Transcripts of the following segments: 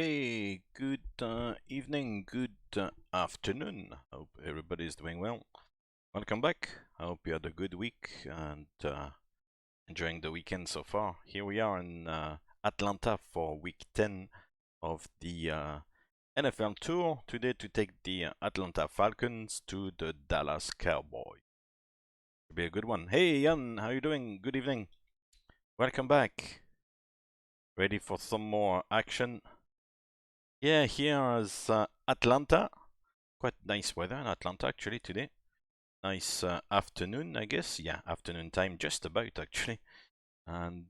Hey, good evening, good afternoon. Hope everybody's doing well. Welcome back. I hope you had a good week and enjoying the weekend so far. Here we are in Atlanta for week 10 of the NFL tour. Today to take the Atlanta Falcons to the Dallas Cowboys. Should be a good one. Hey, Jan, how you doing? Good evening. Welcome back. Ready for some more action? Yeah, here is Atlanta. Quite nice weather in Atlanta actually today. Nice afternoon, I guess. Yeah, afternoon time, just about actually. And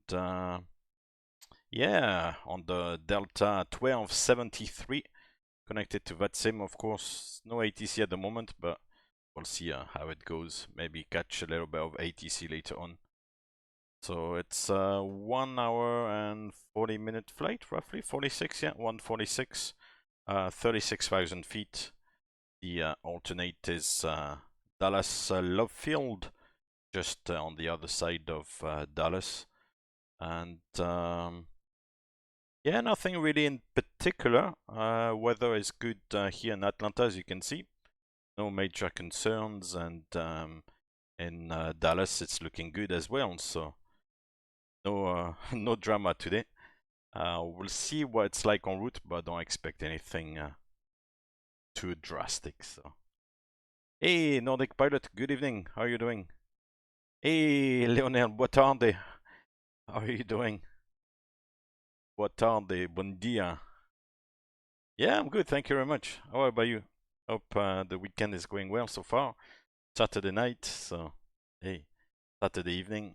yeah, on the Delta 1273, connected to VATSIM, of course. No ATC at the moment, but we'll see how it goes. Maybe catch a little bit of ATC later on. So it's a 1 hour and 40-minute flight, roughly 46. Yeah, 146, 36,000 feet. The alternate is Dallas Love Field, just on the other side of Dallas. And yeah, nothing really in particular. Weather is good here in Atlanta, as you can see. No major concerns, and in Dallas it's looking good as well. So no no drama today. We'll see what it's like en route, but don't expect anything too drastic. So. Hey, Nordic Pilot, good evening. How are you doing? Hey, Lionel, boa tarde. How are you doing? Boa tarde, bom dia. Yeah, I'm good, thank you very much. How about you? Hope the weekend is going well so far. Saturday night, so hey, Saturday evening.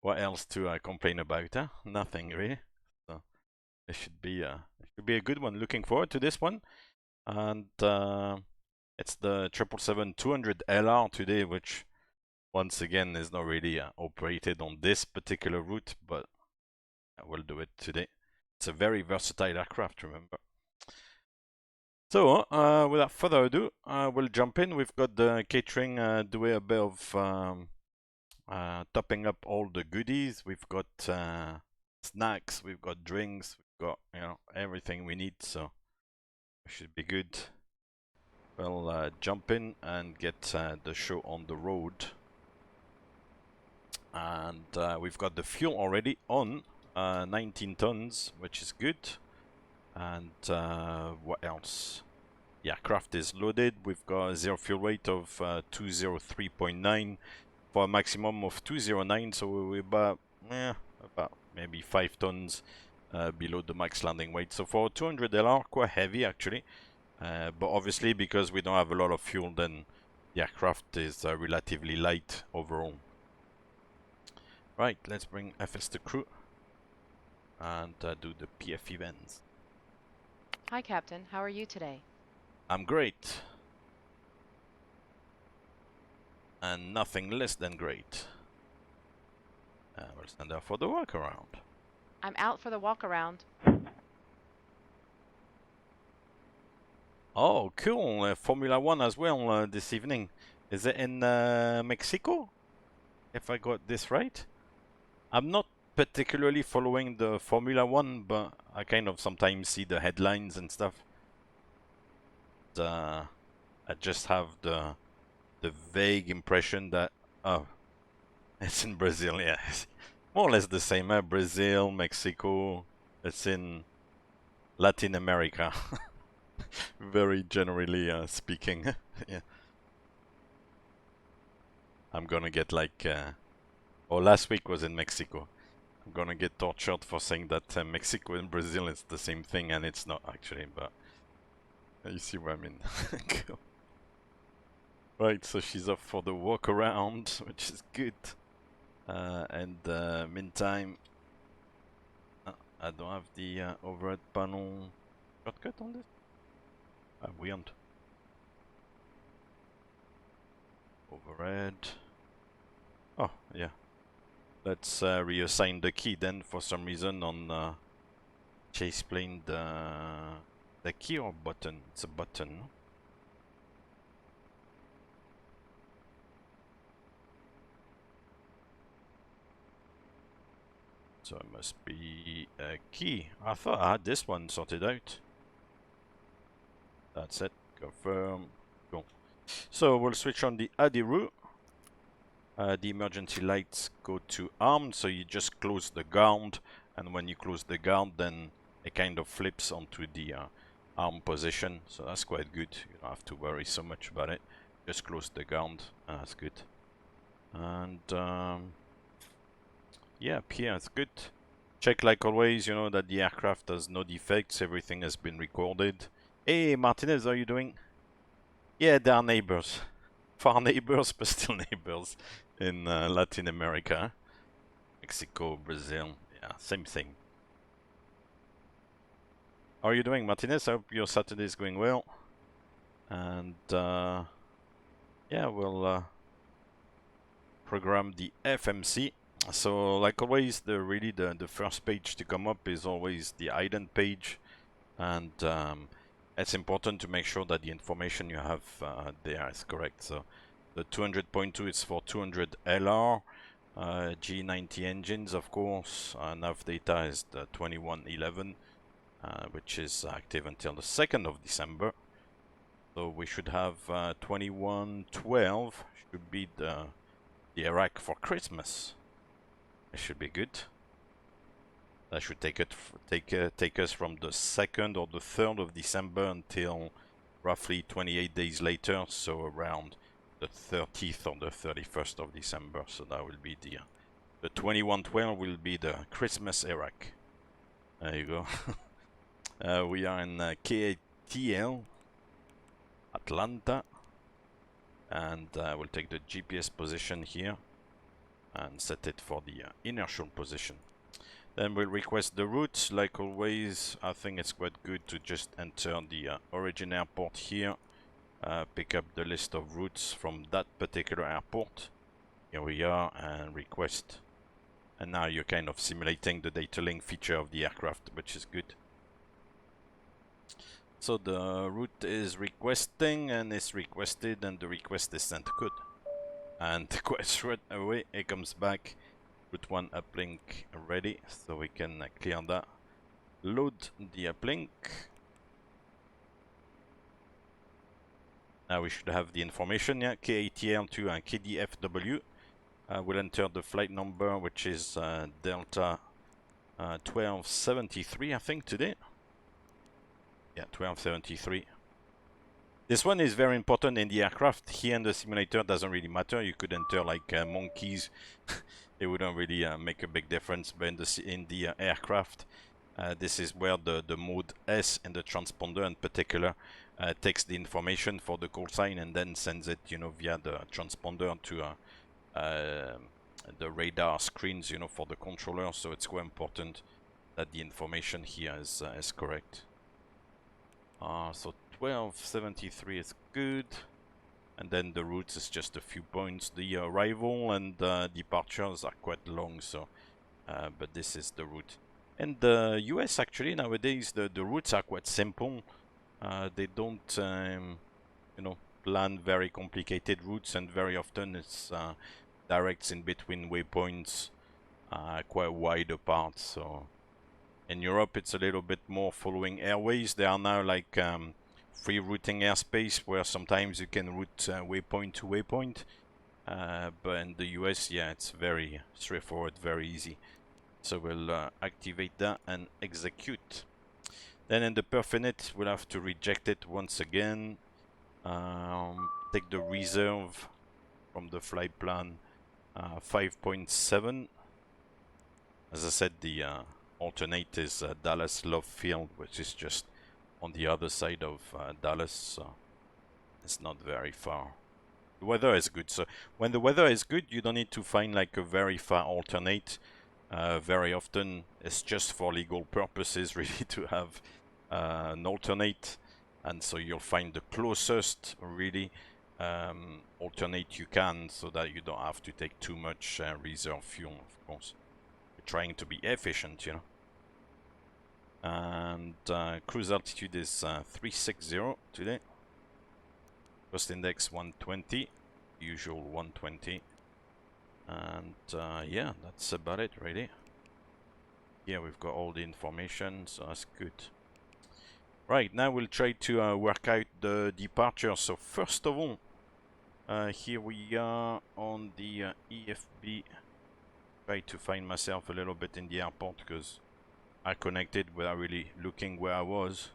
What else to complain about? Huh? Nothing really. So it should be a good one. Looking forward to this one, and it's the 777-200 LR today, which once again is not really operated on this particular route, but I will do it today. It's a very versatile aircraft, remember. So, without further ado, we'll jump in. We've got the catering doing a bit of topping up all the goodies. We've got snacks, we've got drinks, we've got everything we need, so it should be good. We'll jump in and get the show on the road. And we've got the fuel already on, 19 tons, which is good. And what else? Yeah, craft is loaded. We've got a zero fuel rate of 203.9 for a maximum of 209. So we're about maybe 5 tons below the max landing weight. So for 200 LR, quite heavy actually. But obviously, because we don't have a lot of fuel, then the aircraft is relatively light overall. Right, let's bring FS to crew and do the PF events. Hi, Captain. How are you today? I'm great. And nothing less than great. We'll stand out for the walk around. I'm out for the walk around. Oh, cool. Formula One as well this evening. Is it in Mexico? If I got this right? I'm not particularly following the Formula One, but I kind of sometimes see the headlines and stuff. I just have the vague impression that, oh, it's in Brazil, yeah. More or less the same, Brazil, Mexico, it's in Latin America. Very generally speaking. Yeah. I'm gonna get like, last week was in Mexico. I'm gonna get tortured for saying that Mexico and Brazil is the same thing, and it's not actually, but you see what I mean. Cool. Right, so she's off for the walk around, which is good. And meantime, I don't have the overhead panel shortcut on this. We aren't. Overhead. Oh, yeah. Let's reassign the key then. For some reason on chase plane, the key or button? It's a button. So it must be a key. I thought I had this one sorted out. That's it. Confirm. Cool. So we'll switch on the ADI route. The emergency lights go to armed, so you just close the ground, and when you close the ground, then it kind of flips onto the armed position. So that's quite good. You don't have to worry so much about it. Just close the ground, and that's good. And yeah, up here it's good. Check like always, you know, that the aircraft has no defects. Everything has been recorded. Hey, Martinez, how are you doing? Yeah, they are neighbors. Far neighbors, but still neighbors in Latin America. Mexico, Brazil, yeah, same thing. How are you doing, Martinez? I hope your Saturday is going well. And yeah, we'll program the FMC. So like always, the first page to come up is always the ident page, and it's important to make sure that the information you have there is correct. So the 200.2 is for 200 LR, G90 engines, of course. Nav data is the 2111, which is active until the 2nd of December. So we should have 2112 should be the Iraq for Christmas. It should be good. That should take us from the 2nd or the 3rd of December until roughly 28 days later, so around the 30th or the 31st of December. So that will be the 2112 will be the Christmas Iraq. There you go. We are in KATL, Atlanta, and we'll take the GPS position here and set it for the inertial position. Then we'll request the route. Like always, I think it's quite good to just enter the origin airport here, pick up the list of routes from that particular airport. Here we are, and request. And now you're kind of simulating the data link feature of the aircraft, which is good. So the route is requesting, and it's requested, and the request is sent. Good. And quite straight away, it comes back. Route 1 uplink ready, so we can clear that. Load the uplink. Now we should have the information, yeah. KATL to KDFW. We'll enter the flight number, which is Delta 1273, I think, today. Yeah, 1273. This one is very important in the aircraft. Here in the simulator, doesn't really matter. You could enter like monkeys. It wouldn't really make a big difference. But in the aircraft, this is where the mode S and the transponder in particular takes the information for the call sign and then sends it, you know, via the transponder to the radar screens, you know, for the controller. So it's quite important that the information here is correct. So 1273 is good, and then the routes is just a few points. The arrival and departures are quite long, so but this is the route. In the US, actually, nowadays the routes are quite simple. They don't you know, plan very complicated routes, and very often it's directs in between waypoints, quite wide apart. So in Europe, it's a little bit more following airways. There are now like free routing airspace where sometimes you can route waypoint to waypoint. But in the US, yeah, it's very straightforward, very easy. So we'll activate that and execute. Then in the perfinite, we'll have to reject it once again. Take the reserve from the flight plan 5.7. As I said, the alternate is Dallas Love Field, which is just on the other side of Dallas, so it's not very far. The weather is good, so when the weather is good, you don't need to find like a very far alternate. Very often, it's just for legal purposes, really, to have an alternate, and so you'll find the closest, really, alternate you can, so that you don't have to take too much reserve fuel, of course. You're trying to be efficient, you know. And cruise altitude is 360 today. Coast index 120, usual 120. And yeah, that's about it, really. Yeah, we've got all the information, so that's good. Right, now we'll try to work out the departure. So first of all, here we are on the EFB. Try to find myself a little bit in the airport because I connected without really looking where I was.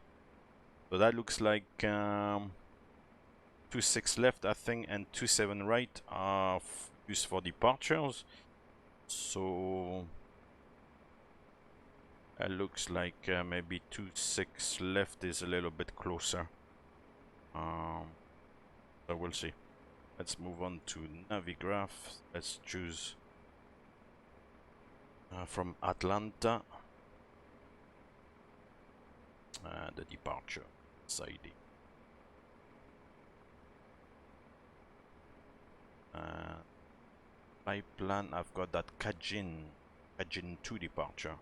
So that looks like 26 left, I think, and 27 right are used for departures. So it looks like maybe 26 left is a little bit closer. So we'll see. Let's move on to Navigraph. Let's choose from Atlanta the departure side. My plan, I've got that Kajin 2 departure.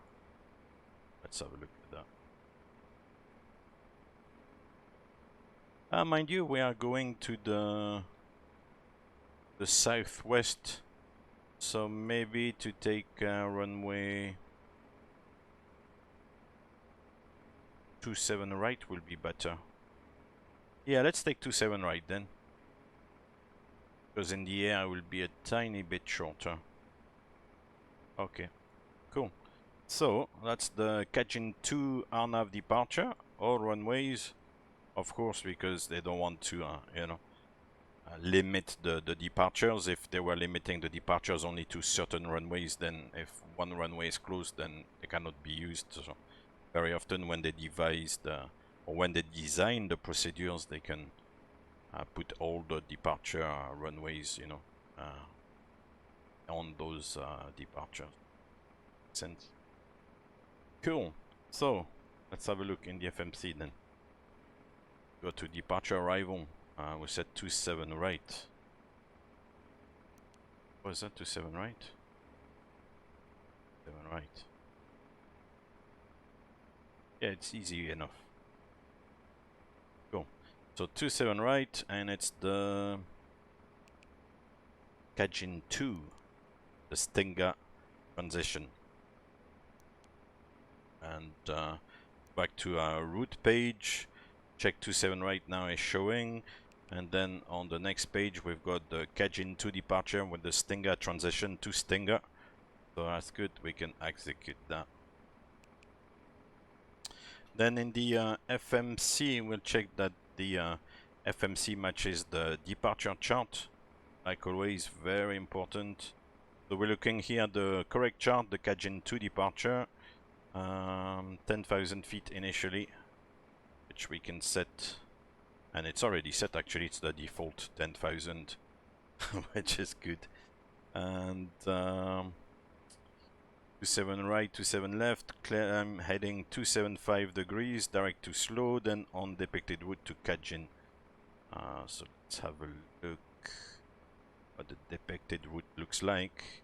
Let's have a look at that. Mind you, we are going to the southwest, so maybe to take runway 27 right will be better. Yeah, let's take 27 right then, because in the air I will be a tiny bit shorter. Okay, cool. So that's the Kajin 2 RNAV departure, all runways, of course, because they don't want to, limit the departures. If they were limiting the departures only to certain runways, then if one runway is closed, then they cannot be used. So very often when they devised or when they design the procedures, they can put all the departure runways, on those departures. Makes sense. Cool. So let's have a look in the FMC then. Go to departure arrival. We said 27 right. Was that 27 right? 7 right. Yeah, it's easy enough. Cool. So 27 right, and it's the Kajin 2, the Stinger transition. And back to our route page. Check 27 right now is showing. And then on the next page, we've got the Kajin 2 departure with the Stinger transition to Stinger. So that's good, we can execute that. Then in the FMC, we'll check that the FMC matches the departure chart. Like always, very important. So we're looking here at the correct chart, the Kajin 2 departure. 10,000 feet initially, which we can set. And it's already set, actually, it's the default 10,000, which is good. And 27 right, 27 left, heading 275 degrees, direct to slow, then on depicted route to Kajin. So let's have a look what the depicted route looks like.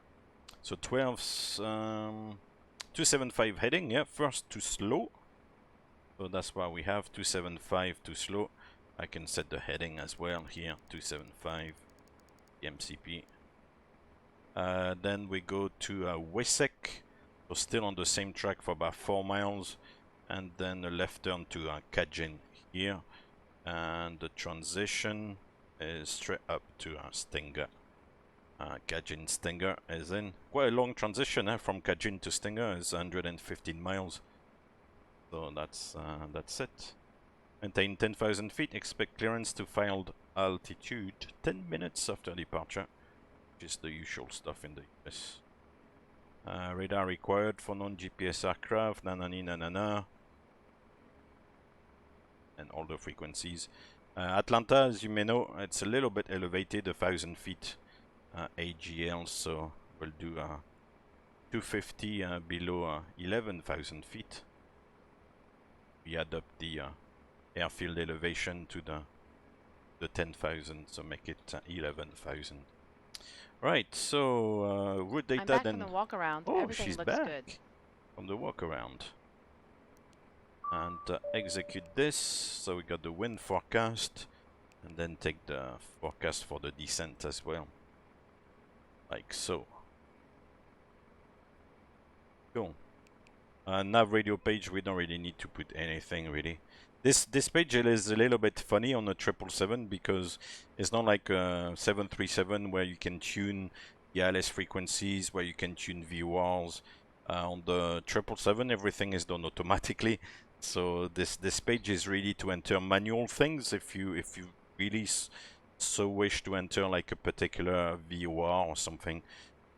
So 275 heading, yeah, first to slow. So that's why we have 275 to slow. I can set the heading as well here, 275 MCP. Then we go to Wesek, so still on the same track for about 4 miles, and then a left turn to Kajin here, and the transition is straight up to Stinger. Kajin Stinger is in. Quite a long transition from Kajin to Stinger, is 115 miles. So that's it. Maintain 10,000 feet, expect clearance to filed altitude 10 minutes after departure, which is the usual stuff in the US. Radar required for non-GPS aircraft, nanani nanana, and all the frequencies. Atlanta, as you may know, it's a little bit elevated, 1,000 feet AGL, so we'll do 250 below 11,000 feet. We add up the airfield elevation to the 10,000, so make it 11,000. Right, so route data. I'm back then. from the walk around. Oh, Everything she's looks back good. from the walk around. And execute this. So we got the wind forecast, and then take the forecast for the descent as well, like so. Cool. nav radio page, we don't really need to put anything really. This page is a little bit funny on the 777 because it's not like 737 where you can tune the ILS frequencies, where you can tune VORs. On the 777, everything is done automatically. So this page is really to enter manual things if you really so wish to enter like a particular VOR or something.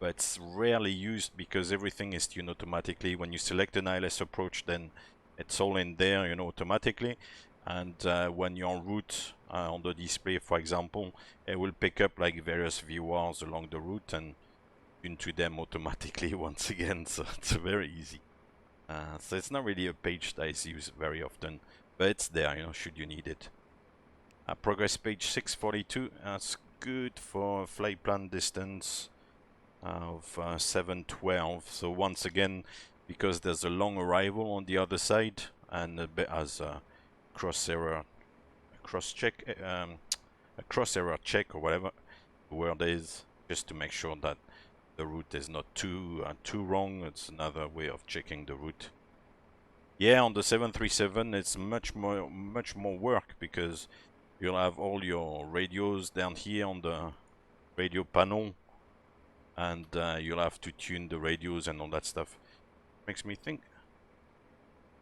But it's rarely used because everything is tuned automatically. When you select an ILS approach, then it's all in there, you know, automatically. And when you're en route on the display, for example, it will pick up like various VORs along the route and tune to them automatically once again. So it's very easy. So it's not really a page that is used very often, but it's there, you know, should you need it. Progress page 642. That's good for flight plan distance of 712. So once again, because there's a long arrival on the other side and a bit as a cross error check or whatever the word is, just to make sure that the route is not too wrong. It's another way of checking the route. Yeah, on the 737 it's much more work because you'll have all your radios down here on the radio panel, and you'll have to tune the radios and all that stuff. Makes me think,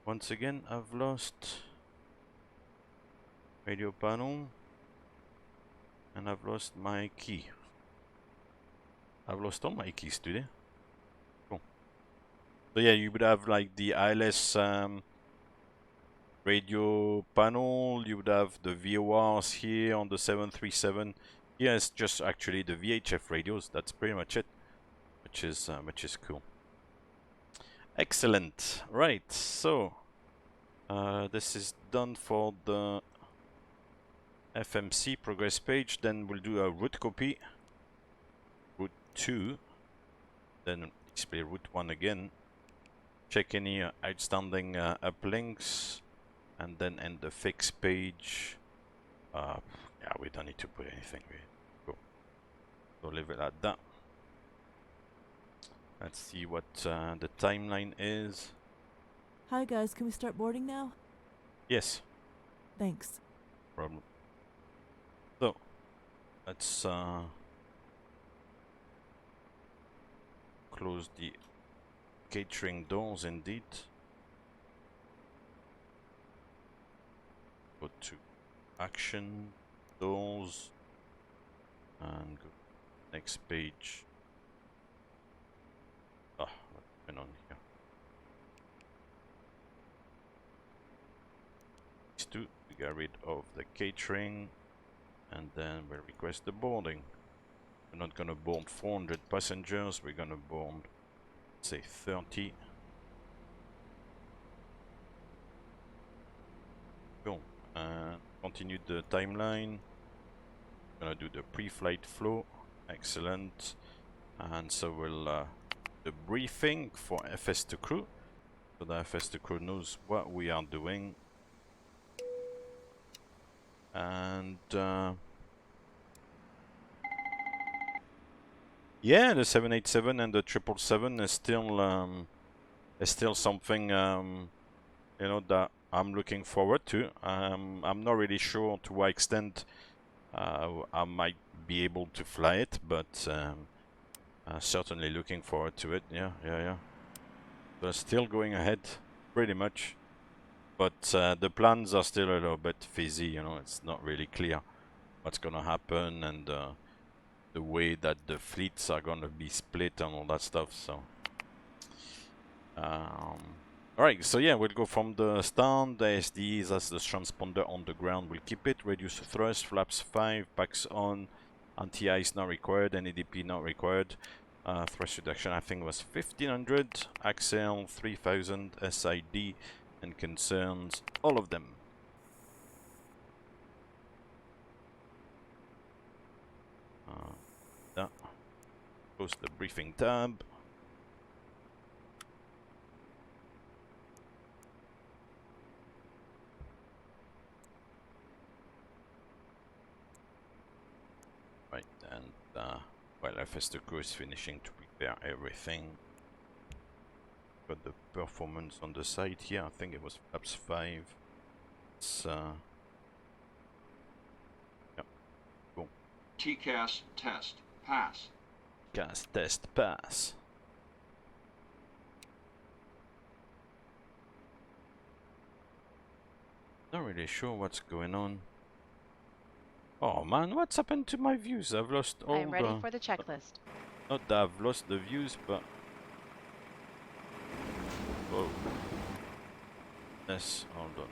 once again, I've lost radio panel and I've lost my key. I've lost all my keys today. Cool. So yeah, you would have like the ILS radio panel, you would have the VORs here on the 737. Yeah, it's just actually the VHF radios. That's pretty much it, which is cool. Excellent. Right, so this is done for the FMC progress page. Then we'll do a route copy, route 2, then display route 1 again, check any outstanding uplinks, and then end the fix page. Yeah, we don't need to put anything really. Cool. So leave it at that. Let's see what the timeline is. Hi guys, can we start boarding now? Yes. Thanks. Problem. So let's close the catering doors indeed. Go to action, doors, and go next page. Ah, what's going on here? These two, we get rid of the catering, and then we'll request the boarding. We're not gonna board 400 passengers, we're gonna board, say, 30. Cool. Continue the timeline. Gonna do the pre-flight flow. Excellent. And so we'll the briefing for FS2 crew, so the FS2 crew knows what we are doing. And yeah, the 787 and the 777 is still something you know, that I'm looking forward to. I'm not really sure to what extent I might be able to fly it, but certainly looking forward to it. Yeah. But still going ahead, pretty much. But the plans are still a little bit fizzy, you know, it's not really clear what's gonna happen and the way that the fleets are gonna be split and all that stuff, so. Alright, so yeah, we'll go from the start. The ASD is as the transponder on the ground, we'll keep it. Reduce thrust, flaps 5, packs on, anti-ice not required, NADP not required. Thrust reduction I think was 1500, Axel 3000, SID, and concerns all of them. Close the briefing tab. Right, and well, FS2 crew is finishing to prepare everything. got the performance on the side here. I think it was flaps 5. It's yeah, cool. TCAS test pass. Gas test pass. Not really sure what's going on. Oh man, what's happened to my views? I've lost all I am ready for the checklist. Not that I've lost the views, but... Whoa. Yes, hold on.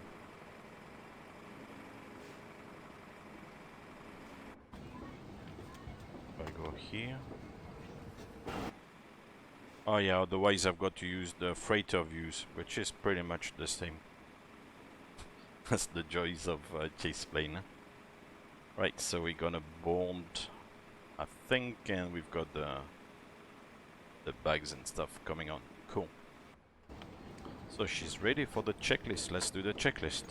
If I go here... Oh yeah, otherwise I've got to use the freighter views, which is pretty much the same. That's the joys of chase plane. Huh? Right, so we're gonna board, I think, and we've got the bags and stuff coming on. Cool. So she's ready for the checklist. Let's do the checklist.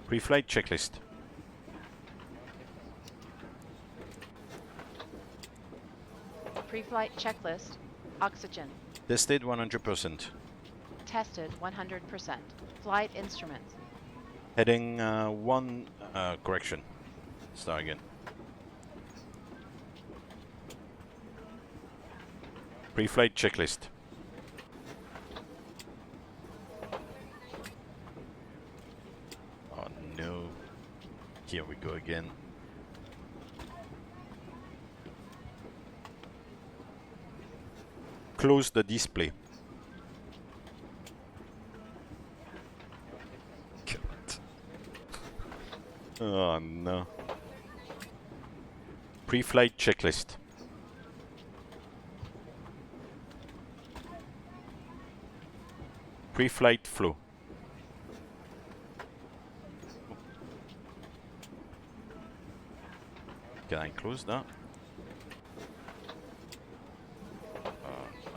Pre-flight checklist. Pre-flight checklist. Oxygen. Tested 100%. Tested 100%. Flight instruments. Heading correction. Start again. Pre-flight checklist. Oh no. Here we go again. Close the display. God. Oh no. Pre-flight checklist. Pre-flight flow. Can I close that?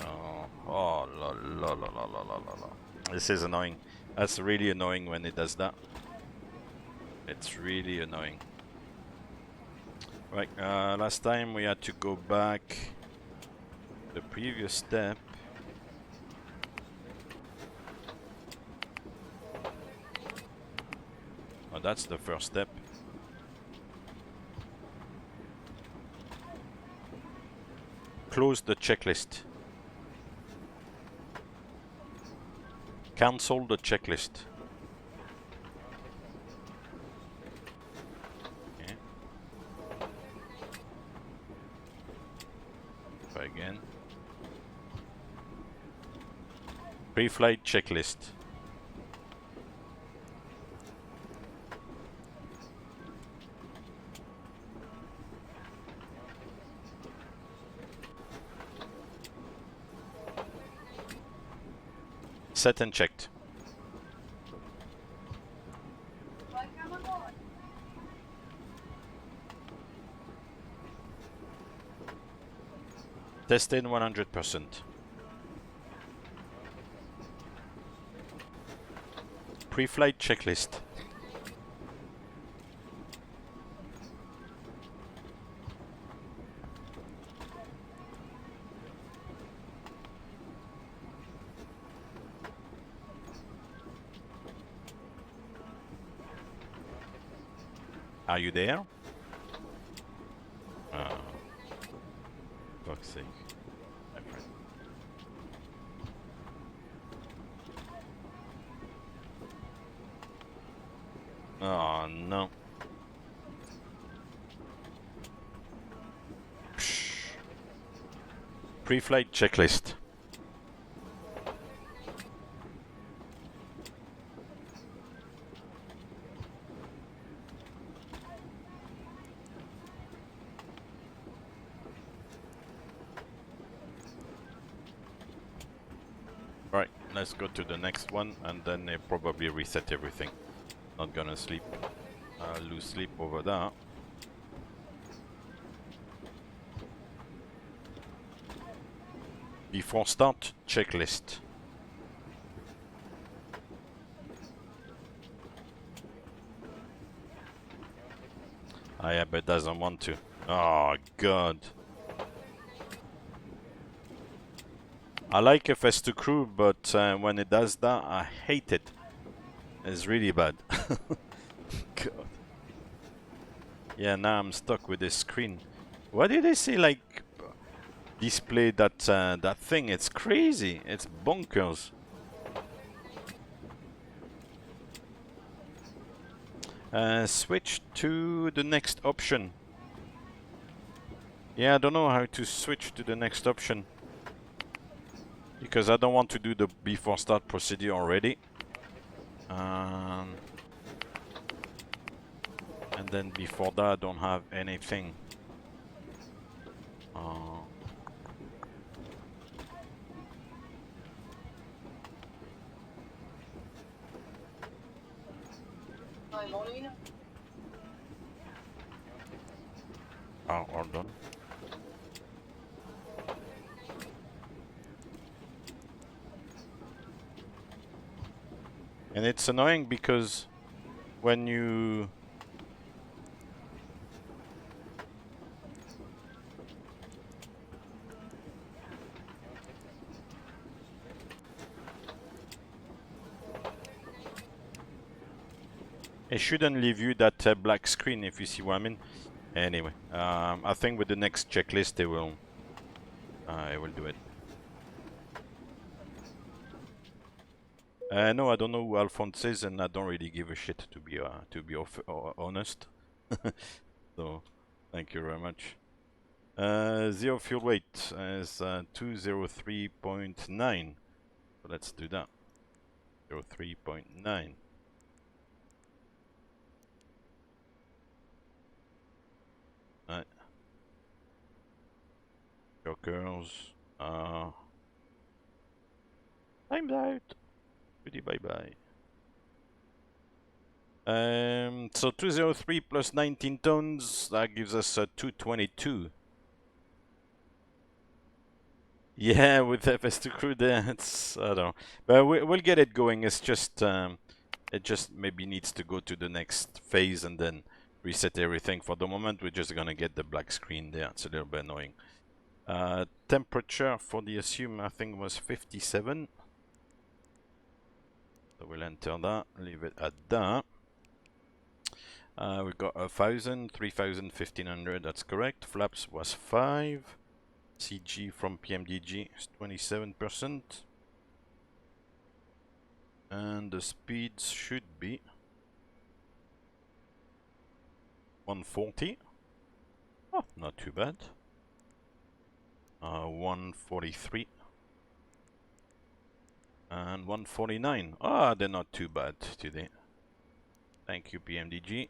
No. Oh, la la la la la la la. This is annoying. That's really annoying when it does that. It's really annoying. Right, last time we had to go back the previous step. Oh, that's the first step. Close the checklist. Cancel the checklist. Okay. Try again. Pre-flight checklist. Set and checked. Tested 100%. Pre-flight checklist. Are you there? Fuck's sake. My friend. Oh no. Pre-flight checklist. Right, let's go to the next one and then they probably reset everything. Not gonna sleep, lose sleep over that. Before start, checklist. Ah yeah, but doesn't want to. Oh god. I like FS2 Crew, but when it does that, I hate it. It's really bad. God. Yeah, now I'm stuck with this screen. Why did they say like display that that thing? It's crazy. It's bonkers. Switch to the next option. Yeah, I don't know how to switch to the next option. Because I don't want to do the before start procedure already. And then before that I don't have anything. Oh, hold on. And it's annoying because when you it shouldn't leave you that black screen, if you see what I mean. Anyway, I think with the next checklist they will do it. No, I don't know who Alphonse is, and I don't really give a shit, to be honest. So, thank you very much. Zero fuel weight is 203.9. So let's do that. 03.9. Right. Jokers. Time's out. Goodie bye bye. So 203 plus 19 tons, that gives us 222. Yeah, with FS2 crew there, it's, I don't know. But we'll get it going. It's just, it just maybe needs to go to the next phase and then reset everything. For the moment, we're just gonna get the black screen there. It's a little bit annoying. Temperature for the assume, I think, was 57. So we'll enter that, leave it at that. We've got 1,000, 3,000, 1,500, that's correct. Flaps was 5. CG from PMDG is 27%. And the speeds should be 140. Oh, not too bad. 143. And 149. Ah, they're not too bad today. Thank you, PMDG.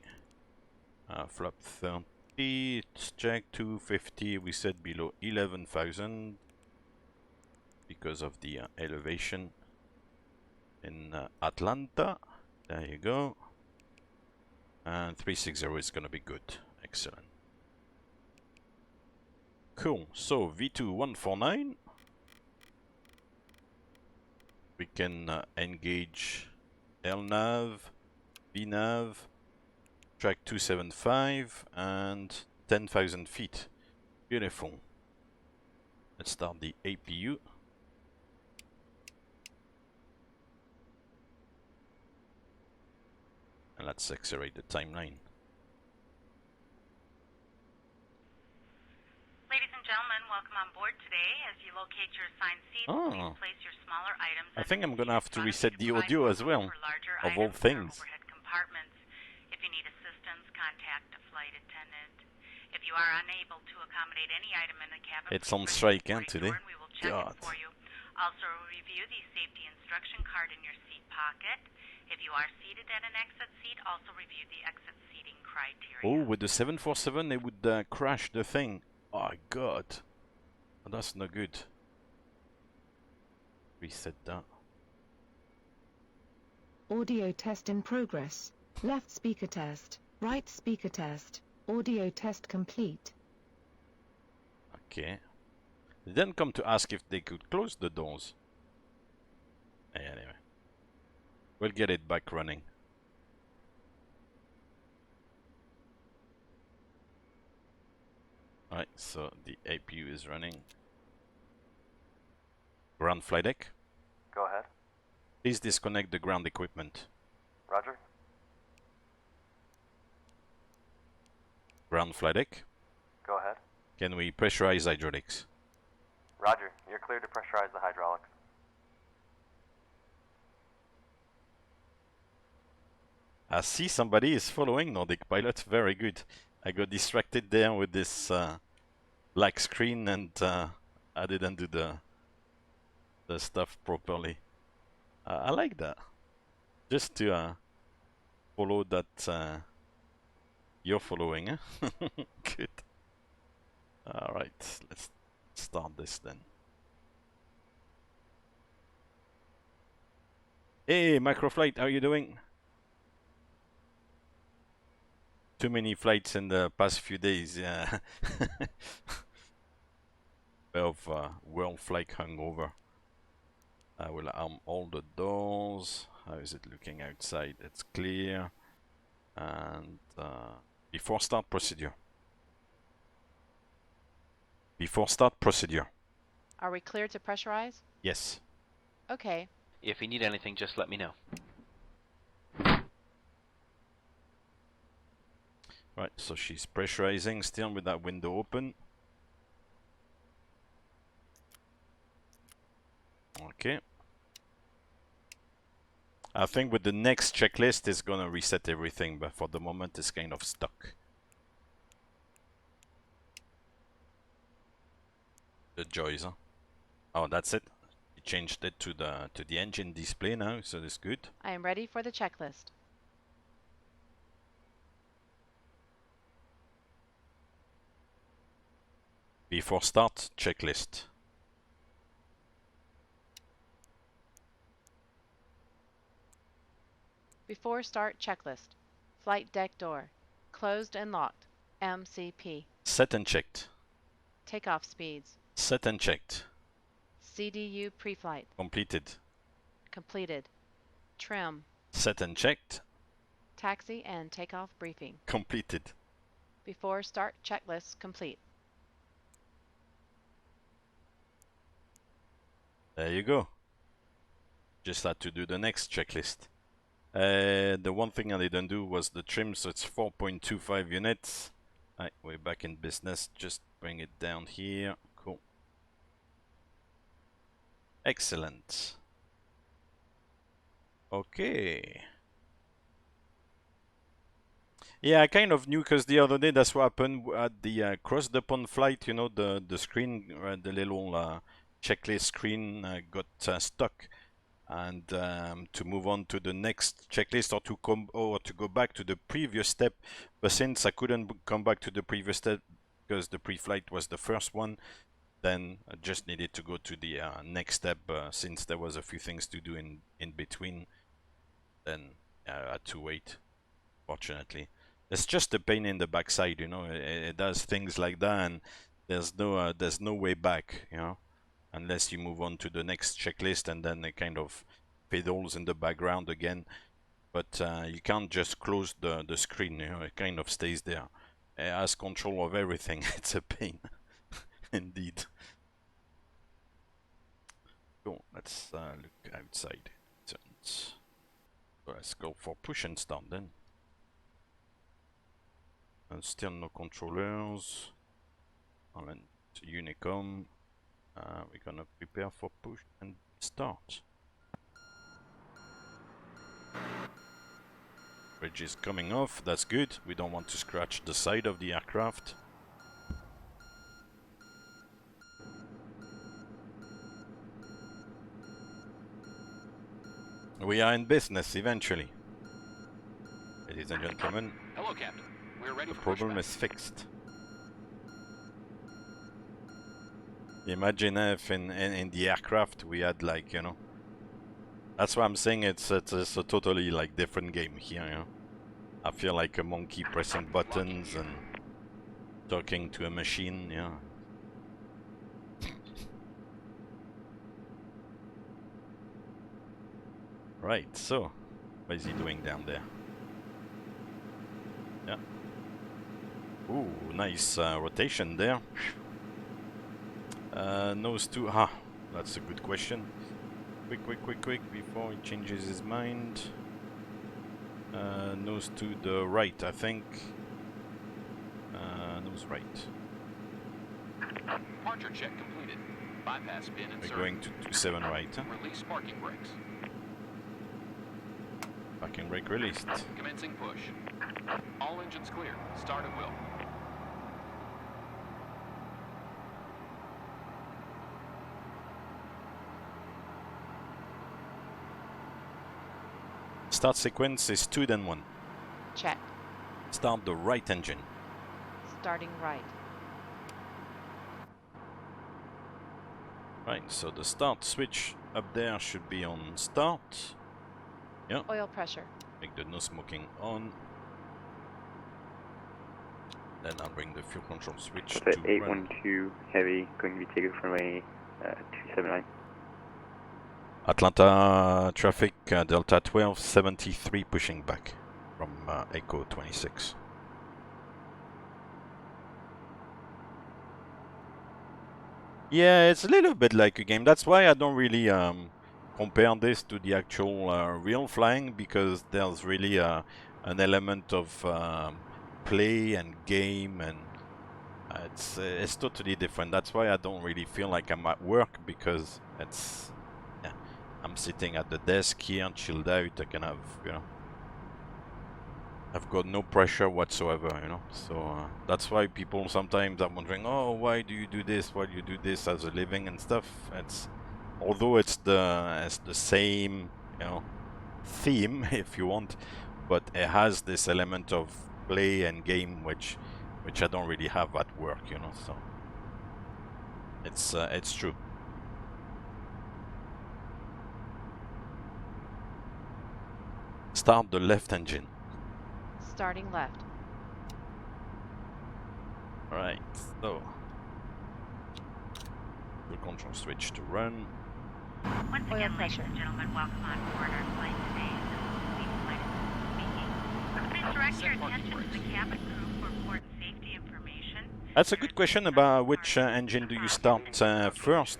Flap 30. Let's check 250. We said below 11,000 because of the elevation in Atlanta. There you go. And 360 is gonna be good. Excellent. Cool. So V2 149. We can engage LNAV, VNAV, track 275, and 10,000 feet. Beautiful. Let's start the APU. And let's accelerate the timeline. Ladies and gentlemen, welcome on board today. As you locate your assigned seats, please place your smaller items. I think I'm gonna have to reset the audio as well, of all things. If you need assistance, contact a flight attendant. If you are unable to accommodate any item in the cabin, it's on strike, today. We will check it for you. Also, review the safety instruction card in your seat pocket. If you are seated at an exit seat, also review the exit seating criteria. Oh, with the 747, it would crash the thing. Oh, God. That's no good. Reset that. Audio test in progress. Left speaker test. Right speaker test. Audio test complete. Okay. They didn't come to ask if they could close the doors. Anyway. We'll get it back running. Alright, so the APU is running. Ground flight deck. Go ahead. Please disconnect the ground equipment. Roger. Ground flight deck. Go ahead. Can we pressurize hydraulics? Roger. You're cleared to pressurize the hydraulics. I see somebody is following Nordic Pilot. Very good. I got distracted there with this black screen and I didn't do the stuff properly. I like that. Just to follow that you're following. Eh? Good. All right, let's start this then. Hey, Microflight, how are you doing? Too many flights in the past few days, yeah. Of world flight hangover. I will arm all the doors. How is it looking outside? It's clear. And before start procedure. Before start procedure. Are we cleared to pressurize? Yes. Okay. If you need anything, just let me know. Right, so she's pressurizing still with that window open. Okay. I think with the next checklist it's gonna reset everything, but for the moment it's kind of stuck. The joys, huh? Oh, that's it. You changed it to the engine display now, so that's good. I am ready for the checklist. Before start, checklist. Before start checklist. Flight deck door. Closed and locked. MCP. Set and checked. Takeoff speeds. Set and checked. CDU preflight. Completed. Completed. Trim. Set and checked. Taxi and takeoff briefing. Completed. Before start checklist complete. There you go. Just had to do the next checklist. The one thing I didn't do was the trim, so it's 4.25 units. Right, we're back in business. Just bring it down here. Cool. Excellent. Okay. Yeah, I kind of knew because the other day that's what happened at the cross the pond flight. You know, the screen, the little checklist screen got stuck, and to move on to the next checklist or to go back to the previous step. But since I couldn't come back to the previous step because the pre-flight was the first one, then I just needed to go to the next step since there was a few things to do in between. Then I had to wait, fortunately. It's just a pain in the backside, you know. It does things like that, and there's no way back, you know, unless you move on to the next checklist, and then it kind of fiddles in the background again. But you can't just close the screen, you know. It kind of stays there. It has control of everything. It's a pain, indeed. Cool. Let's look outside. So let's go for push and start then. And still no controllers. And then to Unicom. We're gonna prepare for push and start. Bridge is coming off, that's good. We don't want to scratch the side of the aircraft. We are in business eventually. Ladies and gentlemen. Hello, Captain. We're ready The for problem is fixed. Imagine if in the aircraft we had, like, you know. That's why I'm saying it's a totally like different game here, you know. I feel like a monkey pressing buttons and talking to a machine, yeah. Right, so what is he doing down there? Yeah. Ooh, nice rotation there. Nose to That's a good question. Quick, before he changes his mind. Nose to the right, I think. Nose right. Departure check completed. Bypass pin We're inserted. going to 27 right. Huh? Release parking brakes. Parking brake released. Commencing push. All engines clear. Start at will. Start sequence is 2 then 1. Check. Start the right engine. Starting right. Right, so the start switch up there should be on start. Yeah. Oil pressure. Make the no smoking on. Then I'll bring the fuel control switch to run. 812 heavy, going to be taken from runway 279. Atlanta traffic, Delta 12, 73 pushing back from Echo 26. Yeah, it's a little bit like a game. That's why I don't really compare this to the actual real flying, because there's really an element of play and game, and it's totally different. That's why I don't really feel like I'm at work, because it's, yeah, I'm sitting at the desk here, chilled out. I can have, you know, I've got no pressure whatsoever, you know. So that's why people sometimes are wondering, oh, why do you do this? Why do you do this as a living and stuff? It's, although it's the same, you know, theme, if you want, but it has this element of play and game, which I don't really have at work, you know. So it's true. Start the left engine. Starting left. Right, so the control switch to run. Once Oil again, ladies pressure. and gentlemen, welcome on board our flight today. This is Flight Attendant speaking. Please direct your attention to the cabin crew for important safety information. That's a good question about which engine do you start first.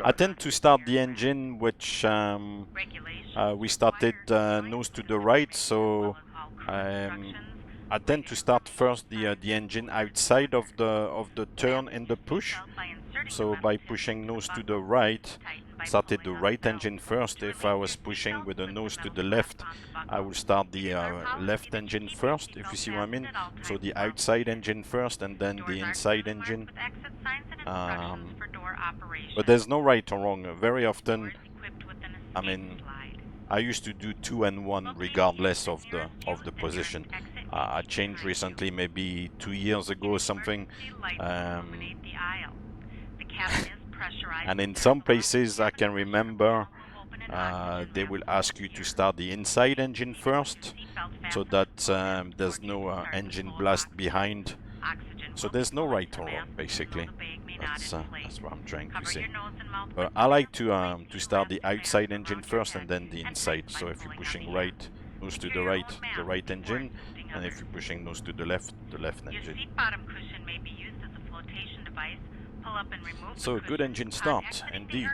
I tend to start the engine which we started nose to the right, so I tend to start first the engine outside of the turn in the push. So by pushing nose to the right, started the right engine first. If I was pushing with the nose to the left, I will start the left engine first, if you see what I mean. So the outside engine first and then the inside engine. But there's no right or wrong. Very often, I mean, I used to do 2 and 1 regardless of the position. I changed recently, maybe 2 years ago or something. And in some places I can remember they will ask you to start the inside engine first, so that there's no engine blast behind. So there's no right or wrong, basically. That's what I'm trying to say. But I like to start the outside engine first and then the inside. So if you're pushing right, nose to the right engine, and if you're pushing nose to the left engine. So good engine start, indeed.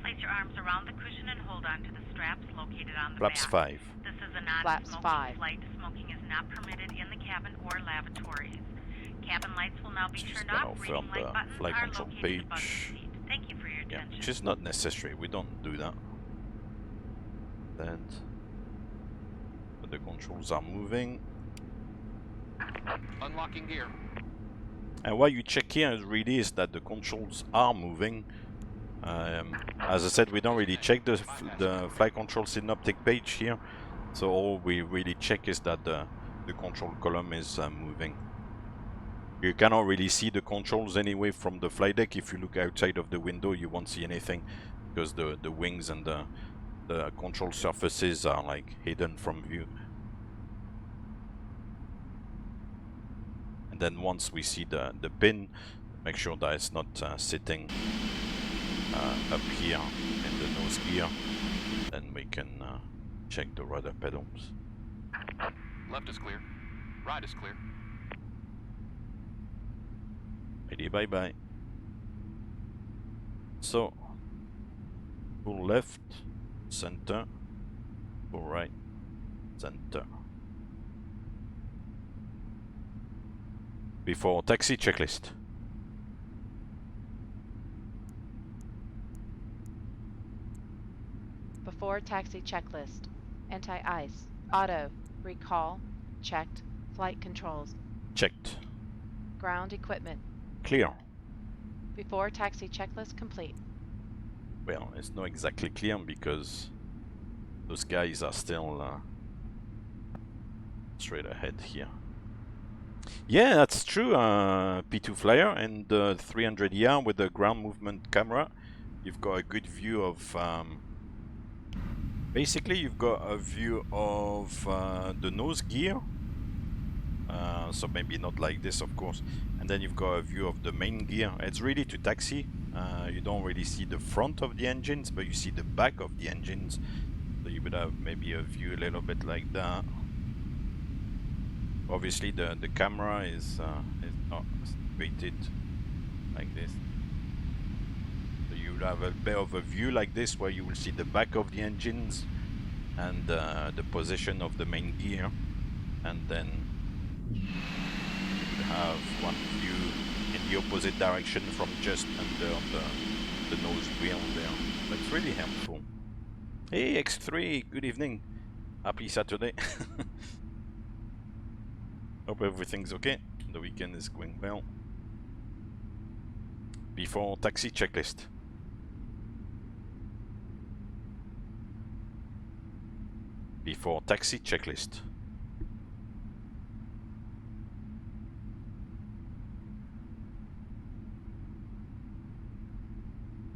Place your arms around the cushion and hold on to the straps located on the Flaps back. 5. This is a Flaps non-smoking 5. flight. Smoking is not permitted in the cabin or lavatories. Cabin lights will now be Just turned gonna off. open Reading light the buttons flight are control located above the page. seat. Thank you for your Yeah, attention. which is not necessary. We don't do that. And the controls are moving. Unlocking gear. And what you check here is that the controls are moving. As I said, we don't really check the flight control synoptic page here. So all we really check is that the control column is moving. You cannot really see the controls anyway from the flight deck. If you look outside of the window, you won't see anything, because the wings and the control surfaces are like hidden from view. And then once we see the pin, make sure that it's not sitting up here in the nose gear, then we can check the rudder pedals. Left is clear. Right is clear. Ready, bye bye. So Full left, center, full right, center. Before taxi checklist. Before taxi checklist. Anti-ice. Auto. Recall. Checked. Flight controls. Checked. Ground equipment. Clear. Before taxi checklist complete. Well, it's not exactly clear because those guys are still straight ahead here. Yeah, that's true. P2 Flyer and 300 ER with the ground movement camera. You've got a good view of... basically, you've got a view of the nose gear. So maybe not like this, of course. And then you've got a view of the main gear. It's ready to taxi. You don't really see the front of the engines, but you see the back of the engines. So you would have maybe a view a little bit like that. Obviously, the camera is not weighted like this. So you will have a bit of a view like this, where you will see the back of the engines and the position of the main gear, and then you would have one view in the opposite direction from just under the nose wheel there. That's really helpful. Hey X3, good evening. Happy Saturday. Hope everything's okay. The weekend is going well. Before taxi checklist. Before taxi checklist.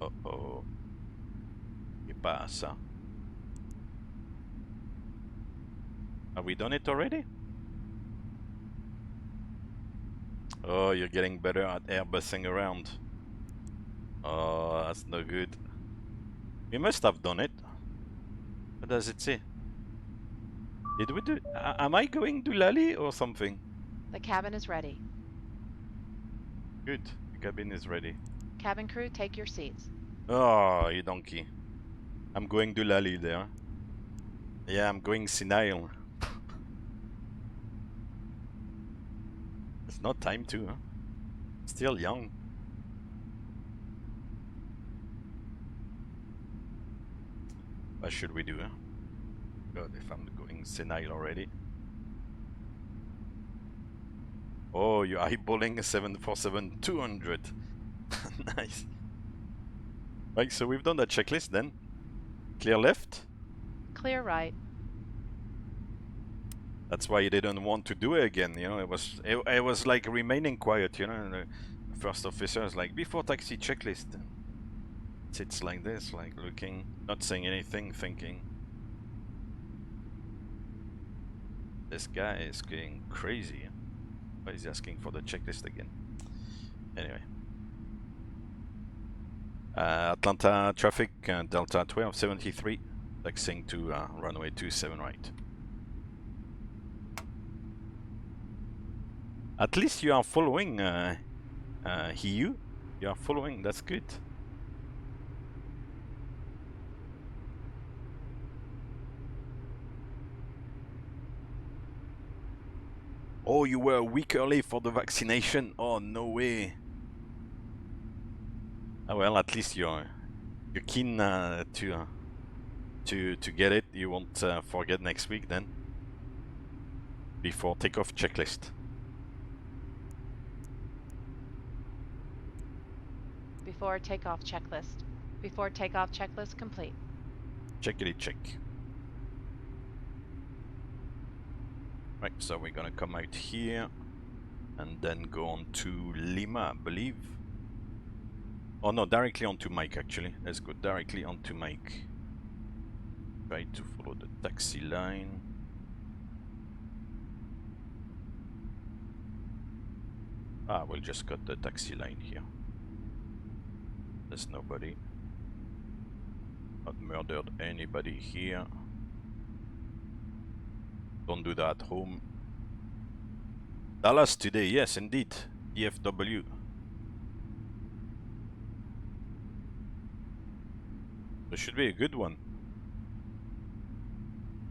Uh-oh. ¿Qué pasa? Have we done it already? Oh, you're getting better at airbusing around. Oh, that's no good. We must have done it. What does it say? Did we do... am I going to Lali or something? The cabin is ready. Good. The cabin is ready. Cabin crew, take your seats. Oh, you donkey. I'm going to Lali there. Yeah, I'm going senile. It's not time to, huh? Still young. What should we do, huh? God, if I'm going senile already. Oh, you're eyeballing a 747-200. Nice. Right, so we've done that checklist then. Clear left. Clear right. That's why you didn't want to do it again, you know. It was like remaining quiet, you know. And the first officer is like, before taxi checklist. Sits like this, like looking, not saying anything, thinking. This guy is getting crazy. Why is he asking for the checklist again? Anyway. Atlanta traffic, Delta 1273, taxiing to runway 27 right. At least you are following, Hiyu. You are following, that's good. Oh, you were a week early for the vaccination? Oh, no way. Oh, well, at least you're keen to get it. You won't forget next week then. Before takeoff checklist. Before takeoff checklist. Before takeoff checklist complete. Checkity check. Right, so we're gonna come out here and then go on to Lima, I believe. Oh no, directly onto Mike actually. Let's go directly onto Mike. Try to follow the taxi line. Ah, we'll just cut the taxi line here. There's nobody. Not murdered anybody here. Don't do that at home. Dallas today, yes indeed. DFW. It should be a good one.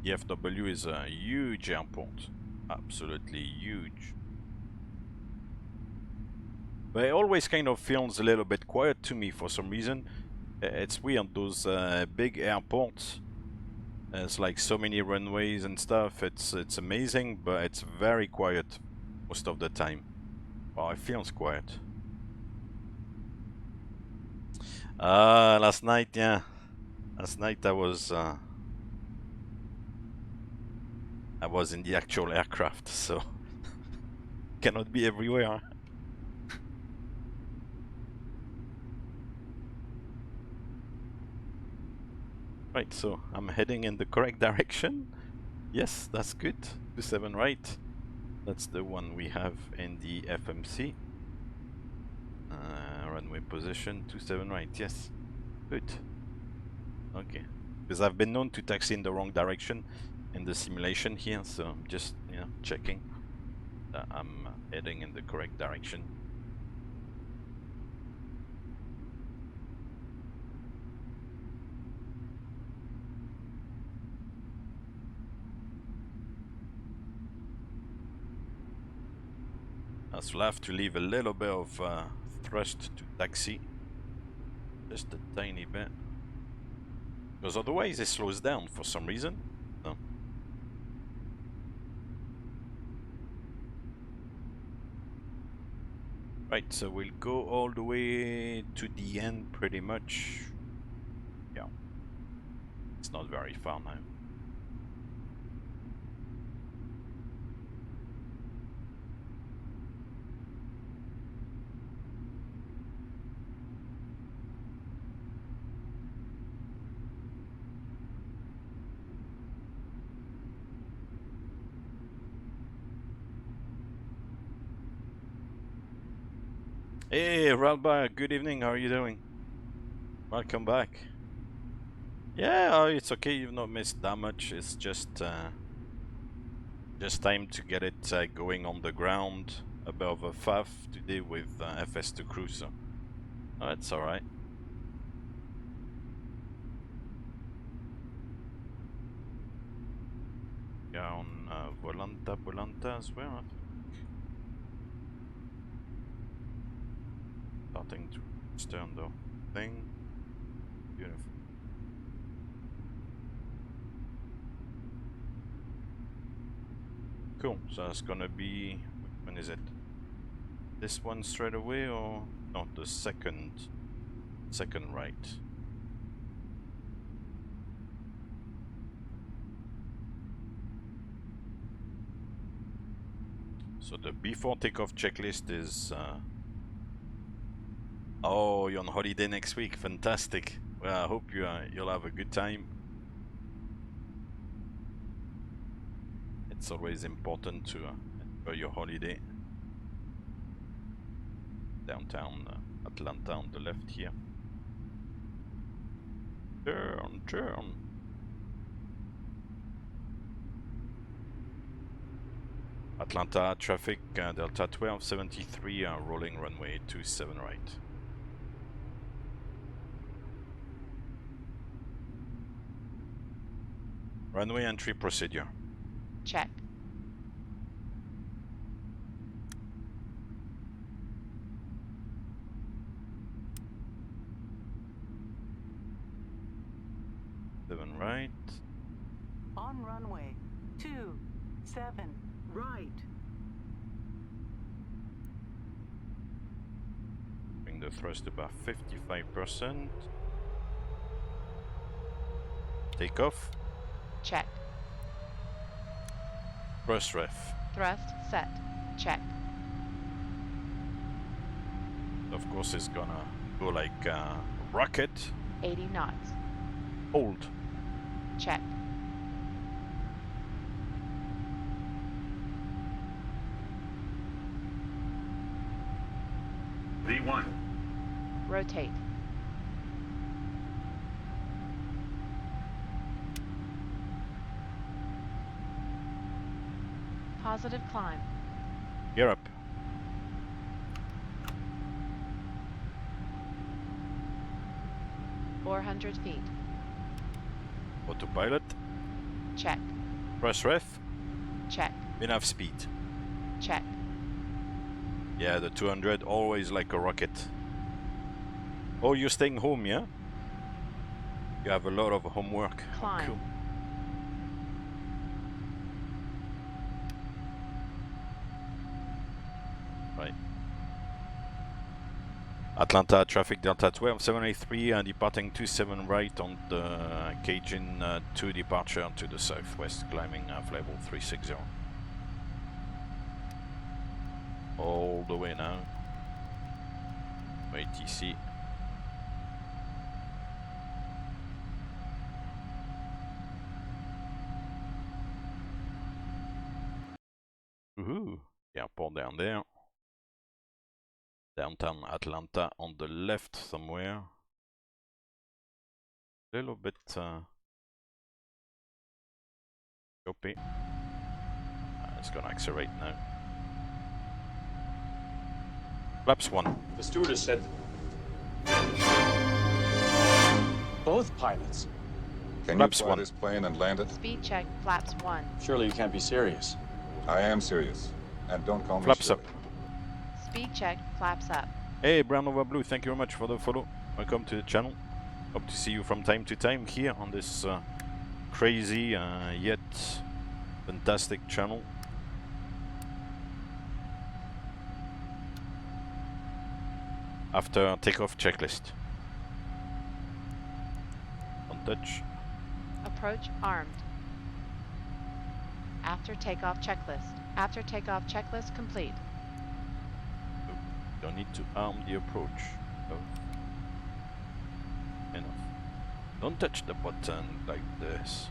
DFW is a huge airport. Absolutely huge. But it always kind of feels a little bit quiet to me for some reason. It's weird, those big airports. There's like so many runways and stuff. It's amazing, but it's very quiet most of the time. Well, it feels quiet. Last night, yeah. Last night I was in the actual aircraft, so cannot be everywhere. Right, so I'm heading in the correct direction. Yes, that's good. 27 right. That's the one we have in the FMC. Runway position 27 right. Yes, good. Okay, because I've been known to taxi in the wrong direction in the simulation here, so I'm just checking that I'm heading in the correct direction. I still have to leave a little bit of thrust to taxi, just a tiny bit, because otherwise it slows down for some reason. So. Right, so we'll go all the way to the end pretty much. Yeah, it's not very far now. Hey, Ralba, good evening, how are you doing? Welcome back. Yeah, it's okay, you've not missed that much, it's just time to get it going on the ground above a FAF today with FS2 crew, so it's alright. Yeah, on Volanta as well, I think. Starting to turn the thing. Beautiful. Cool, so it's gonna be, when is it? This one straight away or not? The second right. So the before takeoff checklist is oh, you're on holiday next week. Fantastic. Well, I hope you'll have a good time. It's always important to enjoy your holiday. Downtown Atlanta on the left here. Turn. Atlanta traffic, Delta 1273, rolling runway 27 right. Runway entry procedure. Check. Seven right. On runway 27 right. Bring the thrust about 55%. Takeoff. Check. Thrust ref. Thrust set. Check. Of course, it's gonna go like rocket. 80 knots. Hold. Check. V1. Rotate. Positive climb. Gear up. .400 feet. Autopilot. Check. Press ref. Check. Enough speed. Check. Yeah, the 200 always like a rocket. Oh, you're staying home, yeah? You have a lot of homework. Climb. Cool. Right. Atlanta traffic Delta 12 783 departing 27 right on the Cajun 2 departure to the southwest, climbing level 360. All the way now. ATC. Woohoo! Airport down there. Downtown Atlanta on the left somewhere. A little bit choppy. It's gonna accelerate now. Flaps 1. The stewardess said both pilots. Can Flaps you fly 1. this plane and land it? Speed check. Flaps 1. Surely you can't be serious. I am serious. And don't call me Flaps silly. up. Speed check. Flaps up. Hey, Brown Over Blue, thank you very much for the follow. Welcome to the channel. Hope to see you from time to time here on this crazy yet fantastic channel. After takeoff checklist. Don't touch. Approach armed. After takeoff checklist. After takeoff checklist complete. Don't need to arm the approach. Oh. Enough. Don't touch the button like this.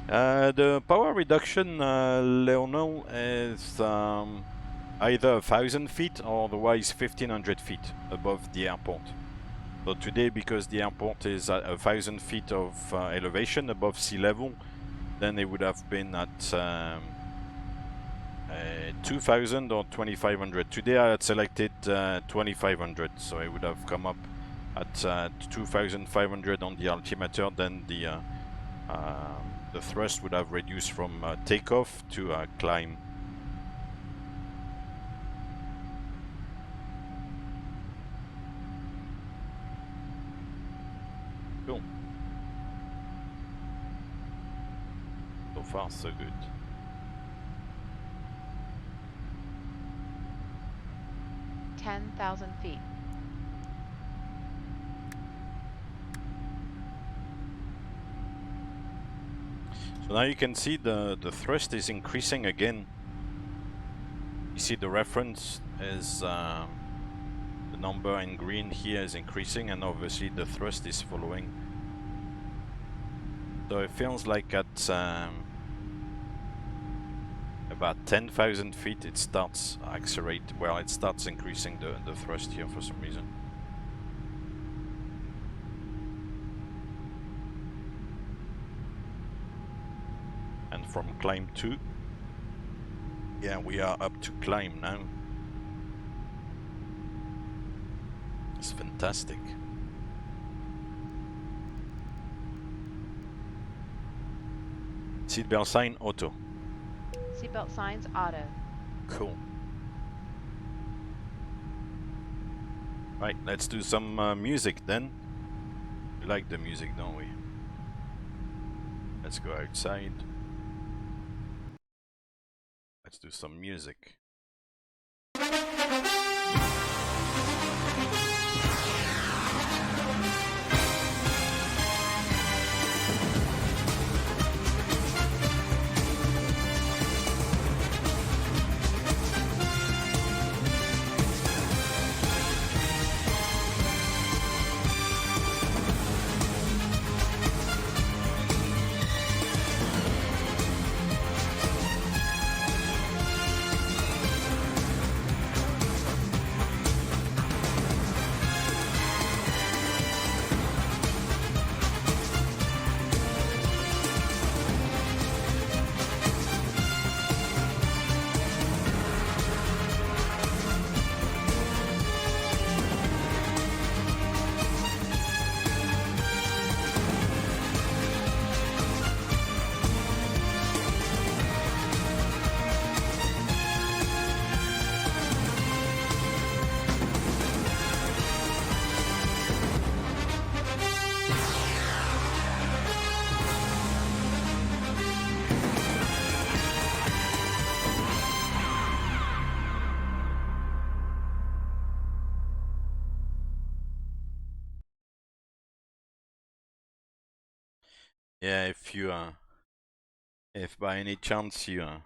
The power reduction, Leonel, is either 1,000 feet or otherwise 1,500 feet above the airport. So today, because the airport is at 1,000 feet of elevation above sea level, then it would have been at 2,000 or 2,500. Today I had selected 2,500, so it would have come up at 2,500 on the altimeter. Then the thrust would have reduced from takeoff to climb. Cool. So far, so good. $10,000 feet. So now you can see the thrust is increasing again. You see the reference is the number in green here is increasing, and obviously the thrust is following. So it feels like at about 10,000 feet it starts accelerate. Well, it starts increasing the thrust here for some reason. And from climb 2, yeah, we are up to climb now. It's fantastic. Seatbelt sign auto. Seatbelt signs auto. Cool. Right, let's do some music then. We like the music, don't we? Let's go outside. Let's do some music. Yeah, if by any chance you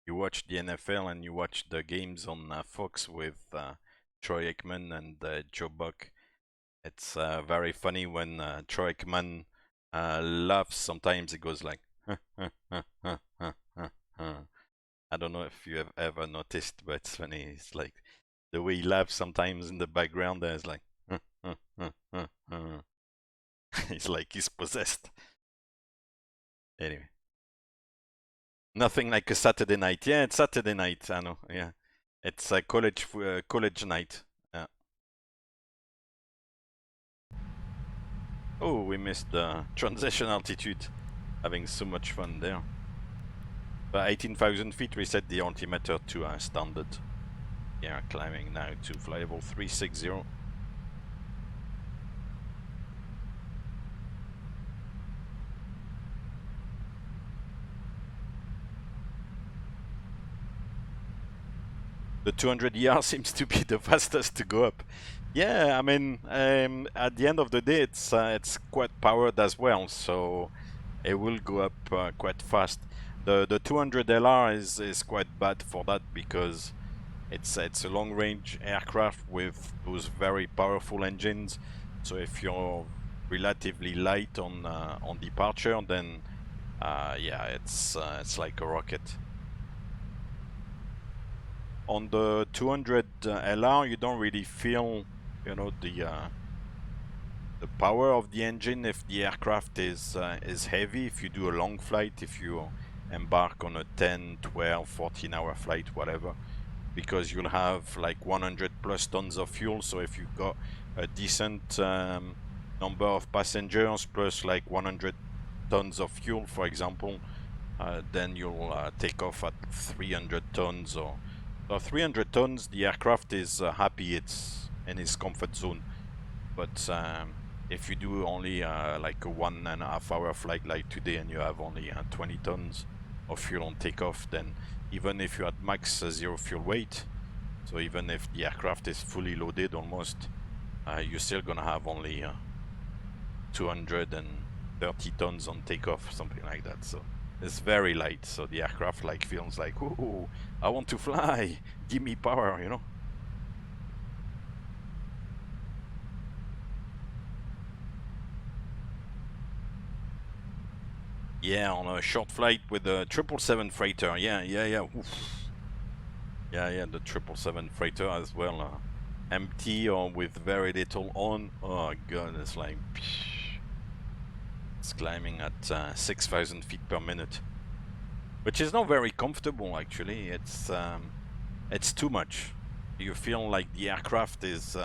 watch the NFL and you watch the games on Fox with Troy Aikman and Joe Buck, it's very funny when Troy Aikman laughs. Sometimes it goes like, I don't know if you have ever noticed, but it's funny. It's like the way he laughs sometimes in the background. There's like, it's like he's possessed. Anyway, nothing like a Saturday night. Yeah, it's Saturday night. I know. Yeah, it's a college night. Yeah. Oh, we missed the transition altitude. Having so much fun there. But 18,000 feet, we set the altimeter to standard. Yeah, climbing now to flyable 360. The 200 ER seems to be the fastest to go up. Yeah, I mean, at the end of the day, it's quite powered as well, so it will go up quite fast. The 200 LR is quite bad for that because it's a long-range aircraft with those very powerful engines. So if you're relatively light on departure, then yeah, it's like a rocket. On the 200 LR, you don't really feel, you know, the power of the engine if the aircraft is heavy. If you do a long flight, if you embark on a 10, 12, 14-hour flight, whatever, because you'll have like 100 plus tons of fuel. So if you've got a decent number of passengers plus like 100 tons of fuel, for example, then you'll take off at 300 tons or. So 300 tons, the aircraft is happy, it's in its comfort zone. But if you do only like a 1.5 hour flight like today and you have only 20 tons of fuel on takeoff, then even if you're at max zero fuel weight, so even if the aircraft is fully loaded almost, you're still gonna have only 230 tons on takeoff, something like that. So it's very light, so the aircraft like feels like, oh, I want to fly, give me power, you know. Yeah, on a short flight with a 777 freighter. Yeah. Oof. Yeah, the 777 freighter as well. Empty or with very little on. Oh god, it's like it's climbing at 6,000 feet per minute, which is not very comfortable actually. It's too much. You feel like the aircraft is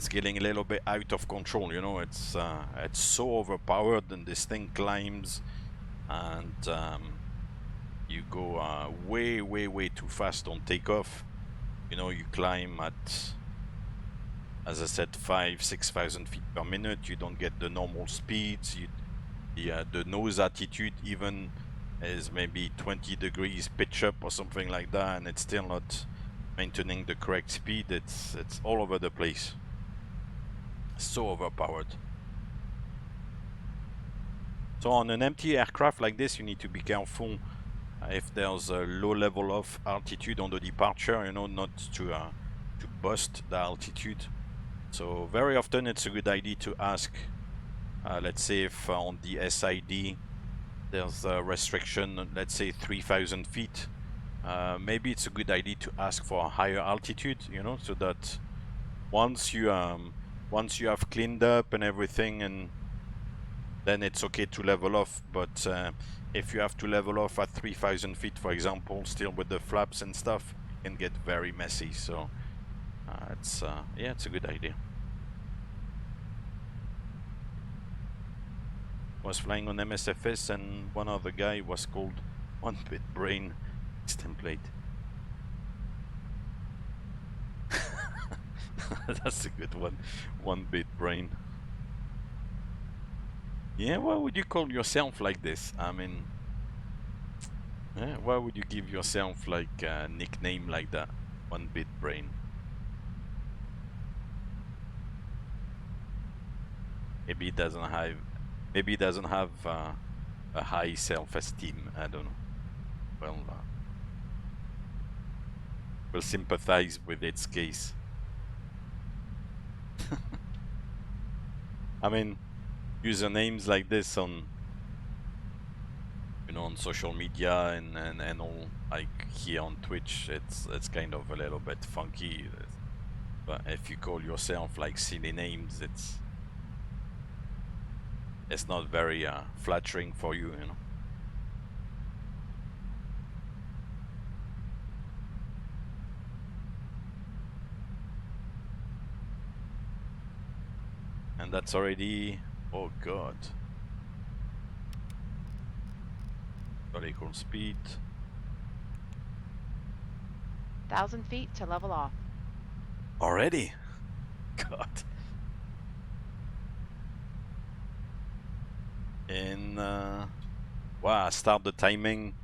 getting a little bit out of control, you know. It's so overpowered, and this thing climbs, and you go way too fast on takeoff. You know, you climb at, as I said, 5,000-6,000 feet per minute. You don't get the normal speeds. The nose attitude even is maybe 20 degrees pitch up or something like that, and it's still not maintaining the correct speed. It's all over the place. So overpowered. So on an empty aircraft like this, you need to be careful if there's a low level of altitude on the departure, you know, not to bust the altitude. So very often it's a good idea to ask, let's say if on the SID there's a restriction, let's say 3,000 feet, maybe it's a good idea to ask for a higher altitude, you know, so that once you have cleaned up and everything, and then it's okay to level off. But if you have to level off at 3,000 feet, for example, still with the flaps and stuff, it can get very messy. So yeah, it's a good idea. Was flying on MSFS, and one other guy was called One Bit Brain template. That's a good one. One Bit Brain. Yeah, why would you call yourself like this? I mean, yeah, why would you give yourself like a nickname like that? One Bit Brain. Maybe it doesn't Maybe he doesn't have a high self-esteem. I don't know. Well, we'll sympathize with its case. I mean, usernames like this on, you know, on social media and all, like here on Twitch, it's kind of a little bit funky. But if you call yourself like silly names, it's not very flattering for you, you know. And that's already, oh god, vertical speed. 1,000 feet to level off. Already? God. And wow, I start the timing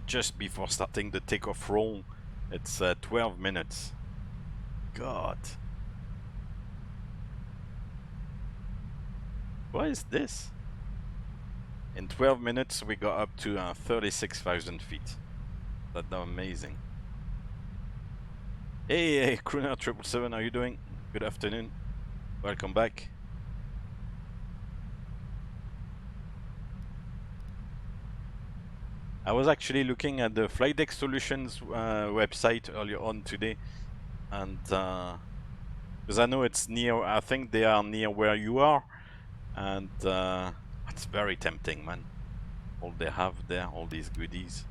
just before starting the takeoff roll. It's 12 minutes. God. What is this? In 12 minutes we got up to 36,000 feet. That's amazing. Hey, Crooner 777, how you doing? Good afternoon. Welcome back. I was actually looking at the Flight Deck Solutions website earlier on today, and because I know it's near, I think they are near where you are, and it's very tempting, man. All they have there, all these goodies.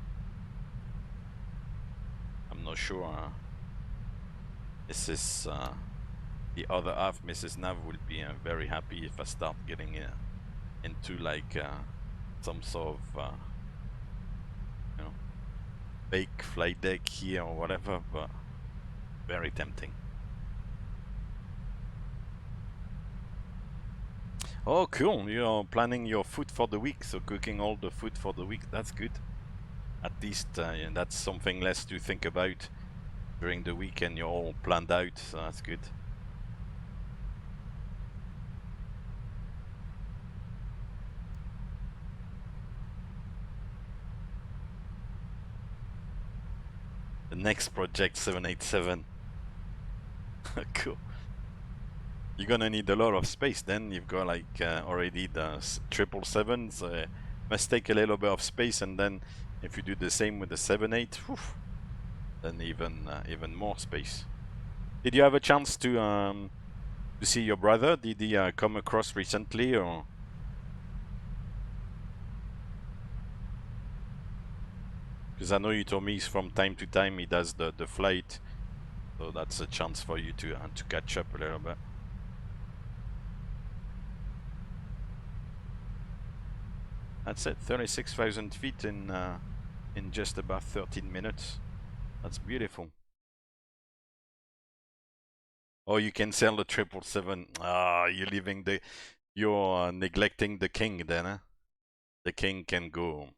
I'm not sure. This is the other half, Mrs. Nav, will be very happy if I start getting into like some sort of you know, fake flight deck here or whatever, but very tempting. Oh, cool! You're planning your food for the week, so cooking all the food for the week. That's good. At least yeah, that's something less to think about during the week, and you're all planned out. So that's good. The next project 787. Cool. You're gonna need a lot of space then. You've got like already the 777s. Must take a little bit of space, and then if you do the same with the 78, then even more space. Did you have a chance to see your brother? Did he come across recently, or? Because I know you told me from time to time he does the flight, so that's a chance for you to catch up a little bit. That's it, 36,000 feet in just about 13 minutes. That's beautiful. Oh, you can sell the 777. Ah, you're neglecting the king then, huh? The king can go.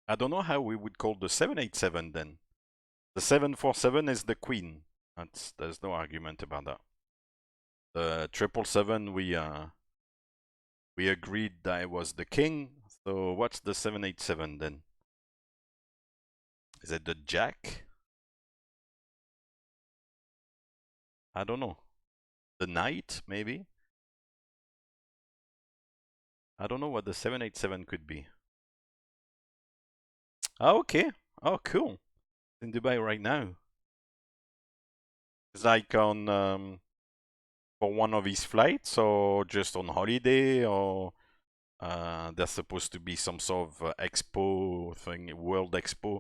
I don't know how we would call the 787 then. The 747 is the queen. There's no argument about that. The 777 we agreed that it was the king. So what's the 787 then? Is it the Jack? I don't know. The Knight, maybe? I don't know what the 787 could be. Oh, okay. Oh, cool. In Dubai right now. It's like on for one of his flights, or just on holiday, or there's supposed to be some sort of expo thing, World Expo.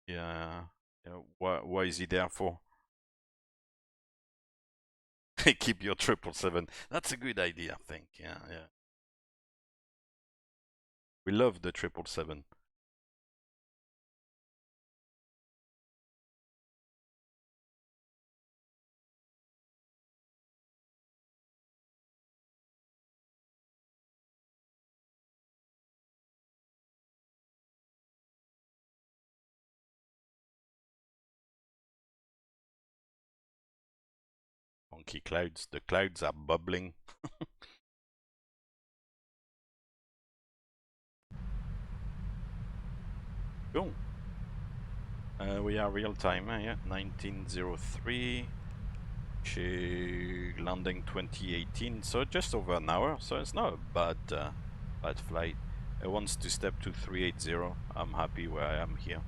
Yeah. What is he there for? Keep your 777. That's a good idea, I think. Yeah. We love the 777. Funky clouds. The clouds are bubbling. Cool. We are real time, yeah, 1903. Landing 2018, so just over an hour, so it's not a bad flight. It wants to step to 380. I'm happy where I am here.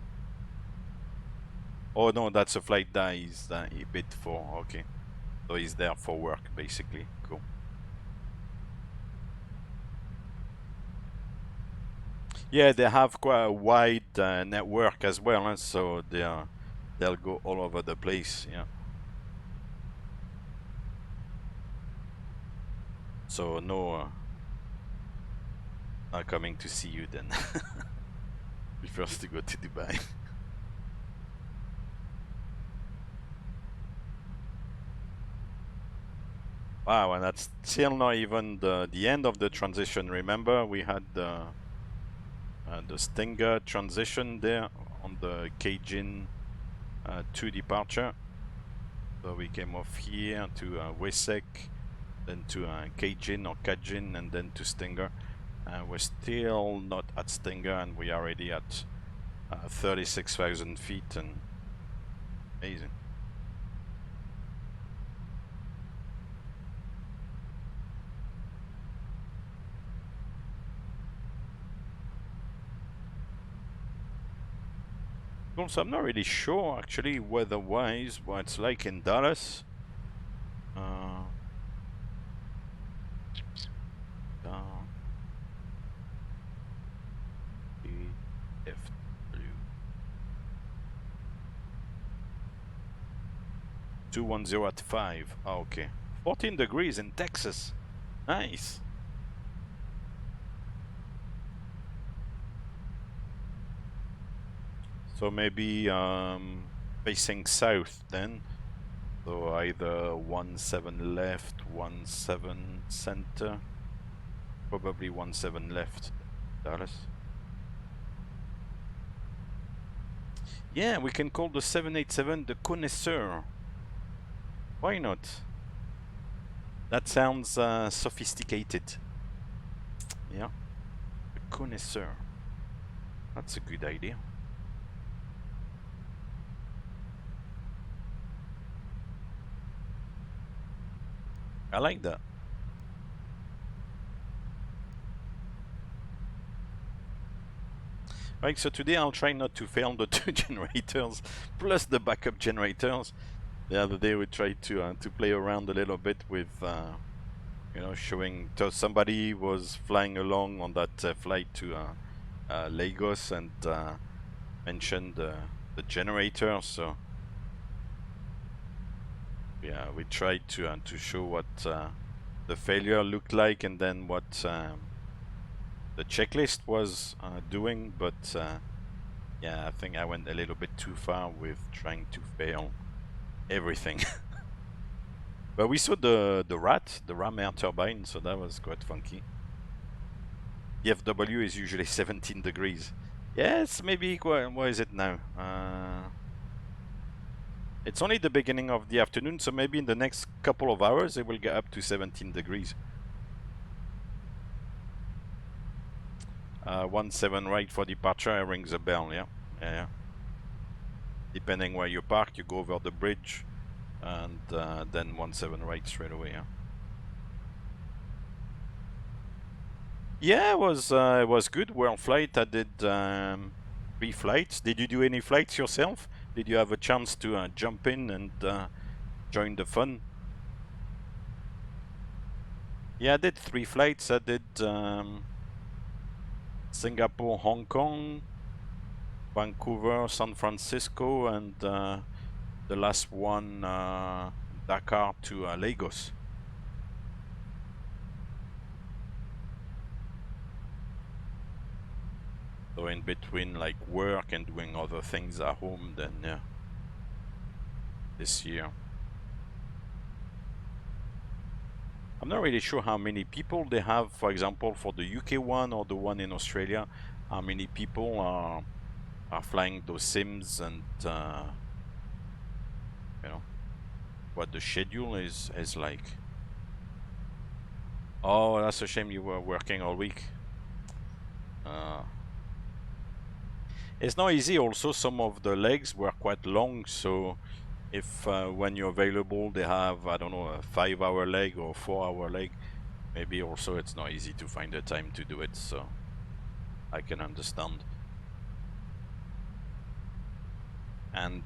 Oh no, that's a flight that is he bid for. Okay, so he's there for work basically. Cool. Yeah, they have quite a wide network as well, so they'll go all over the place. Yeah. So no, not coming to see you then. Prefers to go to Dubai. Wow, and that's still not even the end of the transition. Remember, we had the Stinger transition there on the Cajun 2 departure. So we came off here to Wesek, then to Cajun or Cajun, and then to Stinger. We're still not at Stinger, and we are already at 36,000 feet, and amazing. So I'm not really sure actually weather-wise what it's like in Dallas. DFW 210 at 5. Oh, okay. 14 degrees in Texas. Nice. So maybe facing south then. So either 17 left, 17 center. Probably 17 left, Dallas. Yeah, we can call the 787 the Connoisseur. Why not? That sounds sophisticated. Yeah, the Connoisseur. That's a good idea. I like that. Right, so today I'll try not to fail the 2 generators plus the backup generators. The other day we tried to play around a little bit with, you know, showing. So somebody was flying along on that flight to Lagos and mentioned the generator. So yeah, we tried to show what the failure looked like and then what the checklist was doing, but yeah, I think I went a little bit too far with trying to fail everything. But we saw the ram air turbine, so that was quite funky. DFW is usually 17 degrees. Yes, maybe, what is it now? It's only the beginning of the afternoon, so maybe in the next couple of hours it will get up to 17 degrees. 17 right for departure, it rings a bell, yeah. Yeah. Depending where you park, you go over the bridge, and then 17 right straight away, yeah. Yeah, it was good. World flight. I did 3 flights. Did you do any flights yourself? Did you have a chance to jump in and join the fun? Yeah, I did 3 flights. I did Singapore, Hong Kong, Vancouver, San Francisco, and the last one, Dakar to Lagos. So in between like work and doing other things at home, then yeah, this year. I'm not really sure how many people they have, for example, for the UK one or the one in Australia, how many people are flying those sims, and you know, what the schedule is like. Oh, that's a shame you were working all week. It's not easy. Also, some of the legs were quite long, so if when you're available they have, I don't know, a 5-hour leg or 4-hour leg, maybe also it's not easy to find the time to do it, so I can understand. And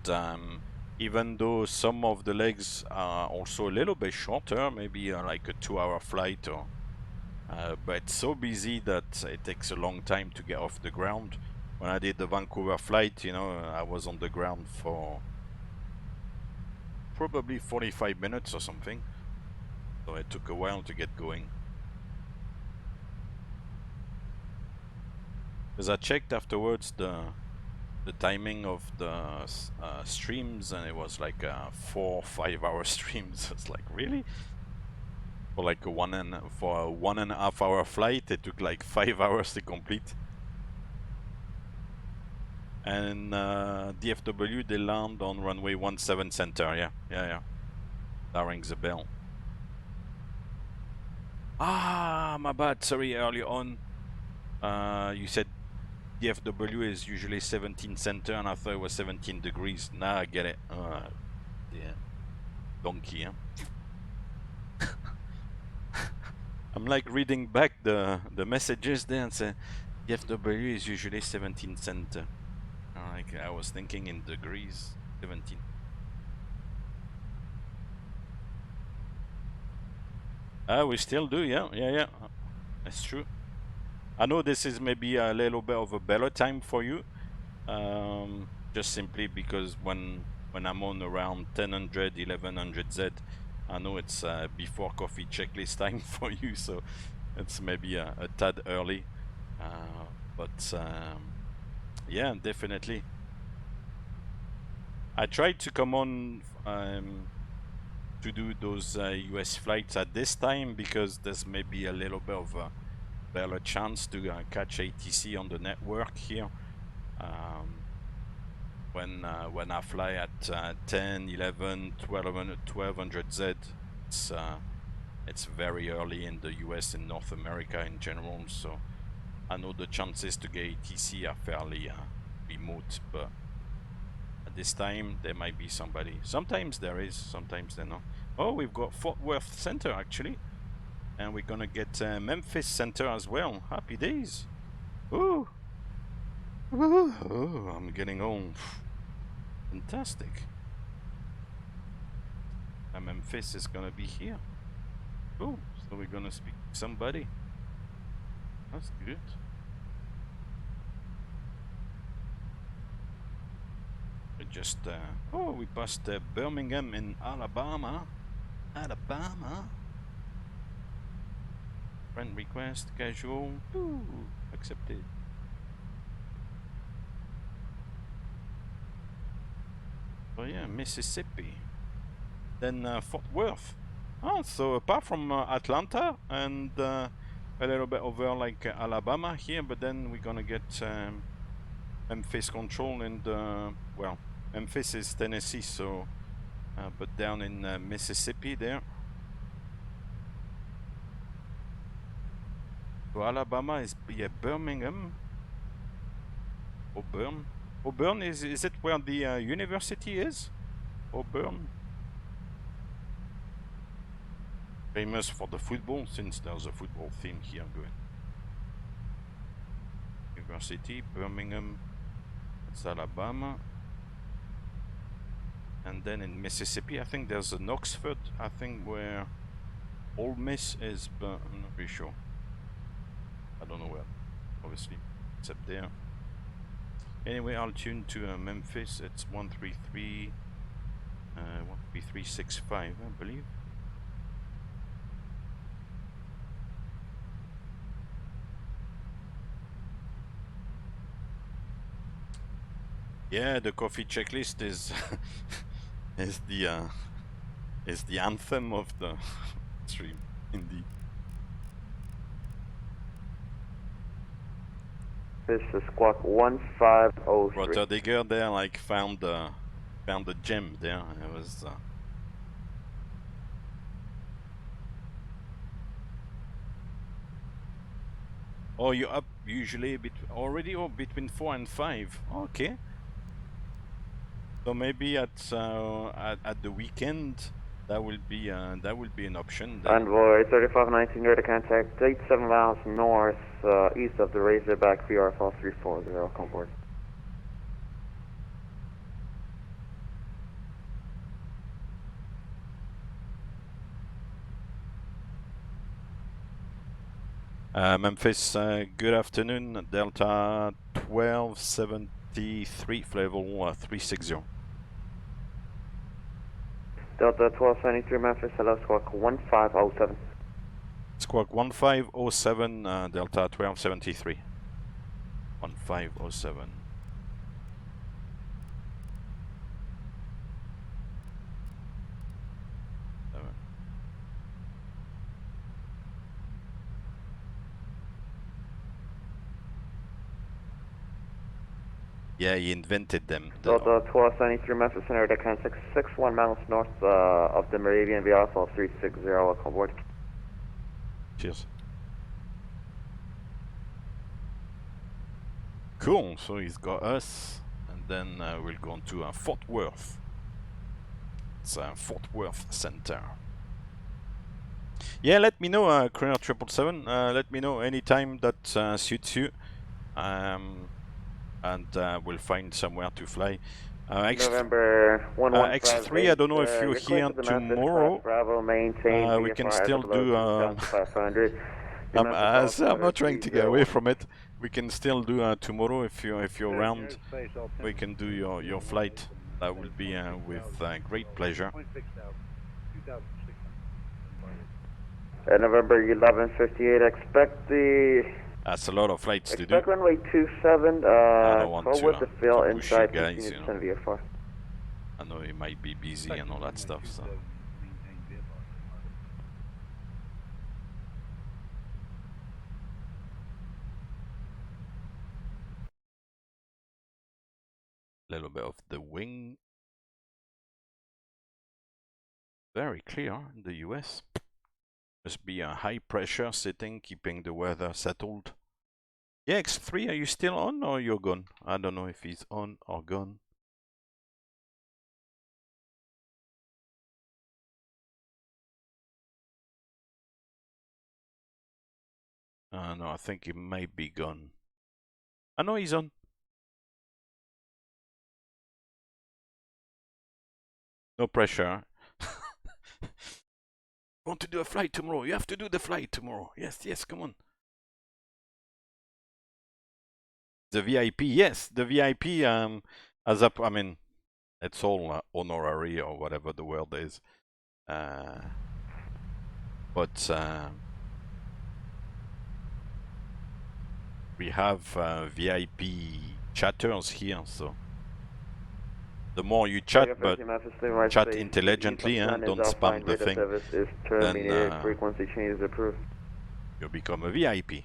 even though some of the legs are also a little bit shorter, maybe like a 2-hour flight, or but it's so busy that it takes a long time to get off the ground. When I did the Vancouver flight, you know, I was on the ground for probably 45 minutes or something, so it took a while to get going. Because I checked afterwards the timing of the streams, and it was like 4-5 hour streams. It's like, really? For like a 1.5 hour flight, it took like 5 hours to complete. And DFW, they land on runway 17 center. Yeah. That rings a bell. Ah, my bad. Sorry, earlier on. You said DFW is usually 17 center, and I thought it was 17 degrees. Now I get it. Yeah. Donkey, huh? I'm like reading back the messages there and say DFW is usually 17 center. Like I was thinking in degrees, 17. We still do, yeah. That's true. I know this is maybe a little bit of a better time for you, just simply because when I'm on around 1000, 1100 Z, I know it's before coffee checklist time for you, so it's maybe a tad early, but yeah, definitely. I tried to come on to do those US flights at this time because there's maybe a little bit of a better chance to catch ATC on the network here. When I fly at 10, 11, 1200 Z, it's very early in the US and North America in general, so I know the chances to get ATC are fairly remote, but at this time there might be somebody. Sometimes there is, sometimes there not. Oh, we've got Fort Worth Center actually, and we're gonna get Memphis Center as well. Happy days. Ooh. Ooh. Oh, I'm getting home. Fantastic. And Memphis is gonna be here. Oh, so we're gonna speak to somebody. That's good. We just oh, we passed Birmingham in Alabama. Friend request, casual. Ooh, accepted. Oh yeah, Mississippi. Then Fort Worth. Oh, so apart from Atlanta and a little bit over like Alabama here, but then we're gonna get Memphis control and well, Memphis is Tennessee, so but down in Mississippi there. So Alabama is Birmingham. Auburn. Auburn is it where the university is? Auburn. Famous for the football, since there's a football theme here going. University, Birmingham, that's Alabama. And then in Mississippi, I think there's an Oxford, I think where Ole Miss is, but I'm not really sure. I don't know where, obviously, except there. Anyway, I'll tune to Memphis. It's 13365, I believe. Yeah, the coffee checklist is is the anthem of the stream, indeed. This is squawk 1503. Roger Digger there, like found the gem there. It was. Oh, you're up usually already or between 4 and 5. Okay. So maybe at the weekend that will be an option. Then. Envoy 3519, ready to contact 87 miles north east of the Razorback VR Fall 340. Come aboard. Memphis, good afternoon. Delta 1273, level 360. Delta 1273 Memphis, hello, squawk 1507. Squawk 1507, Delta 1273. 1507. Yeah, he invented them. Delta 1273 Memphis, Center, to contact 61 miles north of the Meridian VR Fall 360. Welcome aboard. Cheers. Cool, so he's got us, and then we'll go on to Fort Worth. It's Fort Worth Center. Yeah, let me know, Courier 777. Let me know anytime that suits you. And we'll find somewhere to fly. November 115. X3, I don't know if you're here tomorrow. Bravo, maintain we can still do. I'm not trying to get away from it. We can still do tomorrow if you're around. We can do your flight. That will be with great pleasure. November 11:58. Expect the. That's a lot of flights to do. Expect runway 27. I don't want to fill push inside you guys, 15% VFR. I know you might be busy and all that stuff, so. Little bit of the wing. Very clear in the US. Must be a high pressure sitting, keeping the weather settled. Yeah, X3, are you still on or you're gone? I don't know if he's on or gone. No, I think he might be gone. I know he's on. No pressure. Want to do a flight tomorrow? You have to do the flight tomorrow. Yes, yes, come on. The VIP, yes, the VIP. As up, I mean, it's all honorary or whatever the word is. But we have VIP chatters here, so the more you chat, but chat intelligently, don't spam the thing, then frequency changes approved. You become a VIP,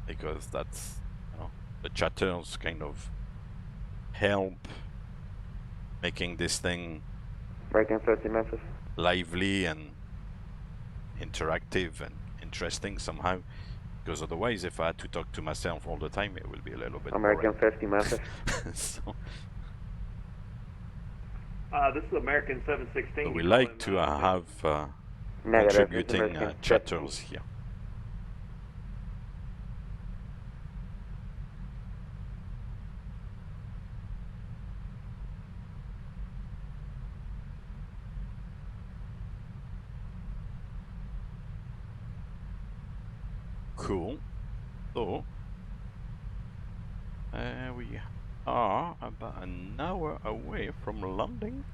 because that's, you know, the chatters kind of help making this thing lively and interactive and interesting somehow. Because otherwise, if I had to talk to myself all the time, it will be a little bit American boring. 50 Memphis. So, this is American 716. so we like to have contributing chatters here. Cool. So we are about an hour away from landing.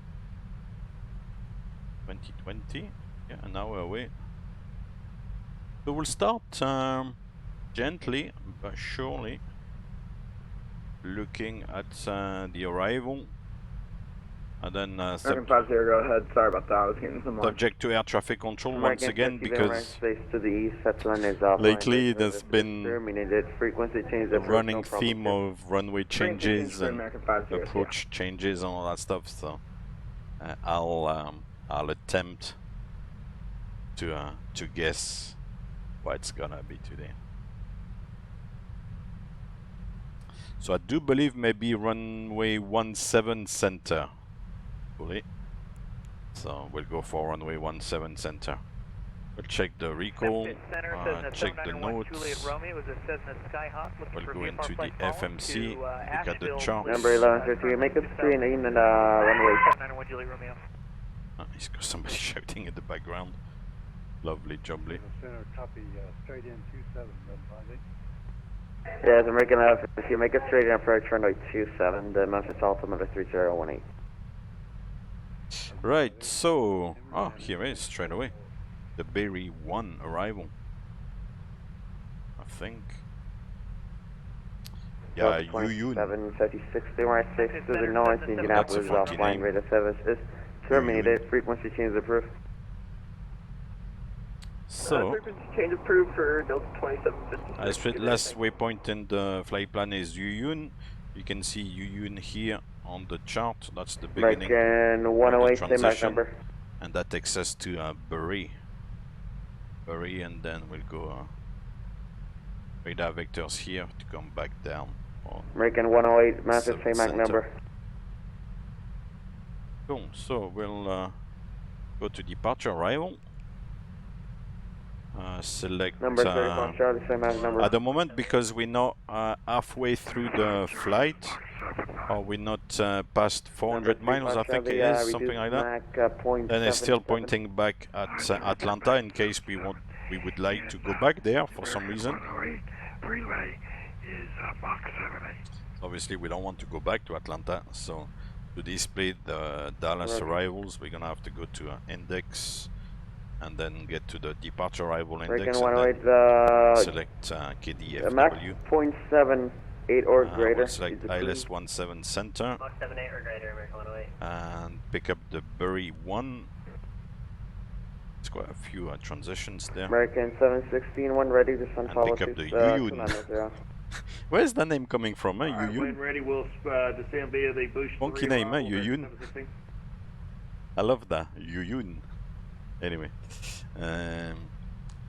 2020, yeah, an hour away. So we'll start gently but surely looking at the arrival. And then American 50, go ahead. Sorry about that. I was getting some subject to air traffic control once again, because to the east, lately there's been frequency change a running theme of runway changes and approach changes and all that stuff. So I'll attempt to guess what it's gonna be today. So I do believe maybe runway 17 center. Fully. So we'll go for runway 17 center. We'll check the recall, check the notes. We'll go into the FMC, look at the charts. Number 1150, make a screen in and runway. He's got somebody shouting in the background. Lovely jubbly. Center, copy, straight in 27, Yes, American 1150, make a straight in approach runway 27, the Memphis altimeter 3018. Right, so, here is straight away. The Berry 1 arrival. I think. Yeah, Yuyun. 756, they were at 6 to the north, Indianapolis offline radar services. Terminated, frequency change approved. So, frequency change approved for Delta 2750. last waypoint in the flight plan is Yuyun. You can see Yuyun here on the chart. That's the beginning American 108, same back number. And that takes us to Berry. And then we'll go radar vectors here to come back down. American 108, massive same MAC number. Cool, so we'll go to departure arrival. Select number 34, Charlie, same MAC number. at the moment, because we're not halfway through the flight, or we're not past 400 miles, I think it is, something like that. Then it's still pointing back at Atlanta in case we would like to go back there for some reason. Relay is Mach 78. Obviously, we don't want to go back to Atlanta, so to display the Dallas arrivals, we're gonna have to go to index, and then get to the departure arrival index, and then select KDFW. Mach 0.78 or greater. We'll select ILS 17 center. Mach 78 or greater, American 108. And pick up the Berry 1. It's quite a few transitions there. American 716, one ready to send and pick up the Yuyun. Where's the name coming from, Yuyun? When ready, we'll descend via the boost. Funky name, Yuyun. I love that, Yuyun. Anyway, and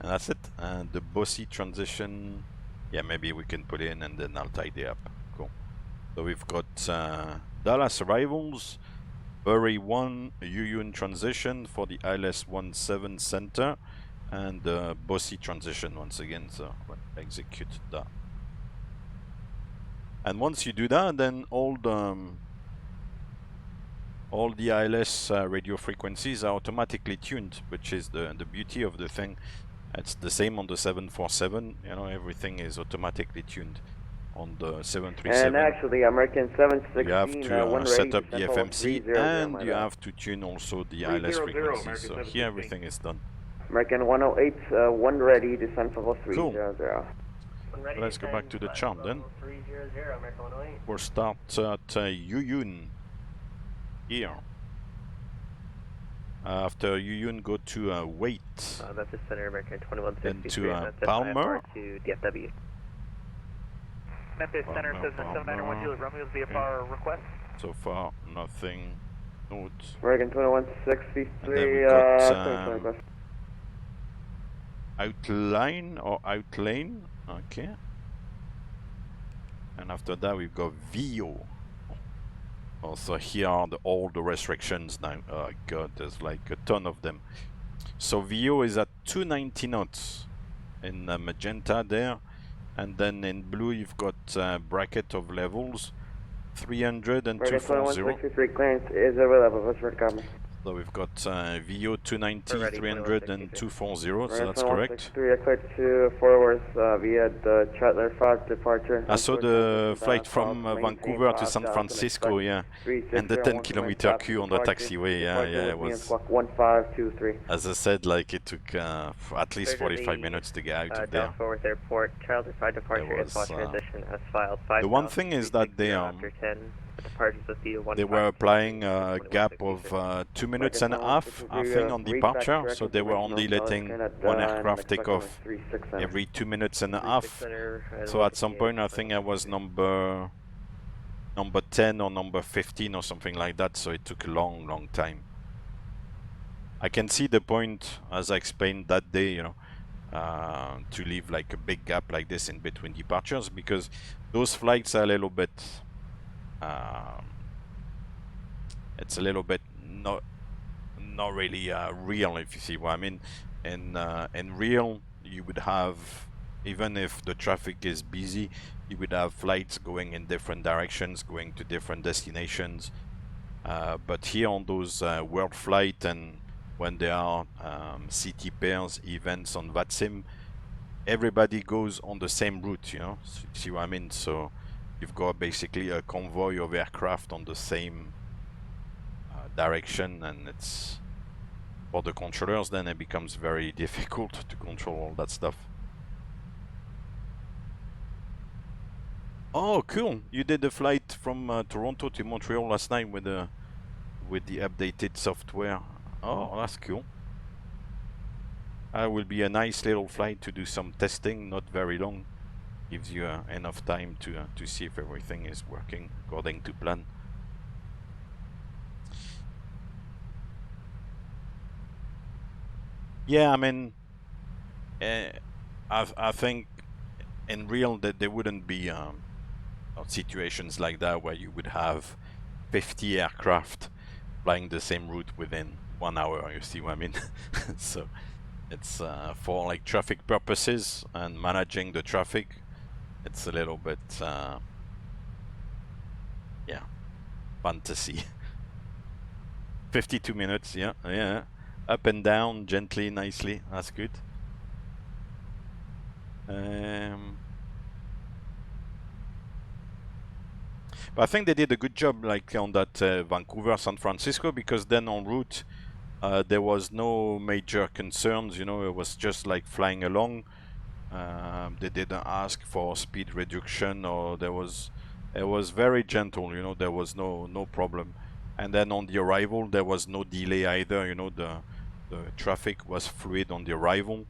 that's it. And the bossy transition, yeah, maybe we can put in and then I'll tidy up. Cool. So we've got Dallas arrivals, Berry 1, Yuyun transition for the ILS 17 center, and bossy transition once again. So we'll execute that. And once you do that, then all the ILS radio frequencies are automatically tuned, which is the beauty of the thing. It's the same on the 747, you know, everything is automatically tuned. On the 737, and actually American 716, you have to set up the FMC, and you have to tune also the ILS frequencies. So here everything is done. American 108, one ready, descend for 300. Cool. Let's go back to the chart then. We'll start at Yuyun. Here. After Yuyun, go to Wait. That's the center, American 2163. Then to Palmer. To DFW. Memphis Center says 7991 Juliet Romeo is VFR request. So far, nothing. Notes. American 2163. Got, outline or outlane. Okay. And after that, we've got VO. Also, here are all the restrictions now. Oh god, there's like a ton of them. So VO is at 290 knots in magenta there, and then in blue you've got bracket of levels 300 and 240. Clearance is available. What's your comment? So we've got VO 290, 300 and 240, so that's correct. 3 clear to forwards via the Chatler 5 departure. I saw the flight from Vancouver to San Francisco, yeah, and the 10-kilometer queue on the taxiway, yeah, it was. 1523. As I said, like it took at least 45 minutes to get out of there. Forward Airport, Chatler 5 departure is transition as filed. The one thing is that they were applying a gap of 2 minutes and a half, I think, on departure, so they were only letting one aircraft take off every 2 minutes and a half. So at some point, I think I was number 10 or number 15 or something like that, so it took a long time. I can see the point, as I explained that day, you know, to leave like a big gap like this in between departures, because those flights are a little bit it's a little bit not really real, if you see what I mean. In real, you would have, even if the traffic is busy, you would have flights going in different directions, going to different destinations. But here on those world flight, and when there are city pairs events on VATSIM, everybody goes on the same route, you know, see what I mean? So you've got basically a convoy of aircraft on the same direction, and it's, for the controllers, then it becomes very difficult to control all that stuff. Oh, cool! You did the flight from Toronto to Montreal last night with the updated software. Oh, that's cool. Will be a nice little flight to do some testing, not very long. Gives you enough time to see if everything is working according to plan. Yeah, I mean, I think in real that there wouldn't be situations like that where you would have 50 aircraft flying the same route within 1 hour, you see what I mean? So it's for like traffic purposes and managing the traffic, it's a little bit yeah, fantasy. 52 minutes, yeah, up and down gently, nicely, that's good. But I think they did a good job, like on that Vancouver, San Francisco, because then en route there was no major concerns, you know, it was just like flying along. They didn't ask for speed reduction, or it was very gentle, you know, there was no problem. And then on the arrival there was no delay either, you know, the traffic was fluid on the arrival.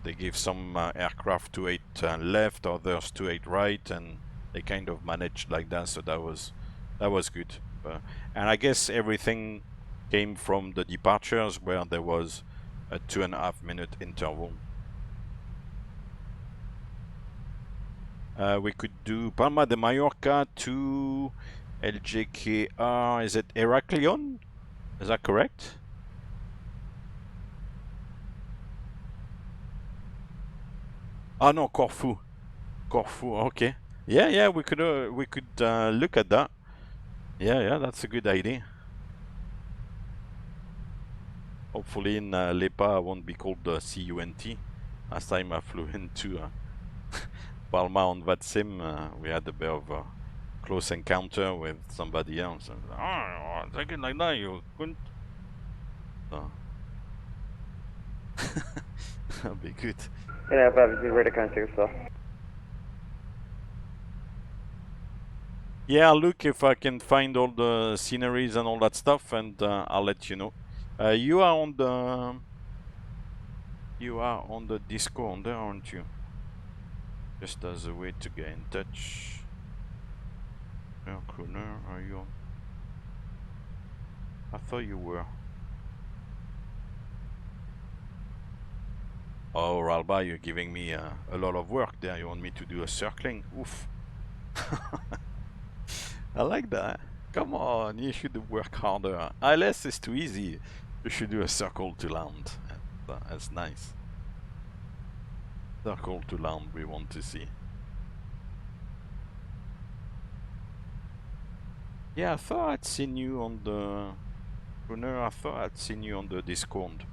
They gave some aircraft to 8 left, others to 8 right, and they kind of managed like that, so that was good. And I guess everything came from the departures, where there was a 2.5 minute interval. We could do Palma de Mallorca to LJKR, is it Heraklion? Is that correct? Oh no, Corfu. Corfu, okay. Yeah, we could look at that. Yeah, that's a good idea. Hopefully in Lepa I won't be called CUNT. Last time I flew into Palma on VATSIM, we had a bit of a close encounter with somebody else. Oh, take it like that, you couldn't. So. That'll be good. Yeah, but be ready to contact yourself. Yeah, I'll look if I can find all the sceneries and all that stuff, and I'll let you know. You are on the Discord there, aren't you? Just as a way to get in touch. Crooner, are you on? I thought you were. Oh, Ralba, you're giving me a lot of work there. You want me to do a circling? Oof. I like that. Come on, you should work harder. ILS is too easy. You should do a circle to land. That's nice. Circle to land we want to see. Yeah, I thought I'd seen you on the... Brunner, I thought I'd seen you on the Discord.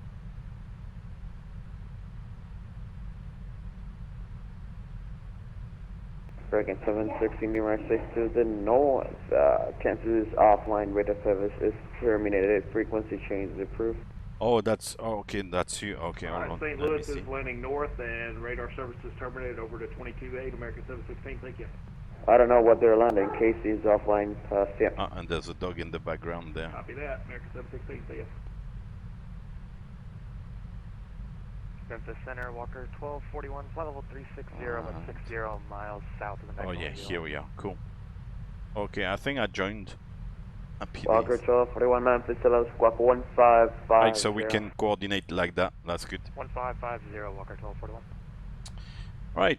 Breaking 760 Mirage 62, the no chances offline radar service is terminated. Frequency change is approved. Oh, that's okay. That's you. Okay, hold on. St. Louis is landing north, and radar service is terminated over to 22.8 American 716. Thank you. I don't know what they're landing. Casey is offline. See ya. And there's a dog in the background there. Copy that. American 716. See ya. Memphis Center, Walker 1241, flight level 360, about 60 miles south of the next. Oh yeah, here we are. Cool. Okay, I think I joined. Happy Walker days. 1241 Memphis, hello, squawk 1550. Right, so we can coordinate like that. That's good. 1550, Walker 1241. Right.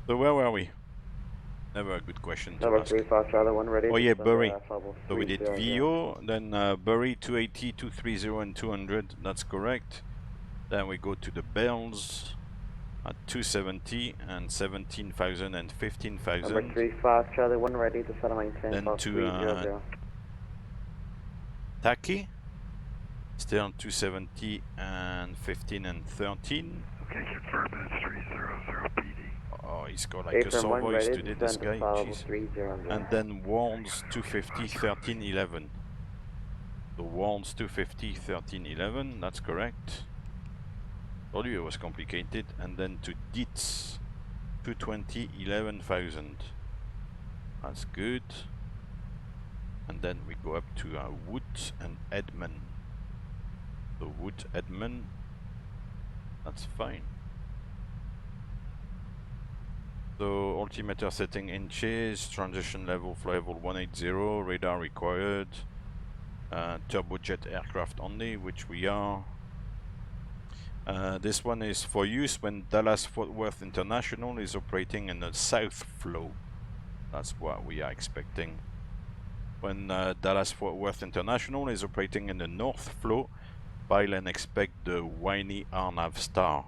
So where were we? Never a good question to Number ask. 35 Charlie 1 ready. Oh yeah, Bury. Level So we did 300. VO, then Bury 280, 230 and 200. That's correct. Then we go to the bells at 270 and 17,000 and 15,000. Number 35 Charlie 1 ready to settle maintain. Then to 300. Taki, still 270 and 15 and 13. Okay, confirm that's 300 PD. Oh, he's got like a soul voice today, this guy. Jeez. And then Walls 250, 13, 11. So Walls 250, 13, 11. That's correct. Told you it was complicated. And then to Dietz 220, 11,000. That's good. And then we go up to Wood and Edmund. So Wood, Edmund. That's fine. So altimeter setting inches, transition level level 180, radar required, turbojet aircraft only, which we are. This one is for use when Dallas-Fort Worth International is operating in the south flow. That's what we are expecting. When Dallas-Fort Worth International is operating in the north flow, file and expect the whiny RNAV star.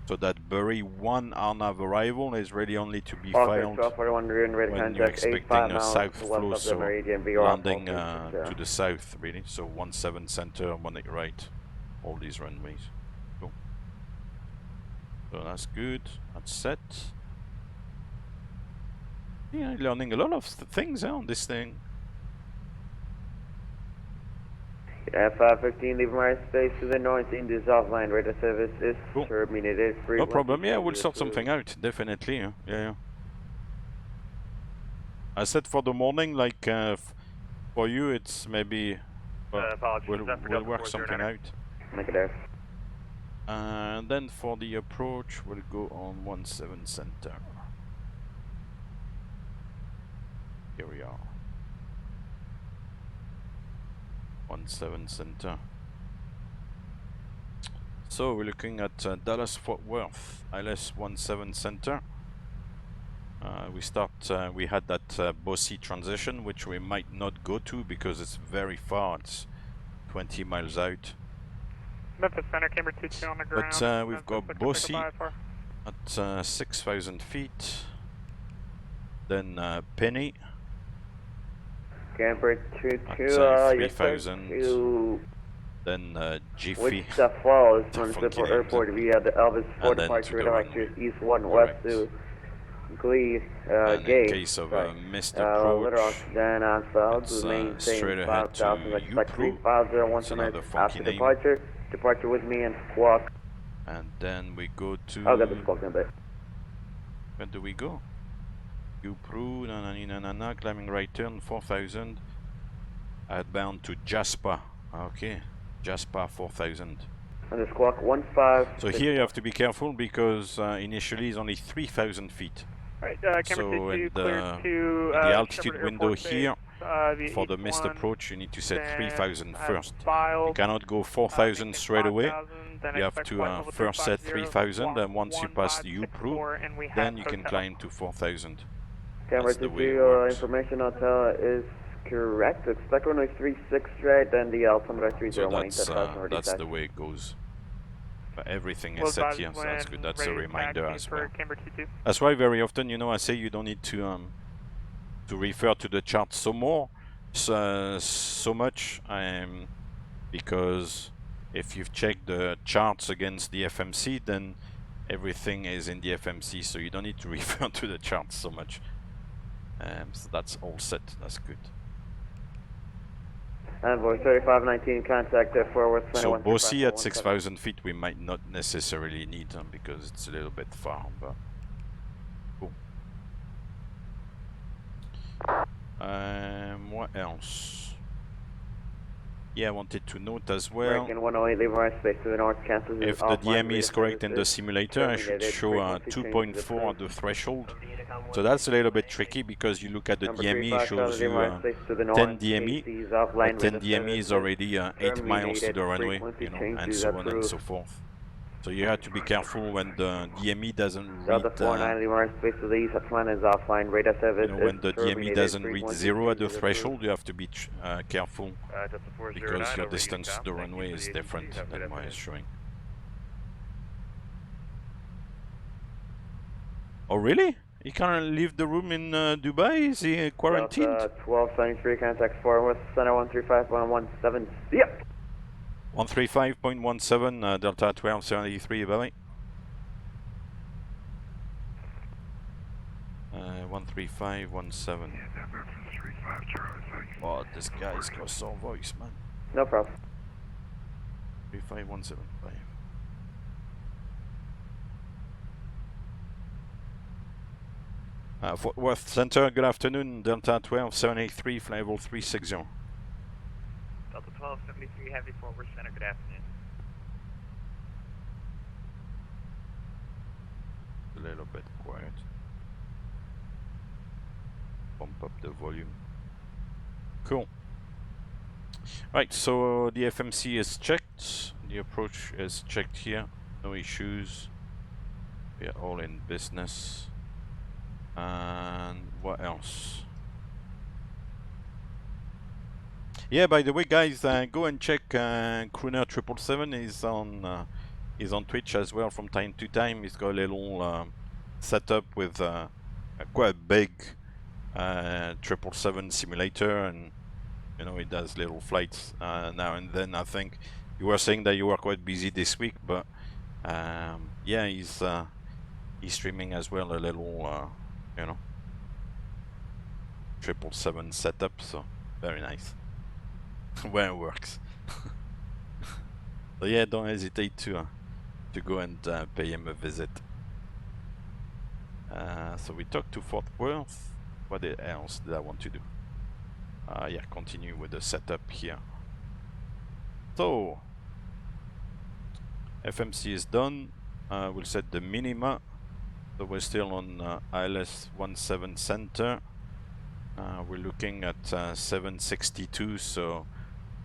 So that Bury 1 RNAV arrival is really only to be filed when you're expecting a south flow, so landing to the south, really. So 17 center, 18 right, all these runways. Cool. So that's good, that's set. Yeah, learning a lot of things on this thing. F515, leave my space to the north, Indies offline, radar service is terminated. No problem, yeah, we'll sort something out, definitely, yeah. I said for the morning, like, for you it's maybe, we'll work something out. Make it there. And then for the approach, we'll go on 17 center. Here we are. 17 center. So we're looking at Dallas-Fort Worth, ILS 17 center. We had that Bossy transition, which we might not go to because it's very far. It's 20 miles out. Memphis Center, Camber 22 on the ground. But we've got Bossy at 6,000 feet. Then Penny. Camper 22, 3,000. Then Jiffy. Wichita Falls, Municipal Airport via the Elvis 4 departure directions east 1 west to Glee Gate. In case of a missed approach, then outbound to straight maintain ahead to 5,000, expect 350 minutes after name. departure. Departure with me and squawk. And then we go to... I'll get the squawk in a bit. Where do we go? Upru, na climbing right turn, 4,000. Outbound to Jasper. Okay, Jasper 4,000. And the squawk 15. So here you have to be careful because initially it's only 3,000 feet. Right, so in the altitude window here, for the missed approach, you need to set 3,000 first. You cannot go 4,000 straight away. You have to first set 3,000, and once you pass the Upru, then you can climb to 4,000. Camera 22, information hotel is correct. Expect runway 36 straight, then the altimeter 301. So that's the way it goes. But everything is set here, so that's good. That's a reminder as well. That's why very often, you know, I say you don't need to refer to the chart so much, because if you've checked the charts against the FMC, then everything is in the FMC, so you don't need to refer to the charts so much. So that's all set. That's good. Envoy 3519, contact forward 21. So Bossy at 6,000 feet we might not necessarily need them because it's a little bit far, but cool. What else? Yeah, I wanted to note as well. American 108, leave right space to the north, cancels If the DME is correct in the simulator, I should show 2.4 at the threshold. So that's a little bit tricky because you look at the DME, it shows you 10 DME, but 10 DME is already 8 miles to the runway, you know, and so on and so forth. So you have to be careful when the DME doesn't read, you know, when the DME doesn't read 0 at the threshold, you have to be careful because your distance to the runway is different than what it's showing. Oh really? He can't leave the room in Dubai? Is he quarantined? 1273, contact 4 with center 135.17. Yep. 135.17, Delta 1273, bye-bye. 135.17. Oh, this guy's got soul voice, man. No problem. 35175. Fort Worth Center, good afternoon. Delta 12783, flight level 360. Delta 1273 Heavy, Fort Worth Center, good afternoon. A little bit quiet. Bump up the volume. Cool. Right, so the FMC is checked. The approach is checked here. No issues. We are all in business. And what else? Yeah, by the way, guys, go and check Crooner 777 is on Twitch as well from time to time. He's got a little setup with quite a big 777 simulator, and you know, he does little flights now and then. I think you were saying that you were quite busy this week, but yeah, he's streaming as well a little you know, 777 setup, so very nice. When it works. So yeah, don't hesitate to go and pay him a visit. So we talked to Fort Worth. What else did I want to do? Yeah, continue with the setup here. So FMC is done. We'll set the minima. So we're still on ILS 17 center. We're looking at 762, so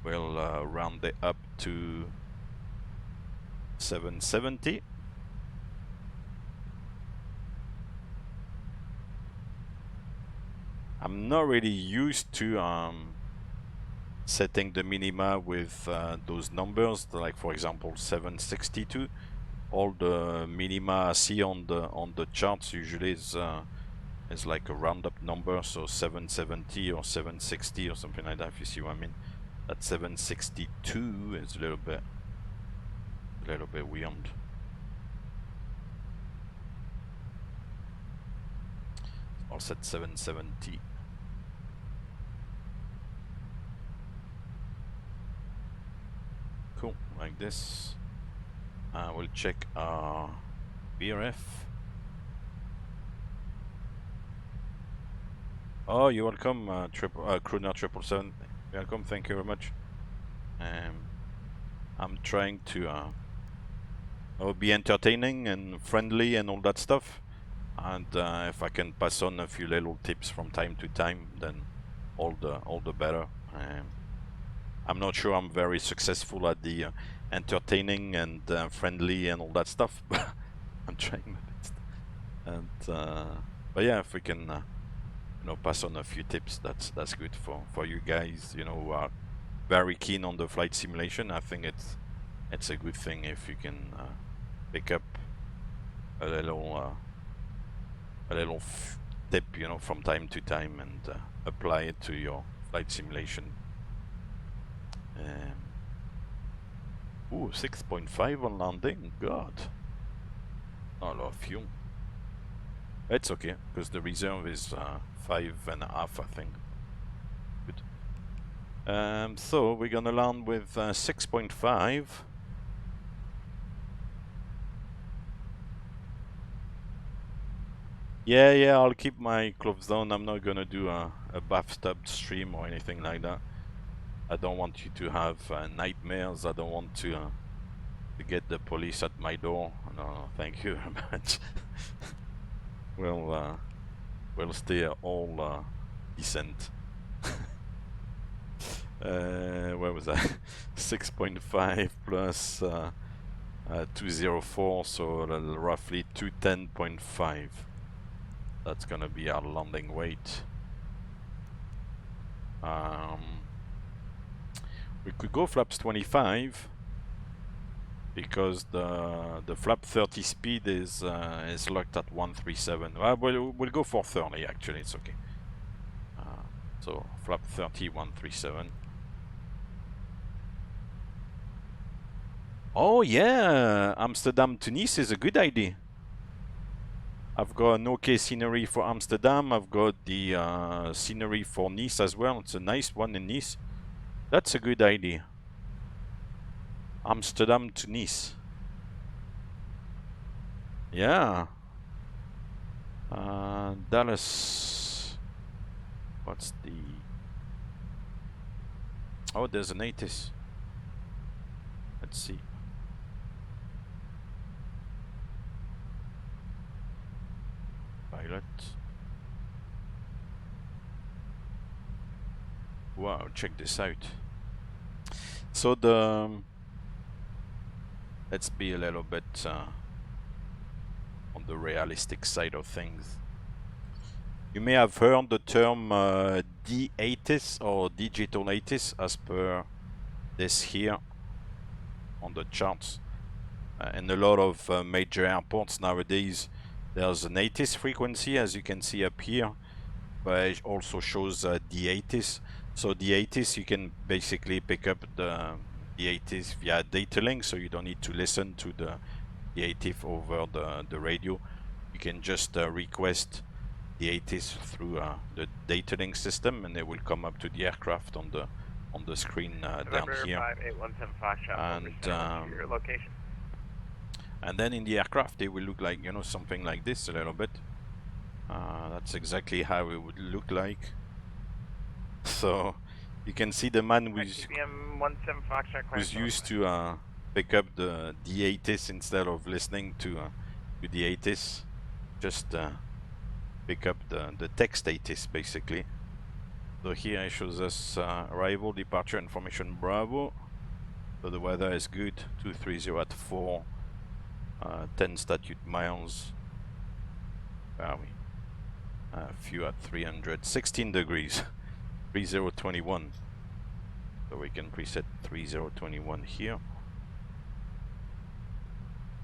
we'll round it up to 770. I'm not really used to setting the minima with those numbers, like for example 762. All the minima I see on the charts usually is like a round-up number, so 770 or 760 or something like that. If you see what I mean. That 762 is a little bit weird. I'll set 770. Cool, like this. We'll check our BRF. Oh, you're welcome, Crooner 777. Welcome, thank you very much. I'm trying to be entertaining and friendly and all that stuff. And if I can pass on a few little tips from time to time, then all the better. I'm not sure I'm very successful at the entertaining and friendly and all that stuff, but I'm trying my best. And but yeah, if we can you know, pass on a few tips, that's good for you guys, you know, who are very keen on the flight simulation. I think it's a good thing if you can pick up a little tip, you know, from time to time and apply it to your flight simulation. Ooh, 6.5 on landing. God, not a lot of fuel. It's okay because the reserve is 5.5, I think. Good. So we're gonna land with 6.5. Yeah, I'll keep my gloves on. I'm not gonna do a bathtub stream or anything like that. I don't want you to have nightmares. I don't want to get the police at my door. No, thank you very much. We'll stay all decent. Where was that? 6.5 plus 204, so roughly 210.5. That's gonna be our landing weight. We could go flaps 25 because the flap 30 speed is locked at 137. We'll go for 30 actually. It's okay. So flap 30 137. Oh yeah, Amsterdam to Nice is a good idea. I've got an okay scenery for Amsterdam. I've got the scenery for Nice as well. It's a nice one in Nice. That's a good idea. Amsterdam to Nice. Yeah. Dallas. What's the... Oh, there's an ATIS. Let's see. Pilot. Wow, check this out. So the... let's be a little bit on the realistic side of things. You may have heard the term D-ATIS or digital ATIS as per this here on the charts. In a lot of major airports nowadays, there's an ATIS frequency, as you can see up here, but it also shows D-ATIS. So D-ATIS, you can basically pick up the ATIS via data link, so you don't need to listen to the ATIS over the radio. You can just request the ATIS through the data link system, and it will come up to the aircraft on the screen down here. 5817 your location. And then in the aircraft, it will look like, you know, something like this a little bit. That's exactly how it would look like. So you can see the man who's used to pick up the ATIS instead of listening to the ATIS, just pick up the text ATIS basically. So here it shows us arrival, departure information Bravo. So the weather is good, 230 at 4, 10 statute miles. Where are we? A few at 300, 16 degrees, 3021. So we can preset 3021 here,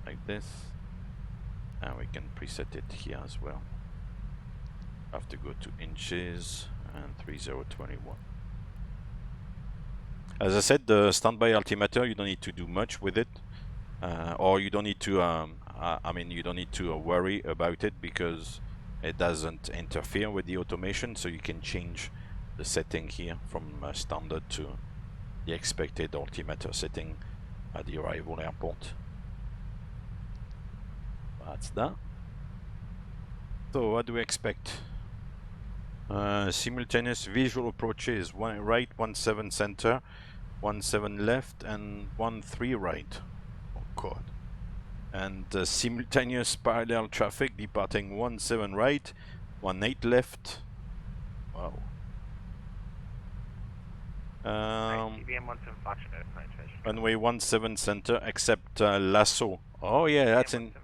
like this, and we can preset it here as well. Have to go to inches and 3021. As I said, the standby altimeter, you don't need to do much with it, or you don't need to. I mean, you don't need to worry about it because it doesn't interfere with the automation. So you can change the setting here from standard to the expected altimeter setting at the arrival airport. That's that. So what do we expect? Simultaneous visual approaches: 1 right, 17 center, 17 left, and 13 right. Oh god. And simultaneous parallel traffic departing 17 right, 18 left. Wow. Runway 17 center except Lasso. Oh yeah, that's in.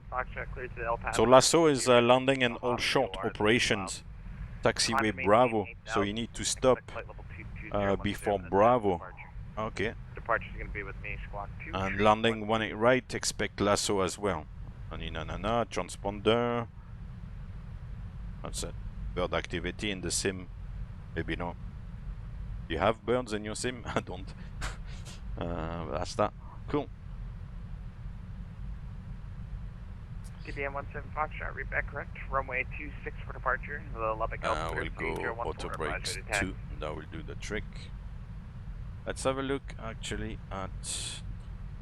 So Lasso is landing in all short operations. Taxiway Bravo. So you need to stop before Bravo. Okay. Departure is going to be with me, squawk 2. And landing 18 right, expect Lasso as well. Transponder. What's that? Bird activity in the sim. Maybe not. You have birds in your sim? I don't. That's that. Cool. KDM 17 Foxtrot, read back correct. Runway 26 for departure. The Lubbock we'll go auto brakes 2. That will do the trick. Let's have a look actually at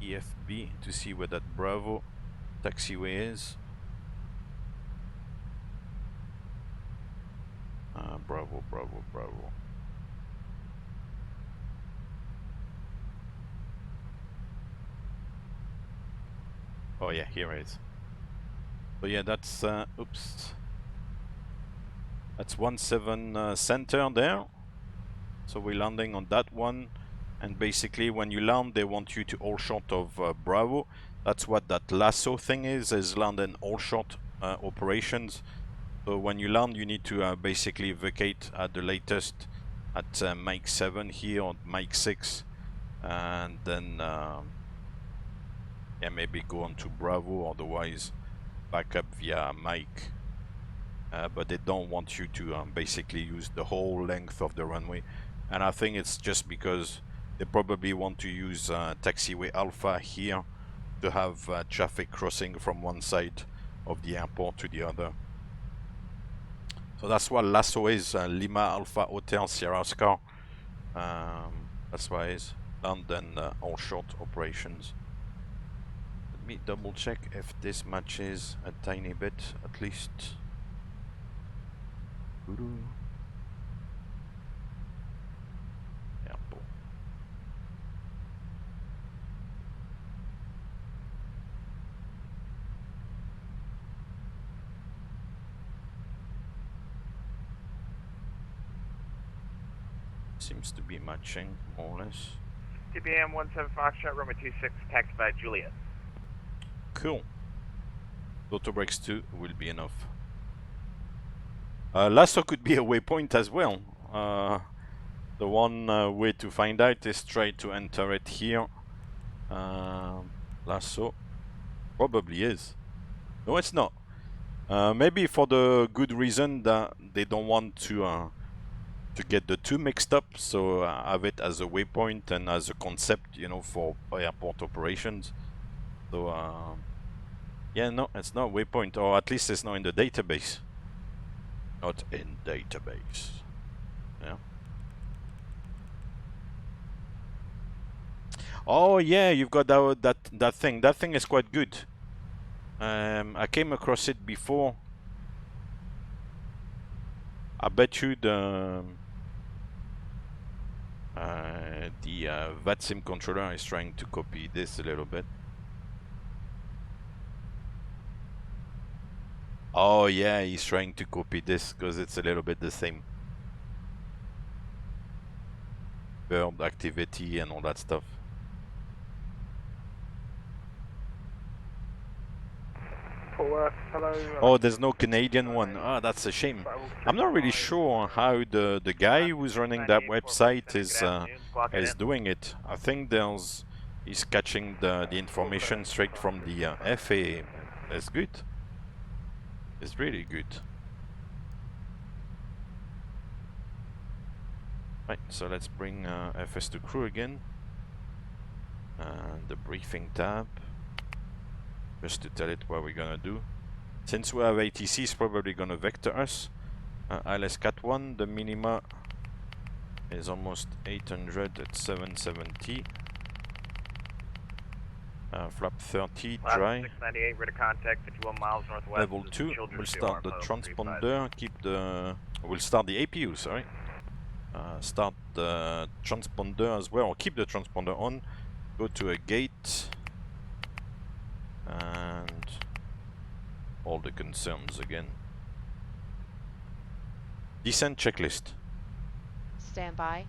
EFB to see where that Bravo taxiway is. Bravo. Oh yeah, here it is. So yeah, that's oops. That's 17 center there. So we're landing on that one. And basically when you land, they want you to all short of Bravo. That's what that lasso thing is land in all short operations. So when you land, you need to basically vacate at the latest at Mike 7 here or Mike 6. And then yeah, maybe go on to Bravo, otherwise back up via Mike. But they don't want you to basically use the whole length of the runway. And I think it's just because they probably want to use taxiway Alpha here to have traffic crossing from one side of the airport to the other. So that's what LASSO is, Lima Alpha Hotel Sierra Oscar. That's why it's London all short operations. Let me double check if this matches a tiny bit at least. Airport. Seems to be matching more or less. TBM 17 Foxtrot, Roma 26, taxi by Juliet. Cool. Auto brakes 2 will be enough. Lasso could be a waypoint as well. The one way to find out is try to enter it here. Lasso probably is. No, it's not. Maybe for the good reason that they don't want to get the two mixed up, so have it as a waypoint and as a concept, you know, for airport operations. So yeah, no, it's not waypoint, or at least it's not in the database. Not in database. Yeah. Oh yeah, you've got that thing. That thing is quite good. I came across it before. I bet you the VATSIM controller is trying to copy this a little bit. Oh yeah, he's trying to copy this because it's a little bit the same. Verb activity and all that stuff. Hello. Oh, there's no Canadian one. Ah, that's a shame. I'm not really sure how the guy who's running that website is doing it. I think he's catching the information straight from the FAA. That's good. It's really good. Right, so let's bring FS to crew again. The briefing tab. Just to tell it what we're gonna do. Since we have ATC, it's probably gonna vector us. ILS Cat 1, the minima is almost 800 at 770. Flap 30, dry. 698, ready contact, 51 miles northwest. Level 2, we'll start the transponder, we'll start the APU, sorry. Start the transponder as well, keep the transponder on. Go to a gate. And all the concerns again. Descent checklist. Stand by.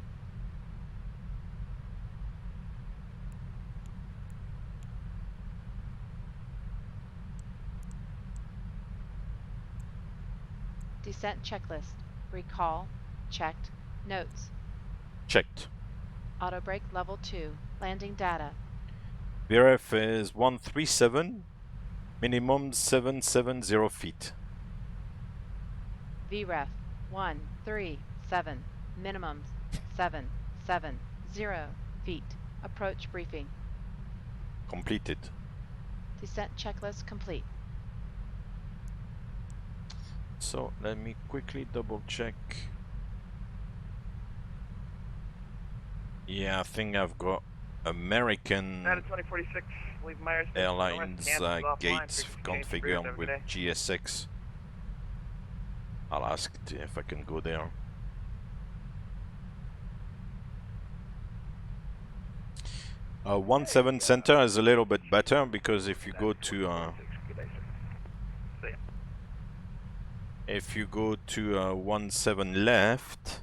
Descent checklist. Recall. Checked. Notes. Checked. Auto brake level 2. Landing data. VRF is 137, minimum 770 feet. VREF 137, minimum 770 feet. Approach briefing. Completed. Descent checklist complete. So let me quickly double check. Yeah, I think I've got American Airlines gates configured with GSX. I'll ask if I can go there. 17 center is a little bit better because if you go to 17 left,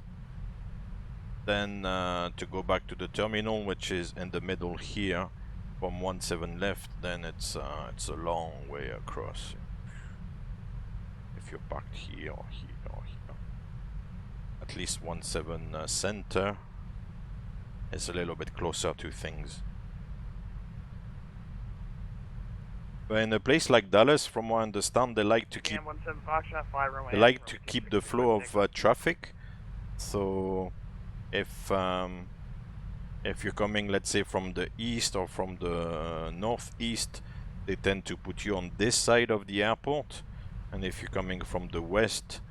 then to go back to the terminal, which is in the middle here, from 17 left, then it's a long way across. If you're parked here or here or here, at least 17 center is a little bit closer to things. But in a place like Dallas, from what I understand, they like to keep the flow of traffic. So if you're coming, let's say, from the east or from the northeast, they tend to put you on this side of the airport. And if you're coming from the west,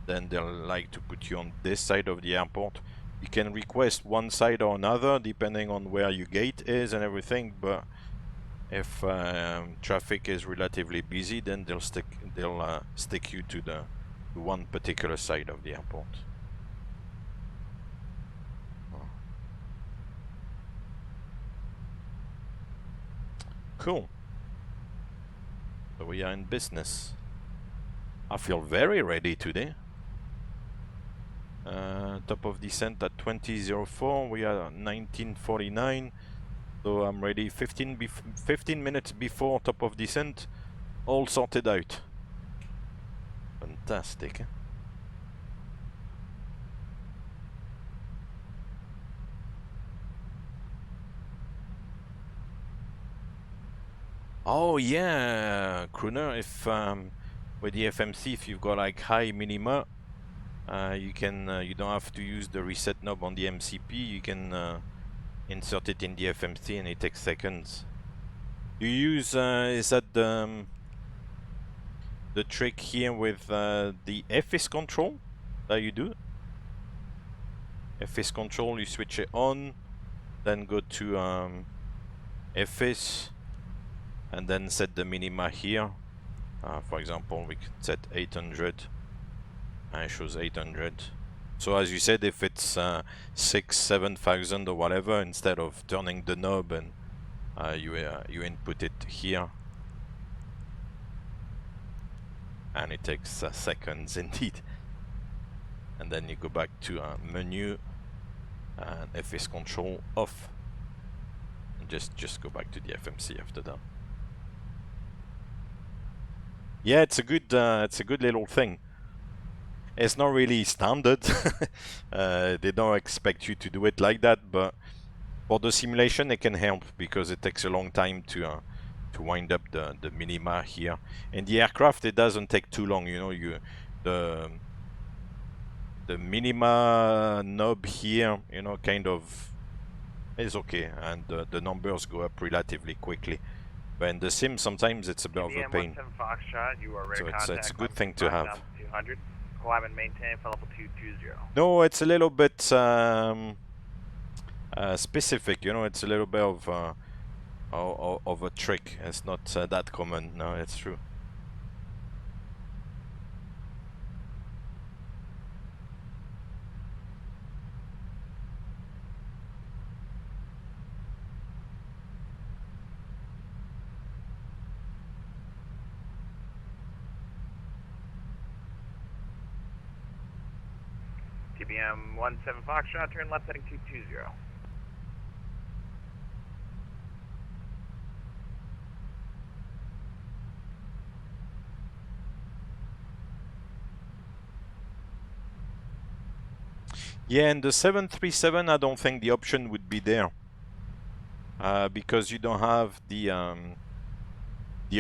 then they'll like to put you on this side of the airport. You can request one side or another depending on where your gate is and everything, but if traffic is relatively busy, then they'll stick you to the one particular side of the airport. Cool. So we are in business. I feel very ready today. Top of descent at 20:04. We are at 19:49. So I'm ready 15 minutes before top of descent. All sorted out. Fantastic. Oh yeah, crooner, if with the FMC, if you've got like high minima, you don't have to use the reset knob on the MCP. You can insert it in the FMC and it takes seconds. Do you use is that the trick here with the FS control that you do? FS control, you switch it on, then go to FS and then set the minima here. For example, we could set 800 and it shows 800. So as you said, if it's 6,000-7,000 or whatever, instead of turning the knob and you input it here, and it takes seconds indeed. And then you go back to menu and FS control off, and just go back to the FMC after that. Yeah, it's a good little thing. It's not really standard. They don't expect you to do it like that, but for the simulation it can help because it takes a long time to wind up the minima here. In the aircraft it doesn't take too long, you know. The minima knob here, you know, kind of is okay, and the numbers go up relatively quickly. But in the sim sometimes it's a bit of a pain. So it's a good thing to have. Climb and maintain for level 220. No, it's a little bit specific, you know. It's a little bit of a trick. It's not that common. No, it's true. TBM 17 Foxtrot, turn left heading 220. Yeah, and the 737, I don't think the option would be there because you don't have the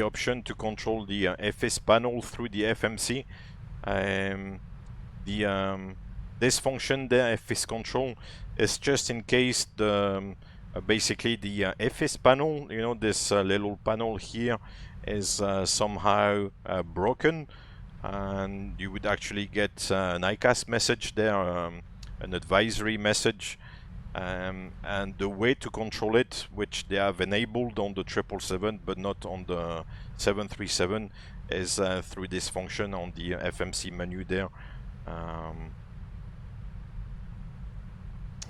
option to control the FS panel through the FMC. This function there, FS control, is just in case the basically the FS panel, you know, this little panel here is somehow broken, and you would actually get an ICAS message there, an advisory message, and the way to control it, which they have enabled on the 777 but not on the 737, is through this function on the FMC menu there.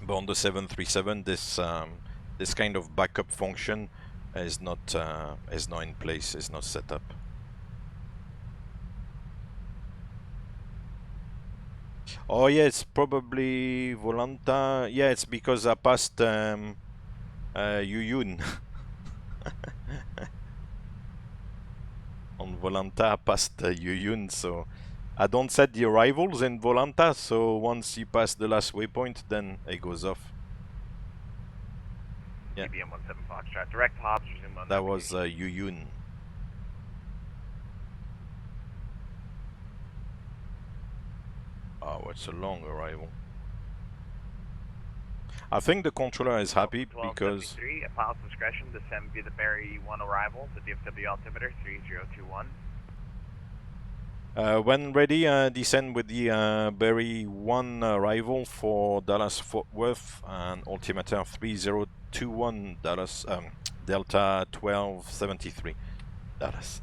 But on the 737, this this kind of backup function is not in place, is not set up. Oh yeah, it's probably Volanta. Yeah, it's because I passed Yuyun. On Volanta I passed Yuyun, so I don't set the arrivals in Volanta, so once you pass the last waypoint, then it goes off. Yeah. DBM 17 Foxtrot, direct hops, resume on that was Yuyun. Oh, it's a long arrival. I think the controller is happy because... At pilot's discretion, descend via the Barry 1 arrival, the DFW altimeter 3021. When ready, descend with the Barry 1 arrival for Dallas Fort Worth and altimeter 3021 Dallas, Delta 1273 Dallas.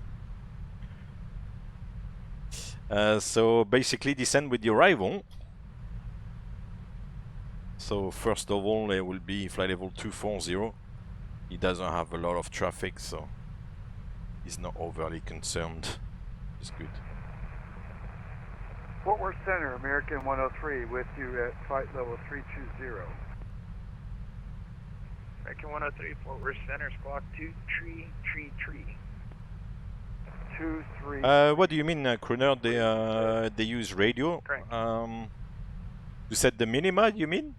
So basically descend with the arrival. So first of all, it will be flight level 240. He doesn't have a lot of traffic, so he's not overly concerned. It's good. Fort Worth Center, American 103, with you at flight level 320. American 103, Fort Worth Center, squawk 2333. 23. What do you mean, crooner? They use radio. Correct. You said the minima, you mean?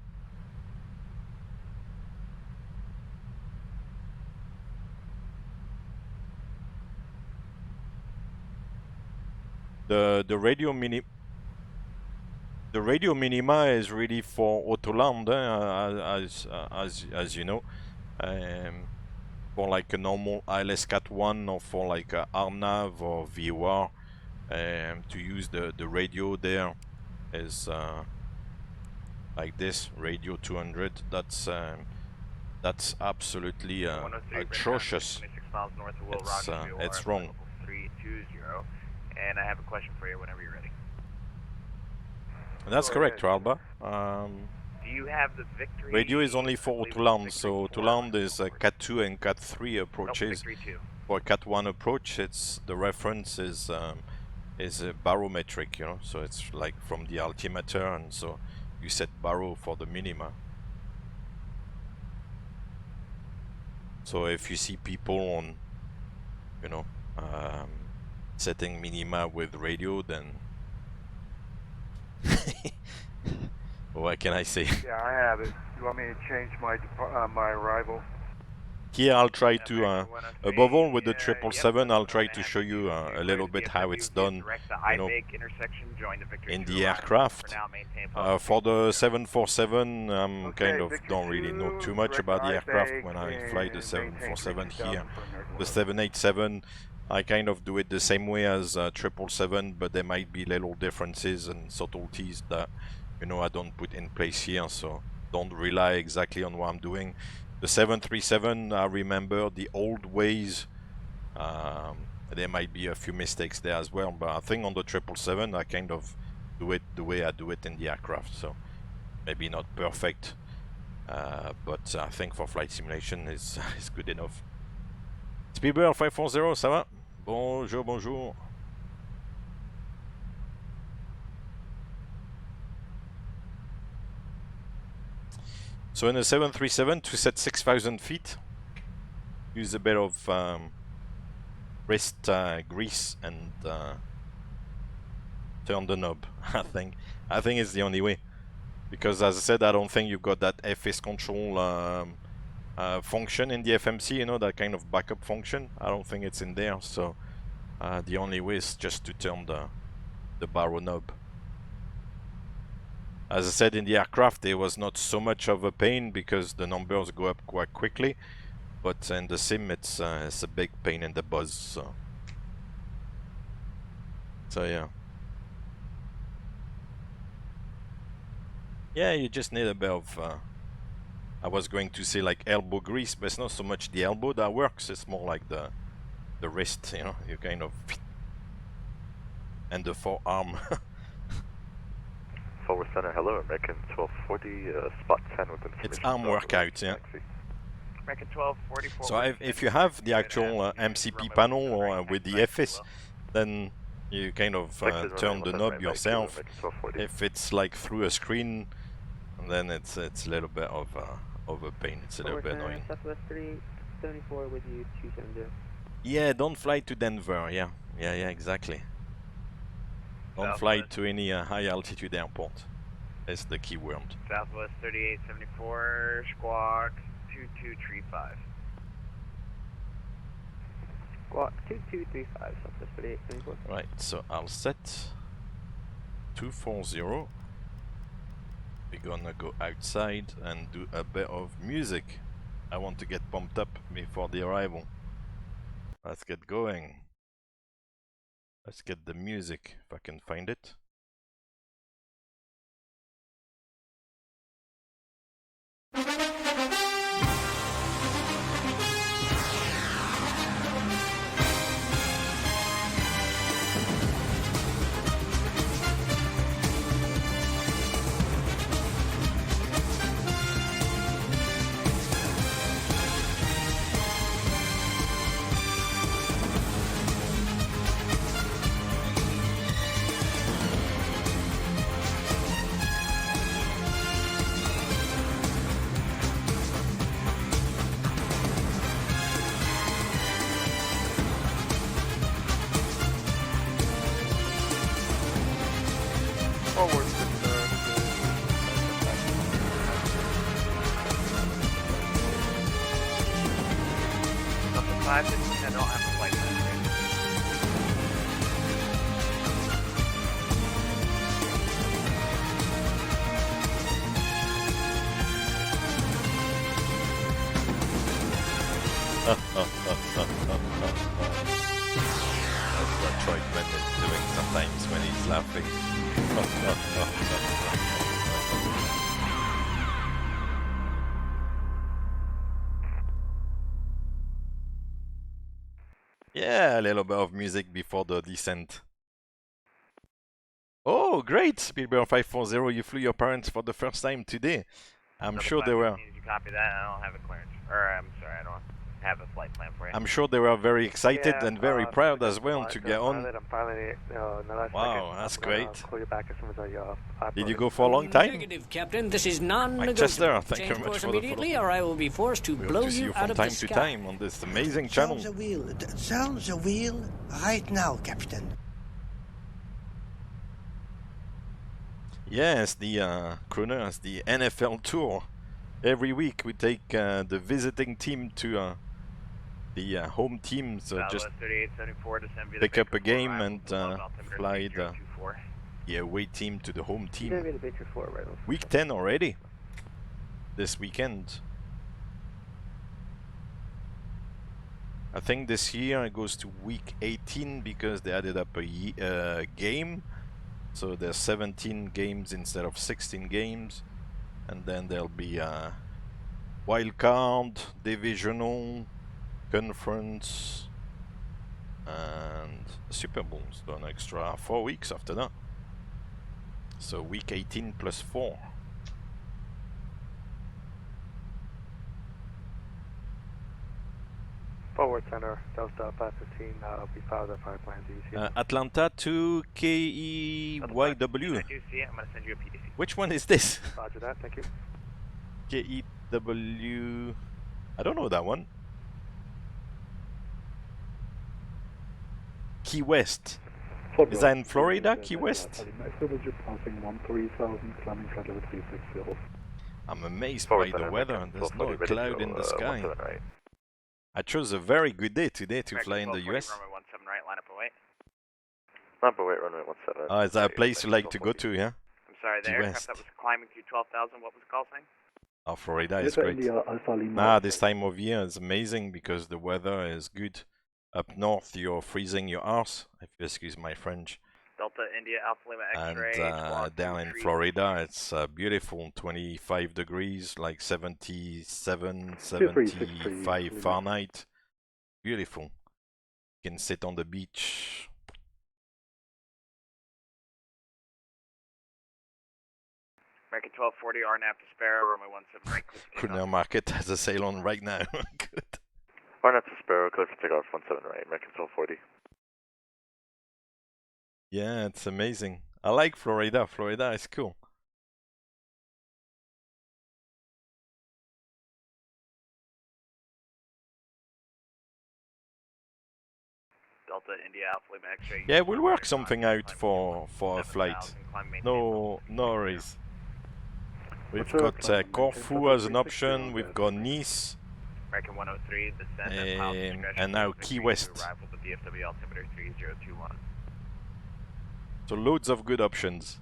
The radio minima is really for autoland, as you know, for like a normal ILS Cat 1 or for like a ARNAV or VOR, to use the radio there is like this radio 200. That's absolutely atrocious. 26 miles north of Will It's wrong. 320. And I have a question for you whenever you're ready. That's correct, Ralba. Do you have the Victory? Radio is only for Autoland, so Autoland is Cat 2 and Cat 3 approaches. For Cat 1 approach, it's the reference is barometric, you know, so it's like from the altimeter, and so you set baro for the minima. So if you see people on, you know, setting minima with radio, then what can I say? Yeah, I have it. You want me to change my my arrival? Here I'll try to, above all with the 777, I'll try to show you a little bit how it's done, you know, in the aircraft. For the 747, kind of don't really know too much about the aircraft when I fly the 747 here. The 787, I kind of do it the same way as 777, but there might be little differences and subtleties that, you know, I don't put in place here, so don't rely exactly on what I'm doing. The 737, I remember the old ways. There might be a few mistakes there as well, but I think on the 777, I kind of do it the way I do it in the aircraft, so maybe not perfect, but I think for flight simulation is good enough. Speedbird 540, ça va? Bonjour, bonjour. So in a 737, to set 6,000 feet, use a bit of wrist grease and turn the knob. I think it's the only way, because as I said, I don't think you've got that FS control function in the FMC, you know, that kind of backup function. I don't think it's in there, so the only way is just to turn the baro knob. As I said, in the aircraft there was not so much of a pain because the numbers go up quite quickly, but in the sim it's a big pain in the buzz, so yeah. Yeah, you just need a bit of I was going to say like elbow grease, but it's not so much the elbow that works, it's more like the wrist, you know, you kind of, and the forearm. Forward Center, hello, American 1240, spot 10 with information. It's arm workout, yeah. American 1244. So if you have the actual MCP panel or with the FS, then you kind of turn the knob yourself. If it's like through a screen, then it's a little bit of a pain. It's a little bit annoying. Southwest 374 with you 270. Yeah, don't fly to Denver. Yeah, exactly. Don't fly to any high altitude airport. That's the key word. Southwest 3874, squawk 2235. Squawk 2235, Southwest 3874. Right, so I'll set 240. We're gonna go outside and do a bit of music. I want to get pumped up before the arrival. Let's get going. Let's get the music, if I can find it. I don't have a flight plan right That's what Troy Bennett is doing sometimes when he's laughing. Yeah, a little bit of music before the descent. Oh, great! Speedbird 540, you flew your parents for the first time today. I'm sure they were. Did you copy that? I don't have a clearance. Or, I'm sorry, I don't have a flight plan for you. I'm sure they were very excited and very proud as well to get on. Wow, that's great. Call you back as soon as I Did you go for a long time? Negative, Captain. This is non-negotiable. Chester, thank you Change very much course for the immediately, follow. or I will be forced to We hope blow to see you out from of time the to sky. time on this amazing channel. Turn the wheel. Turn the wheel right now, Captain. Yes, the Kroner, the NFL tour. Every week we take the visiting team to the home team, so just pick up a game and fly the away team to the home team. Week 10 already, this weekend. I think this year it goes to week 18 because they added up a game. So there's 17 games instead of 16 games. And then there'll be wild card, divisional, conference, and Super Bowl. So an extra 4 weeks after that. So week 18 plus 4. Forward center, Delta 515, we filed the fire plans. Atlanta to KEYW. I do see it. I'm going to send you a PDC. Which one is this? Roger that, thank you. KEW. I don't know that one. Key West. Is that in Florida, Key West? I'm amazed by the weather. There's no cloud in the sky. I chose a very good day today to fly in the US. Runway 17 right, line up and wait. Line up and wait, runway 17. Oh, is that a place you like to go to, yeah? I'm sorry, the aircraft that was climbing to 12,000, what was the call saying? Oh, Florida is great. Nah, this time of year is amazing because the weather is good. Up north, you're freezing your arse, if you excuse my French. Delta India Alpha Lima X-ray. And down in Florida, it's beautiful, 25 degrees, like 77, 75 Fahrenheit. Beautiful. You can sit on the beach. American 1240, RNAV to spare, runway 17 right, clear for takeoff. Brunel Market has a sail on right now. Good. RNAV to spare, clear for takeoff 17 right, American 1240. Yeah, it's amazing. I like Florida. Florida is cool. Delta India Alpha Lima X-ray. Yeah, we'll work something out for a flight. No worries. We've got Corfu as an option. We've got Nice. American 103, descend And now Key West. Arrival to DFW altimeter 3021. So loads of good options.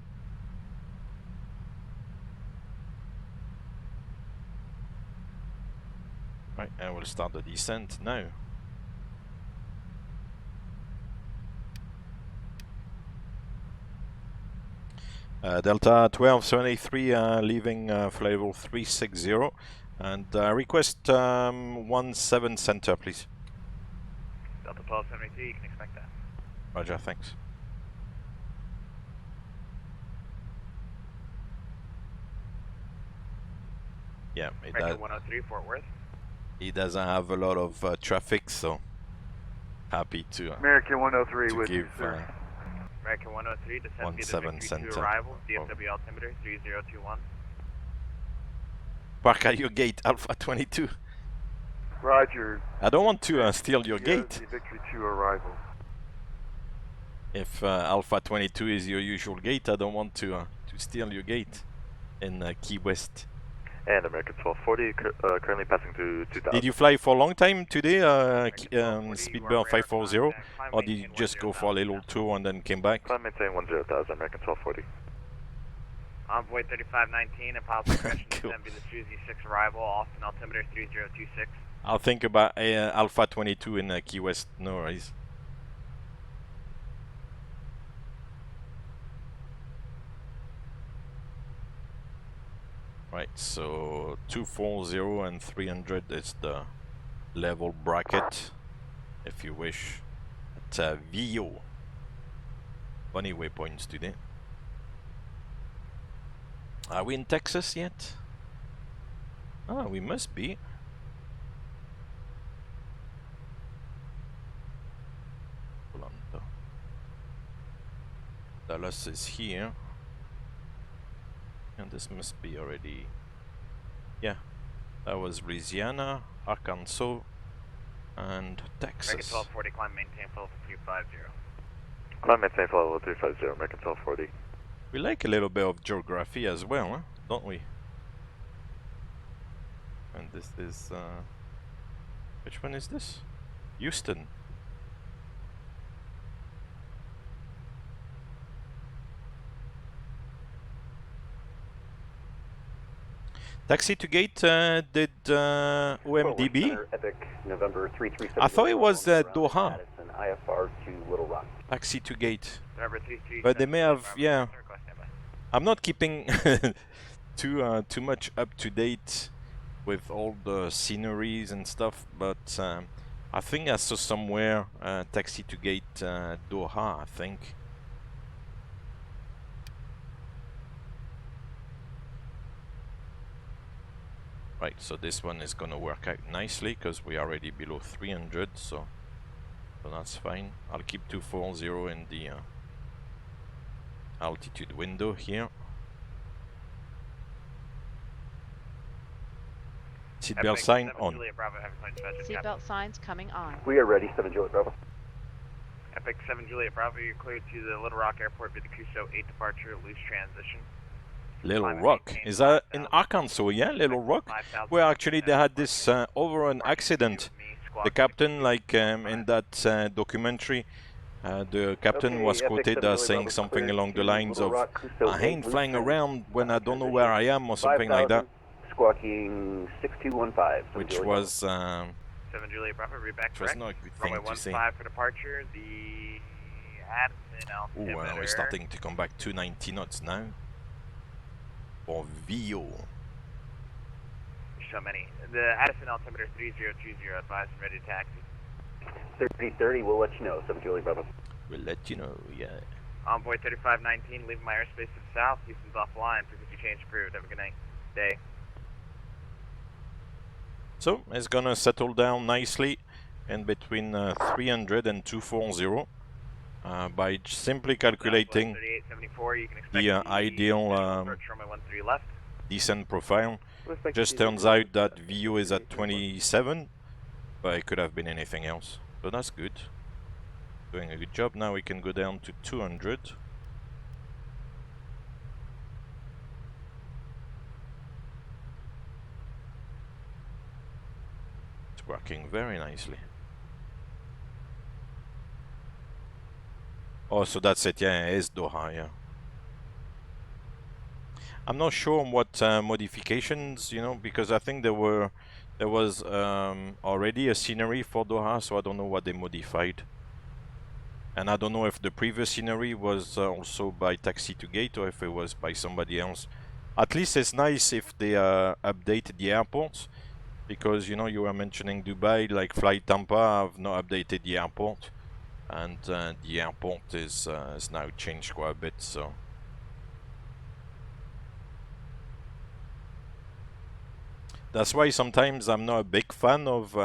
Right, and we'll start the descent now. Delta 1273 leaving flight level 360 and request 17 center, please. Delta 1273, you can expect that. Roger, thanks. Yeah, American 103, Fort Worth. He doesn't have a lot of traffic, so happy to American 103 to with give you, sir. American 103, descend via 17 to center. arrival, DFW altimeter 3021. Park at your gate, Alpha 22. Roger. I don't want to steal your gate. The Victory 2 arrival. If Alpha 22 is your usual gate, I don't want to steal your gate in Key West. And American 1240, currently passing to 2000. Did you fly for a long time today, Speedbird 540, or did you just go for a little tour and then came back? Climb maintain 10,000, American 1240. Envoy 3519 and pilot correction Cool. descend via the Suzy 6 arrival, Austin altimeter 3026. I'll think about Alpha 22 in Key West, no worries. Right, so 240 and 300 is the level bracket, if you wish. It's VO. Funny waypoints today. Are we in Texas yet? Ah, we must be. Dallas is here. And this must be already... Yeah, that was Louisiana, Arkansas, and Texas. American 1240, climb maintain level 350. Climb maintain level 350, American 1240. We like a little bit of geography as well, huh? Don't we? And this is... which one is this? Houston. Taxi to gate did OMDB? November 337. I thought it was Doha. IFR to Little Rock. Taxi to gate. November 33. But they may have, yeah. I'm not keeping too much up to date with all the sceneries and stuff, but I think I saw somewhere taxi to gate Doha, I think. Right, so this one is gonna work out nicely because we're already below 300, so that's fine. I'll keep 240 in the altitude window here. Seatbelt sign on. Seatbelt signs coming on. We are ready, 7 Juliet Bravo. Epic 7 Juliet Bravo, you're cleared to the Little Rock Airport via the Cusco 8 departure, loose transition. Little Rock. Is that in Arkansas? Yeah, Little Rock. Where actually they had this overrun accident. The captain, like in that documentary, the captain was quoted as saying something along the lines of, "I ain't flying around when I don't know where I am," or something like that. Squawking 6215. Which was 7 Juliet Bravo, read back correct. Was not a good thing runway to say. 15 for departure. The Addison altimeter. We're starting to come back 290 knots now. For VO. So many. The Addison altimeter 3020, advised and ready to taxi. 3030, we'll let you know, 7 Juliet Bravo. We'll let you know, yeah. Envoy 3519, leaving my airspace to the south. Houston's offline. Frequency change approved. Have a good night. Day. So it's gonna settle down nicely in between 300 and 240 by simply calculating the ideal descent profile. Just turns out that VU is at 27, but it could have been anything else. So that's good. Doing a good job. Now we can go down to 200. It's working very nicely. Oh, so that's it. Yeah, it is Doha. Yeah. I'm not sure what modifications, you know, because I think there was already a scenery for Doha, so I don't know what they modified. And I don't know if the previous scenery was also by Taxi to Gate or if it was by somebody else. At least it's nice if they update the airports, because, you know, you were mentioning Dubai, like Flight Tampa have not updated the airport, and the airport is now changed quite a bit, so. That's why sometimes I'm not a big fan of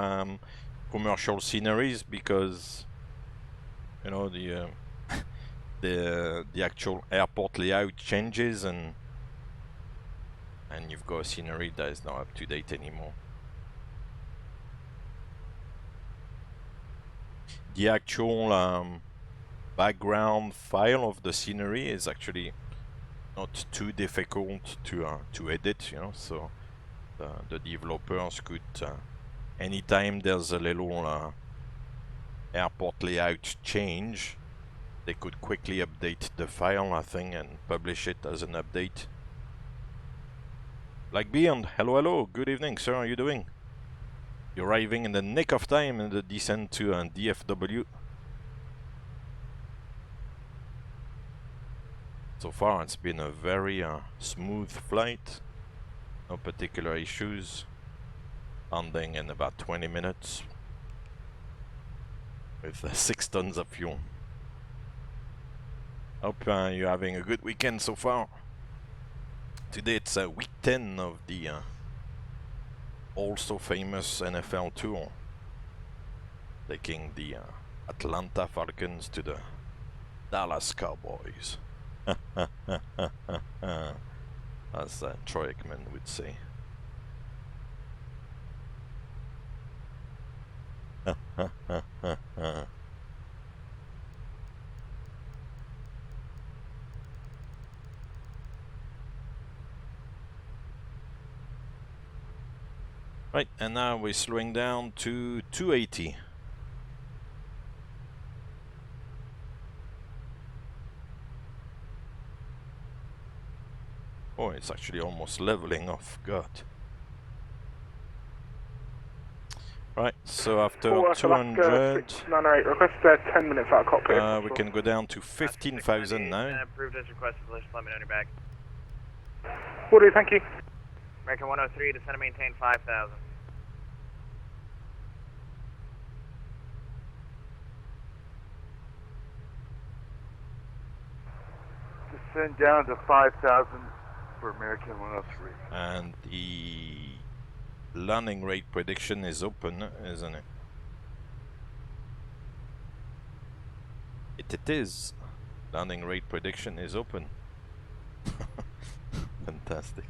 commercial sceneries, because, you know, the actual airport layout changes, and you've got a scenery that is not up to date anymore. The actual background file of the scenery is actually not too difficult to edit, you know, so the developers could, anytime there's a little airport layout change, they could quickly update the file, I think, and publish it as an update. Like Beyond, hello, good evening, sir, how are you doing? You're arriving in the nick of time in the descent to DFW. So far it's been a very smooth flight, no particular issues, landing in about 20 minutes with 6 tons of fuel. Hope you're having a good weekend so far. Today it's week 10 of the also famous NFL tour, taking the Atlanta Falcons to the Dallas Cowboys. As Troy Aikman would say. Right, and now we're slowing down to 280. Oh, it's actually almost leveling off, God. Right, so after 200, request 10 minutes out of cockpit. we can go down to 15,000 now. Approved as requested. Let me know on your back. Will do, thank you. American 103, descend and maintain 5,000. Descend down to 5,000 for American 103. And the landing rate prediction is open, isn't it? It is. Landing rate prediction is open. Fantastic.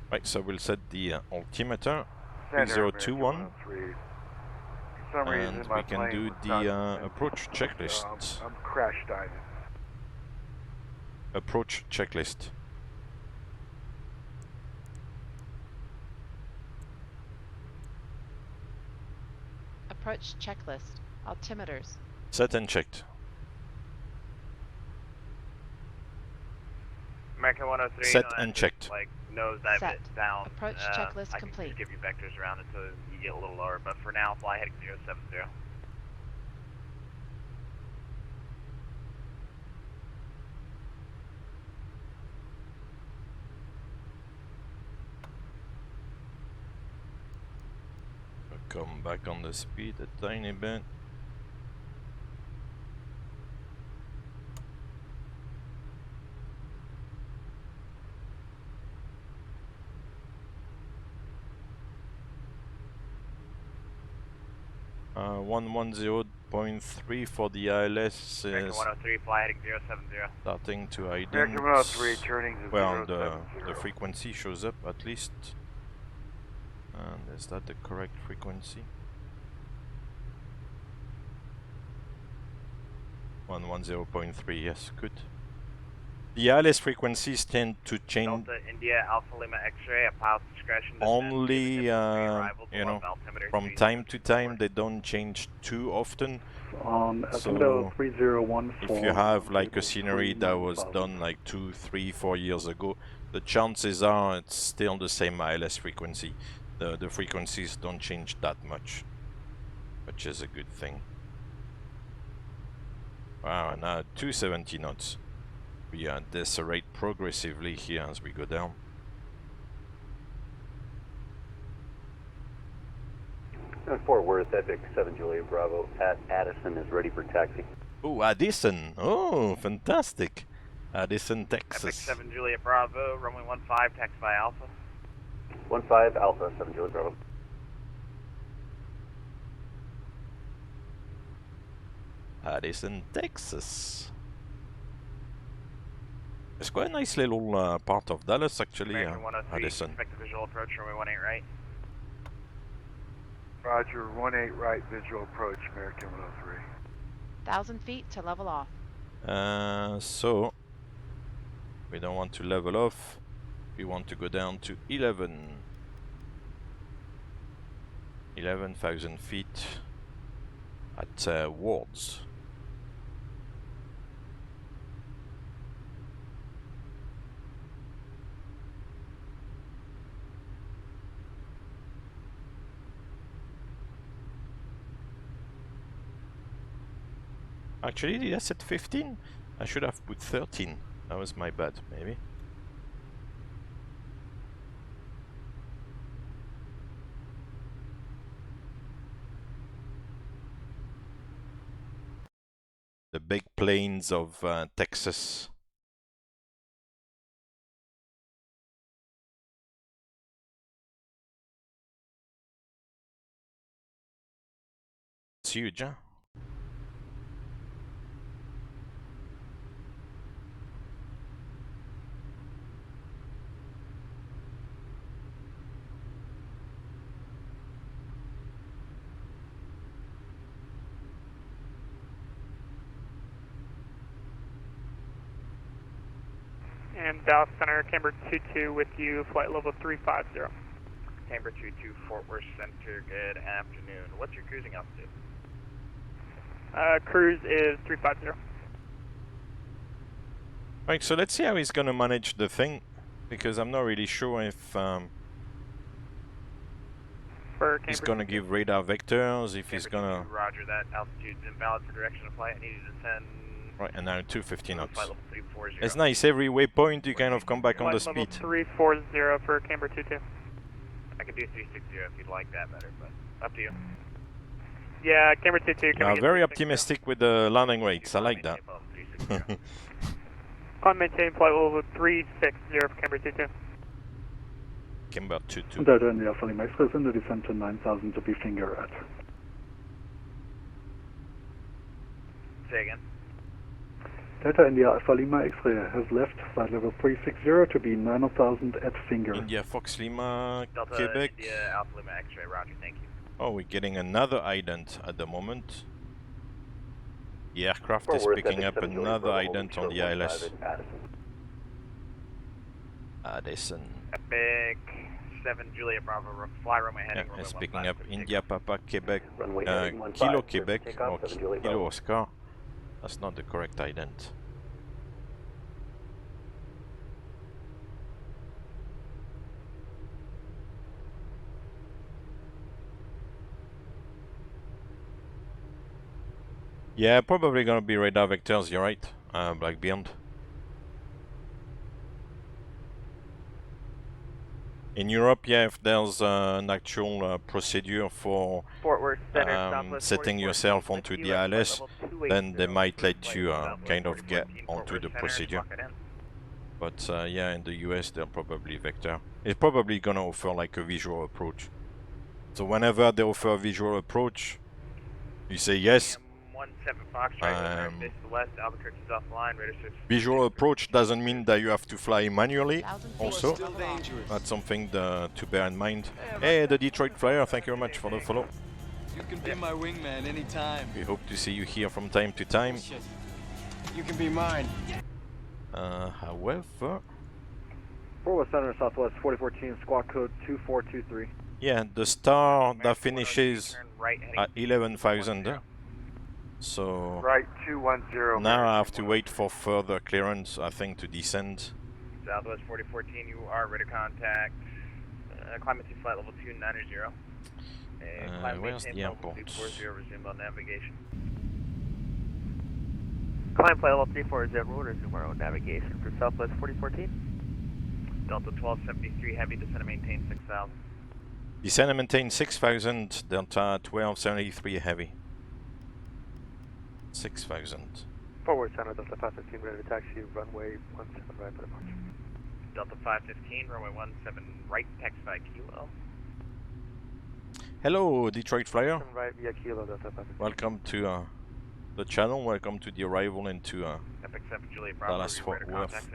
Right, so we'll set the altimeter 3021, and we can do the approach checklist. I'm crash diving. Approach checklist. Approach checklist. Altimeters. Set and checked. American 103. Set and checked. Like nosedive Set. it down. Approach checklist I complete. can just give you vectors around it so you get a little lower, but for now, fly heading 070. come back on the speed a tiny bit. Uh, 110.3 for the ILS American is 103, fly heading 070. starting to ident. American 103, turning to Well, 070. the frequency shows up at least. And is that the correct frequency? 110.3, yes, good. The ILS frequencies tend to change Delta India Alpha Lima X-ray, a pilot's discretion. only, you know, from time to time. They don't change too often. So if you have like a scenery that was done like 2, 3, 4 years ago, the chances are it's still the same ILS frequency. The frequencies don't change that much, which is a good thing. Wow, now 270 knots. We decelerate progressively here as we go down. Fort Worth, Epic 7 Juliet Bravo at Addison is ready for taxi. Oh, Addison. Oh, fantastic. Addison, Texas. Epic 7 Juliet Bravo, runway 15, taxi by Alpha. 15 Alpha, 7 Juliet Bravo. Addison, Texas. It's quite a nice little part of Dallas, actually. American 103, Addison. expect a visual approach, runway 18 right. Roger, 18 right, visual approach, American 103. 1,000 feet to level off. So we don't want to level off. We want to go down to 11,000 feet at Wards. Actually, did I set 15? I should have put 13. That was my bad, maybe. The big plains of Texas. It's huge, huh? And Dallas Center, Camber 22 with you, flight level 350. Camber 22, Fort Worth Center, good afternoon. What's your cruising altitude? Cruise is 350. Right, so let's see how he's gonna manage the thing, because I'm not really sure if he's gonna give radar vectors, if he's gonna... Roger, that altitude's invalid for direction of flight. I need you to send... Right, and now 250 knots. Flight level 340. It's nice, every waypoint you kind of come back on the speed. Flight level 340 for Camber 22. I could do 360 if you'd like that better, but up to you. Yeah, Camber 22. Very optimistic with the landing rates, I like that. On maintain flight level 360 for Camber 22. Camber 22. Delta India Alpha Lima Express in the descent to 9,000 to be finger at. Say again. Delta India Alpha Lima X-ray has left flight level 360 to be 9,000 at finger. India Fox Lima, Delta Quebec. India Alpha Lima X-ray, roger, thank you. Oh, we're getting another ident at the moment. The aircraft is picking up another ident on the ILS. Addison. Epic 7 Juliet Bravo, fly runway heading. Yeah, it's picking up India Papa Quebec, Kilo Quebec, or Kilo Oscar. That's not the correct ident. Yeah, probably gonna be radar vectors, you're right, Black Beyond. In Europe, yeah, if there's an actual procedure for Fort Worth Center, Southwest setting 44 yourself with onto you the at flight ILS, level 280 then they might for let flight you Southwest kind of get 4014, onto Fort the Worth Center, procedure. lock it in. But yeah, in the US, they'll probably vector. It's probably gonna offer like a visual approach. So whenever they offer a visual approach, you say yes. 17 Foxtrot, face to the west, Albuquerque is offline, radar search. Visual approach doesn't mean that you have to fly manually. Also, Still dangerous. that's something to bear in mind. Hey, the Detroit Flyer, thank you very much for the follow. You can be my wingman anytime. We hope to see you here from time to time. You can be mine. However, Fort Worth Center, Southwest 4014, squawk code 2423. yeah, the star that finishes at 11,000. So Right 210. now I have to wait for further clearance, I think, to descend. Southwest 4014, you are ready to contact. Climate to flight level 290. Where's the airport? 240, resume on navigation. Climb flight level 340, resume on navigation for Southwest 4014. Delta 1273 heavy, descend and maintain 6,000. Descend and maintain 6,000, Delta 1273 heavy. 6,000. Forward Center, Delta 515, ready to taxi, runway 17 right for departure. Delta 515, runway 17 right, taxi by Kilo. Hello, Detroit Flyer. Right via Kilo, Delta 515. Welcome to the channel. Welcome to the arrival into Epic 7 Juliet Bravo, Dallas Fort Worth.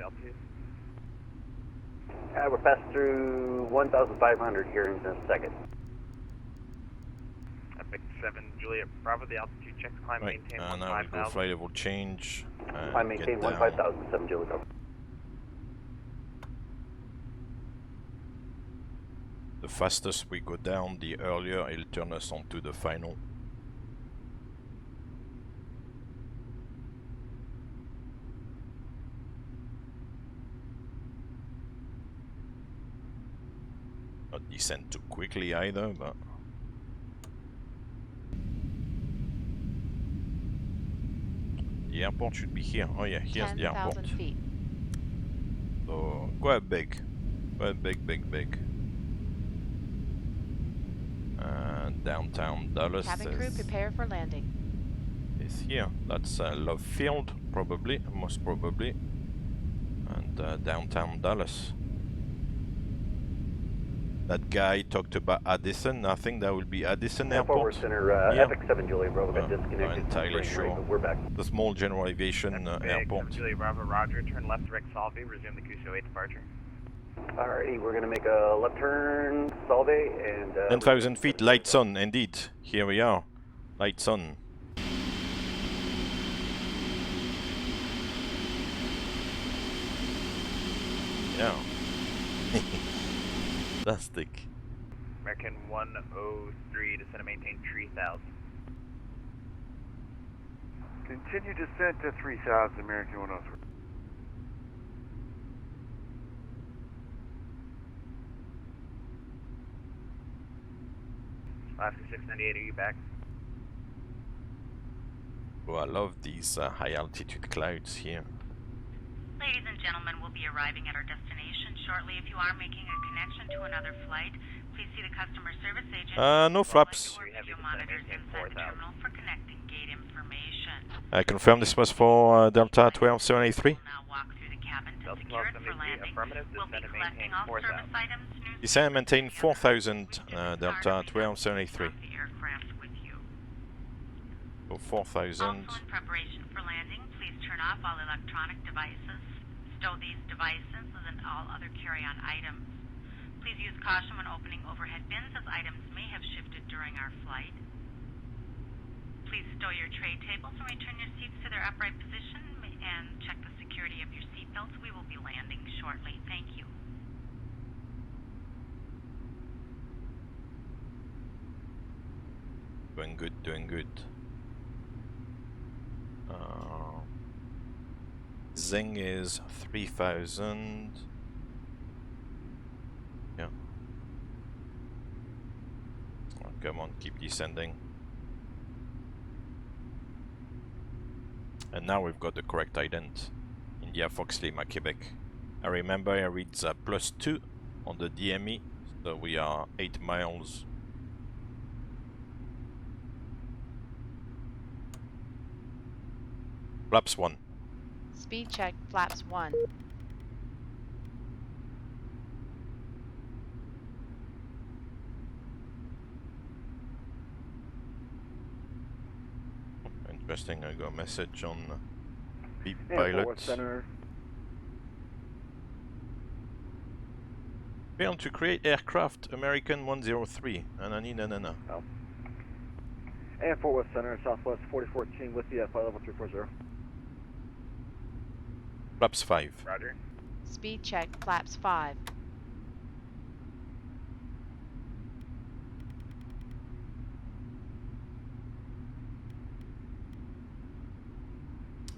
We're passing through 1,500 here in a second. Epic 7 Juliet Bravo, the altitude checks, climb Right, maintain now we go flight level change. I maintain 15,000, 7 Juliet. The fastest we go down, the earlier it'll turn us onto the final. Not descend too quickly either, but the airport should be here. Oh yeah, here's the airport. 10,000 feet. So quite big. Quite big. Downtown Dallas Cabin crew, prepare for landing. is here. That's Love Field, probably, most probably. And downtown Dallas. That guy talked about Addison. I think that will be Addison Airport. Forward Center, yeah. Epic 7 Juliet Bravo got disconnected. Not entirely sure. But we're back. The small general aviation airport. Juliet Bravo, Roger, turn left direct Salve, resume the Cusco 8 departure. Alrighty, we're going to make a left turn, Salve, and... 10,000 feet, lights on, indeed. Here we are. Lights on. Yeah. Fantastic. American 103, descend and maintain 3,000. Continue descent to 3,000, American 103. Alaska 698, are you back? Oh, I love these high altitude clouds here. Ladies and gentlemen, we'll be arriving at our destination shortly. If you are making a connection to another flight, please see the customer service agent. No flaps. Or video monitors inside the terminal for connecting gate information. I confirm this was for Delta 12783. Now walk through the cabin to secure it for landing. We'll be collecting all service items, Descend and maintain 4,000, Delta 12783. the aircraft with you. So 4,000. Also in preparation for landing, please turn off all electronic devices. Stow these devices and all other carry-on items. Please use caution when opening overhead bins as items may have shifted during our flight. Please stow your tray tables and return your seats to their upright position and check the security of your seat belts. We will be landing shortly. Thank you. Doing good, doing good. Zing is 3,000. Yeah. Oh, come on, keep descending. And now we've got the correct ident. India Fox Lima Quebec. I remember I read +2 on the DME So we are 8 miles. Flaps 1. Speed check, flaps 1. Interesting, I got a message on Beep Forward Pilot. Center. Failed to create aircraft, American 103. No. Oh. And Fort Worth Center, Southwest 4014 with the flight level 340. Flaps 5. Roger. Speed check, flaps 5.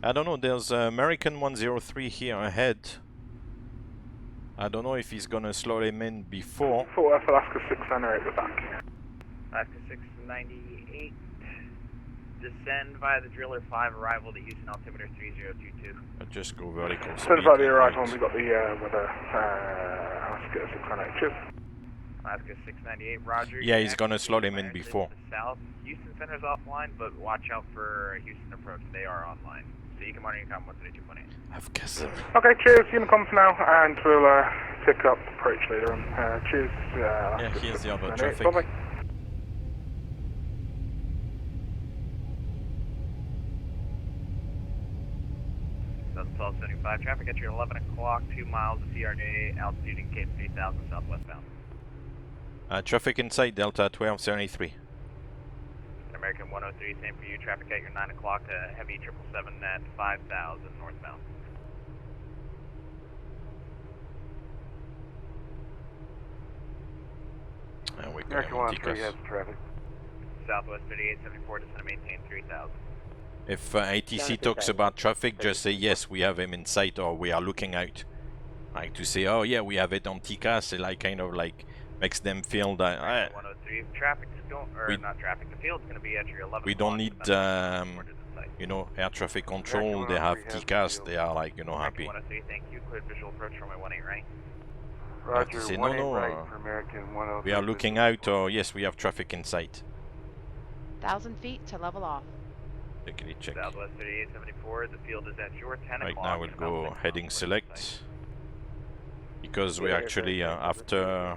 I don't know, there's American 103 here ahead. I don't know if he's gonna slot him in before. Fort Worth, Alaska 698, we're back. Alaska 698. Descend via the Driller 5, arrival to Houston, altimeter 3022. I'll just go vertical speed. Send about the arrival, and we got the weather, Alaska 698, cheers. Alaska 698, roger. Yeah, he's gonna slot him in before. South, Houston Center's offline, but watch out for Houston approach, they are online. So you can monitor your com 132.8. I've guessed it. Okay, cheers, Unicom for now, and we'll pick up approach later on. Cheers. Yeah, here's the other traffic. Bye-bye. South 1275 traffic at your 11 o'clock, 2 miles of CRJ, altitude in Cape 3000 southwestbound. Traffic inside Delta 1273. American 103, same for you. Traffic at your 9 o'clock, heavy 777 at 5000 northbound. And we're going American on 103 has Ticos. traffic. Southwest 3874, descend to maintain 3000. If ATC talks about traffic, just say yes, we have him in sight, or we are looking out. Like to say, oh yeah, we have it on TCAS, it like kind of like makes them feel that 103, if traffic's going, or not traffic, the field's going to be at your 11 we don't need you know, air traffic control, they have TCAS, they are like, you know, happy. 103, thank you. Cleared visual approach from my 18 right. Roger, Say, 18 no, right for American 103. we are looking out, or yes, we have traffic in sight. 1,000 feet to level off. Quickly check. Southwest 3874, the field is at your 10 Right o'clock. now we'll go heading select, because we're actually after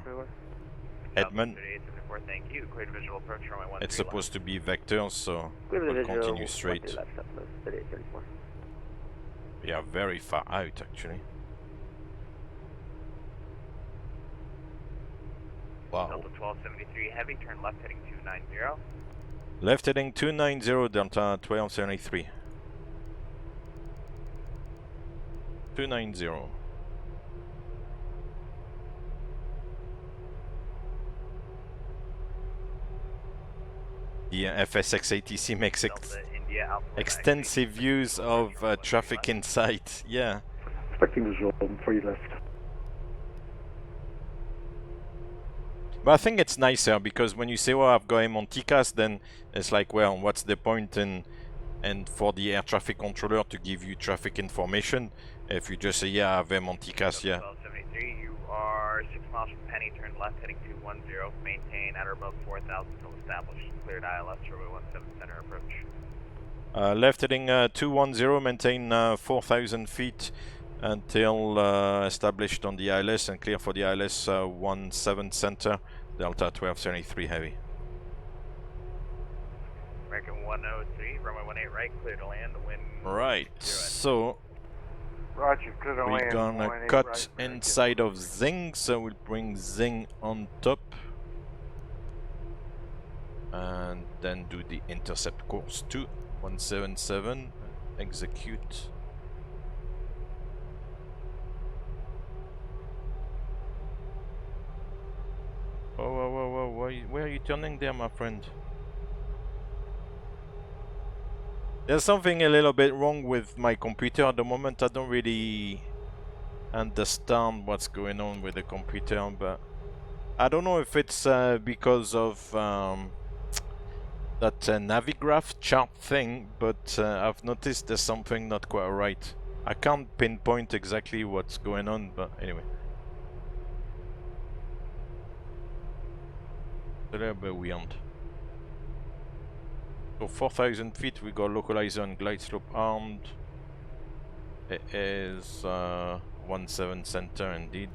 Edmund. 3874, thank you. Cleared visual approach from my 13 It's supposed to be vectors, so Clear the we'll visual, continue straight. 20 left, Southwest 3834. We are very far out actually. Wow. Delta 1273 heavy, turn left heading 290. Left heading 290, Delta 1273. 290. The FSX ATC makes extensive views of traffic in sight. Yeah. Expecting visual before you left. But I think it's nicer because when you say, well, I've got him on TCAS, then it's like, well, what's the point in, and for the air traffic controller to give you traffic information if you just say, yeah, I have him on TCAS, yeah. 1273, you are 6 miles from Penny, turn left heading 210, maintain at or above 4,000 until established. Cleared ILS, runway 17 center approach. Left heading 210, maintain 4,000 feet until established on the ILS and clear for the ILS 17 center, Delta 1273 heavy. American 103, runway 18 right, clear to land, wind. Right, so Roger, clear to we're land. gonna cut inside of Zing, so we'll bring Zing on top and then do the intercept course to 177, execute. Whoa, where are you turning there, my friend? There's something a little bit wrong with my computer at the moment. I don't really understand what's going on with the computer, but I don't know if it's because of that Navigraph chart thing, but I've noticed there's something not quite right. I can't pinpoint exactly what's going on, but anyway. a little bit weird. So 4,000 feet, we got localizer and glide slope armed. It is 17 center indeed.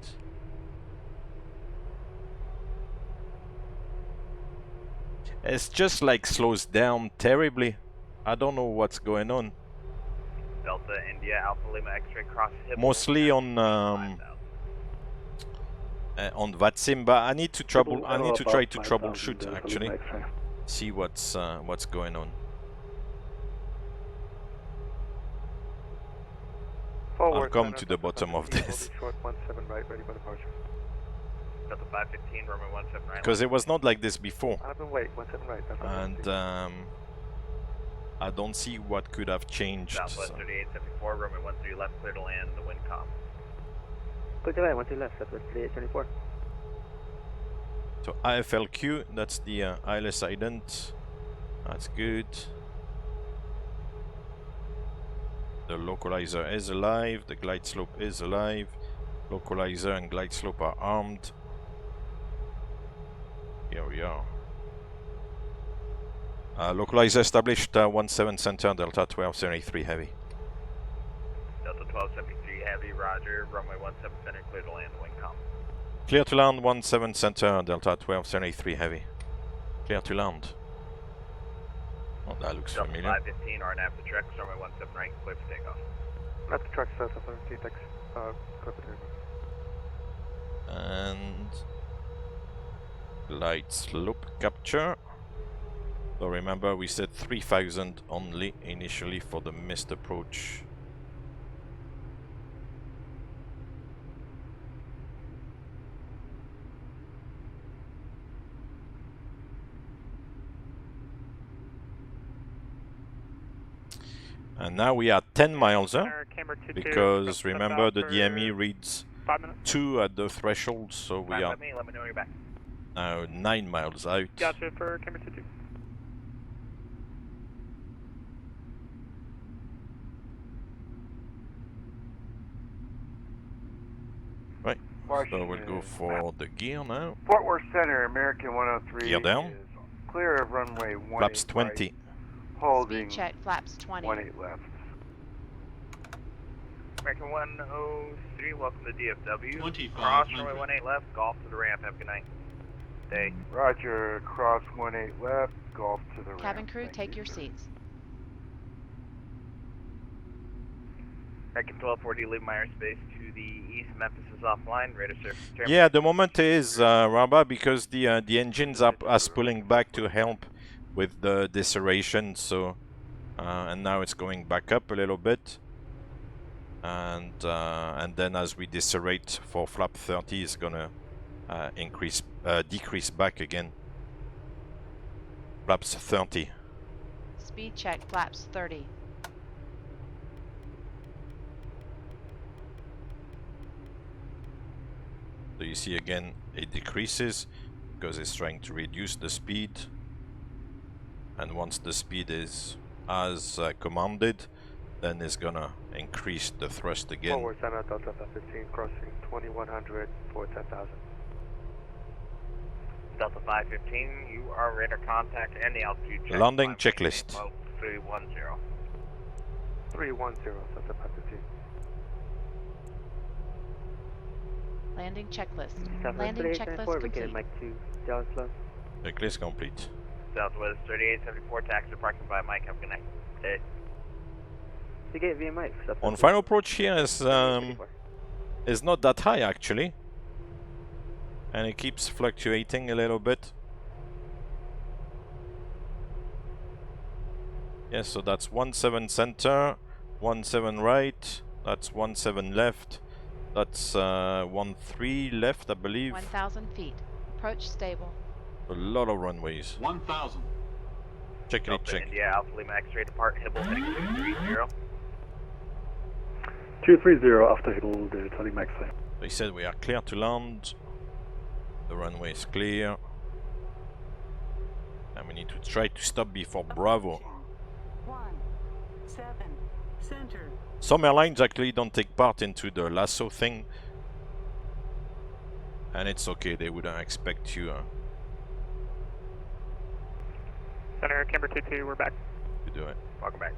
It's just like slows down terribly. I don't know what's going on. Delta India Alpha Lima X-ray cross Hippo. Mostly on VATSIM, but I need to try to troubleshoot actually. See what's going on. I'll come to the bottom of this. Short 17 right, ready for departure. Delta 515, runway 17 right. Because it was not like this before. Wait, 17 right. And I don't see what could have changed. Southwest 3874, runway 13 left, clear to land, the wind calm. Clear to land, 13 left, Southwest 3874. So IFLQ, that's the ILS ident. That's good. The localizer is alive, the glide slope is alive. Localizer and glide slope are armed. Here we are. Localizer established 17 center, Delta 1273 heavy. Delta 1273 heavy, roger, runway 17 center, clear to land, wind calm. Clear to land 17 center, Delta 1273 heavy. Clear to land. Oh, that looks Delta familiar. 515, RNAV to Trex, runway 17 right, clear for takeoff. Not the truck, South 17, thanks. Clear for takeoff. And glide slope capture. So remember we said 3,000 only initially for the missed approach. And now we are 10 miles because remember the DME reads 2 at the threshold, so we are Let me know when you're back. now 9 miles out. Gotcha for camera 22. Right, so we'll go for the gear now. Fort Worth Center, American 103. Gear down. Is clear of runway 18 Flaps 20. Right, holding Speed check, flaps 20. 18 left. American 103, welcome to DFW. 2500. Cross runway 18 left, golf to the ramp, have a good night. Day. Roger, cross 18 left, golf to the ramp. Cabin crew, Thank take you, your sir. seats. American 1240, leave my airspace to the east. Memphis is offline. Radar surface. Yeah, the moment is Rabba, because the engines are pulling back to help with the deceleration. So and now it's going back up a little bit, and then as we decelerate for flap 30, it's gonna decrease back again. Flaps 30. Speed check, flaps 30. So you see again it decreases because it's trying to reduce the speed, and once the speed is as commanded, then it's gonna increase the thrust again. Forward Center, Delta 15, crossing 2100 for 10,000. Delta 515, you are radar contact and the altitude check. Landing checklist. 310. 310, Delta 515. Landing checklist. Southwest Landing 3874, checklist we get complete. Mike 2, Dallas Low. Checklist complete. Southwest 3874, taxi parking by Mike, have a good night. Day. You get via Mike. On final approach here is not that high actually, and it keeps fluctuating a little bit. Yes, so that's 17 center, 17 right, that's 17 left, that's 13 left, I believe. 1,000 feet. Approach stable. A lot of runways. 1,000. Check it, Delta check. India Alpha Lima X-ray depart Hibble heading 230. 230 after Hill, the turning max. They said we are clear to land. The runway is clear. And we need to try to stop before Bravo. 17 center. Some airlines actually don't take part into the lasso thing. And it's okay, they wouldn't expect you Center, Camber 22, we're back. You do it. Welcome back.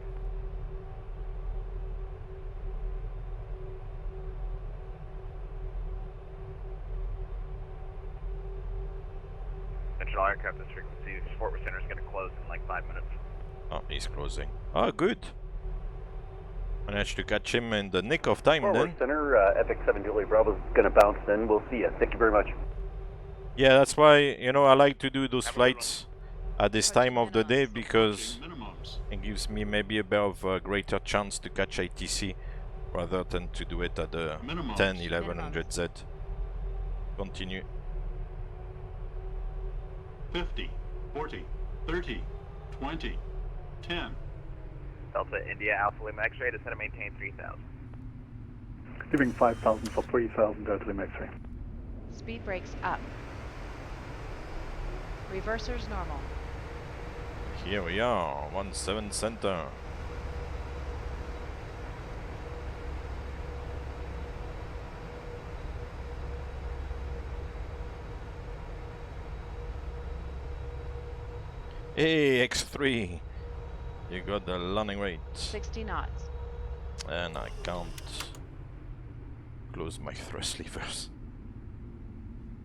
Central aircraft, this frequency, Fort Worth Center is going to close in like 5 minutes. Oh, he's closing. Oh, good. Managed to catch him in the nick of time Fort then. Worth Center, Epic 7 Julie Bravo's going to bounce in. We'll see you. Thank you very much. Yeah, that's why, you know, I like to do those flights at this time of the day because it gives me maybe a bit of a greater chance to catch ATC rather than to do it at the 10, 1100Z. Continue. 50, 40, 30, 20, 10. Delta India Alpha Lima X-ray, descend and maintain 3000. Leaving 5,000 for 3,000 Delta Lima X-ray. Speed brakes up. Reversers normal. Here we are, 17 center. Hey, X3, you got the landing rate. 60 knots. And I can't close my thrust levers.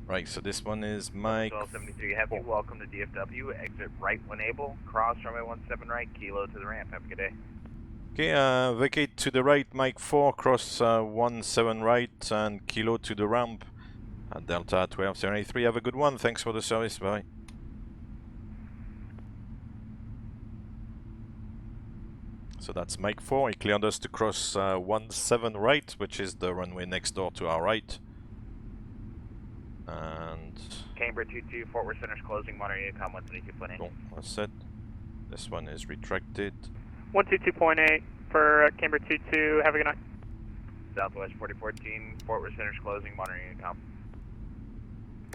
Right, so this one is Mike. 1273 Heavy, welcome to DFW. Exit right when able. Cross runway 17 right, kilo to the ramp. Have a good day. Okay, vacate to the right, Mike 4, cross 17 right, and kilo to the ramp. Delta 1273, have a good one. Thanks for the service, bye. So that's Mike 4, he cleared us to cross 17 right, which is the runway next door to our right. And Camber 22, Fort Worth Center's closing, monitoring com 132.8. cool, that's it. This one is retracted. 122.8 for Camber 22, have a good night. Southwest 4014, Fort Worth Center's closing, monitoring com.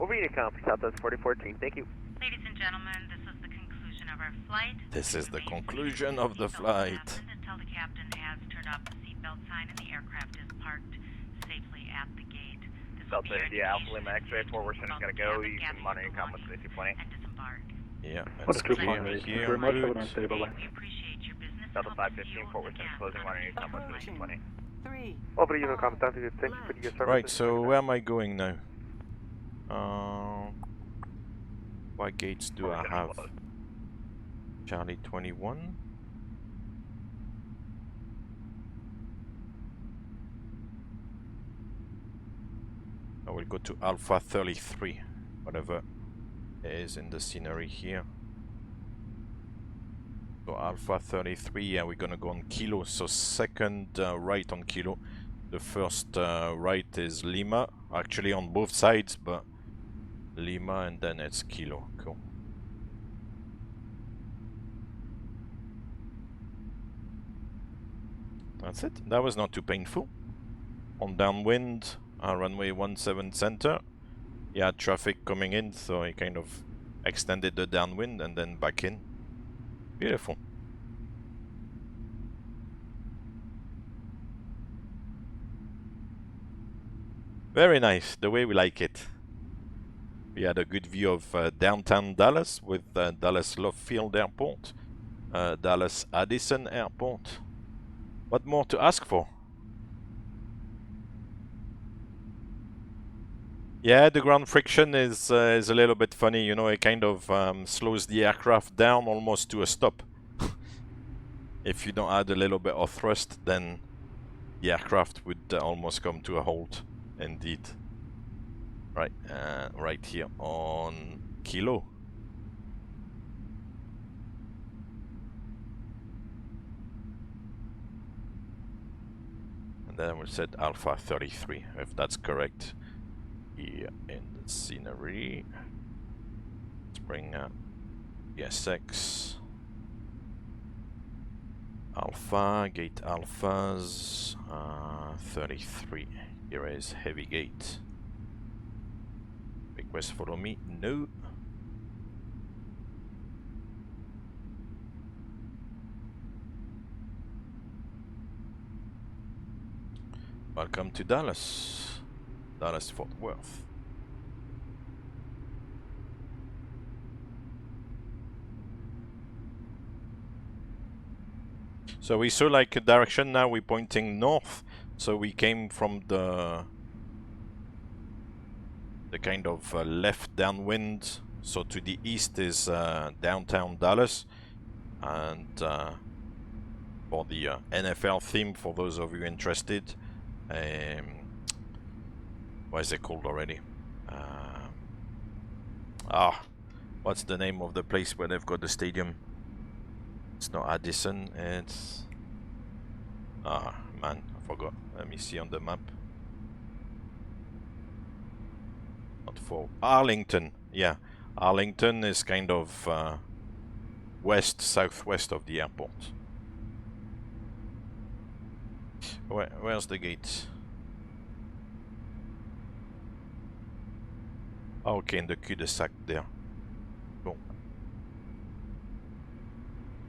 Over Unicom for Southwest 4014, thank you. Ladies and gentlemen, this is the conclusion of our flight. This is the conclusion of the flight. Until the captain has turned off the seatbelt sign and the aircraft is parked safely at the gate. Delta India Alpha Lima X-ray, Fort Worth Center's going to go. You can monitor your com 132.8. Yeah, What's it's 2.8? clear Thank you here. very much. Have a nice day. Bye-bye. Delta 515, Fort Worth Center's closing, monitoring your com 132.8. Over Unicom, thank you for your service. Right, so where am I going now? What gates do I have? Charlie 21. I will go to Alpha 33, whatever is in the scenery here. So Alpha 33, yeah, we're gonna go on Kilo. So second right on Kilo. The first right is Lima, actually on both sides, but Lima and then it's Kilo. Cool. That's it. That was not too painful. On downwind, runway 17 center. He had traffic coming in, so he kind of extended the downwind and then back in. Beautiful. Very nice, the way we like it. We had a good view of downtown Dallas with Dallas Love Field Airport, Dallas Addison Airport. What more to ask for? Yeah, the ground friction is a little bit funny, you know, it kind of slows the aircraft down almost to a stop. If you don't add a little bit of thrust, then the aircraft would almost come to a halt, indeed. Right, right here on Kilo. And then we said Alpha 33, if that's correct. Here in the scenery. Let's bring PSX. Alpha, gate alphas, 33. Here is heavy gate. Request follow me? No. Welcome to Dallas. Dallas Fort Worth. So we saw like a direction, now we're pointing north. So we came from the kind of left downwind. So to the east is downtown Dallas. And for the NFL theme, for those of you interested, what is it called already? What's the name of the place where they've got the stadium? It's not Addison, it's... man, I forgot. Let me see on the map. Not for Arlington, yeah. Arlington is kind of southwest of the airport. Where's the gate? Okay, in the cul-de-sac there. Cool.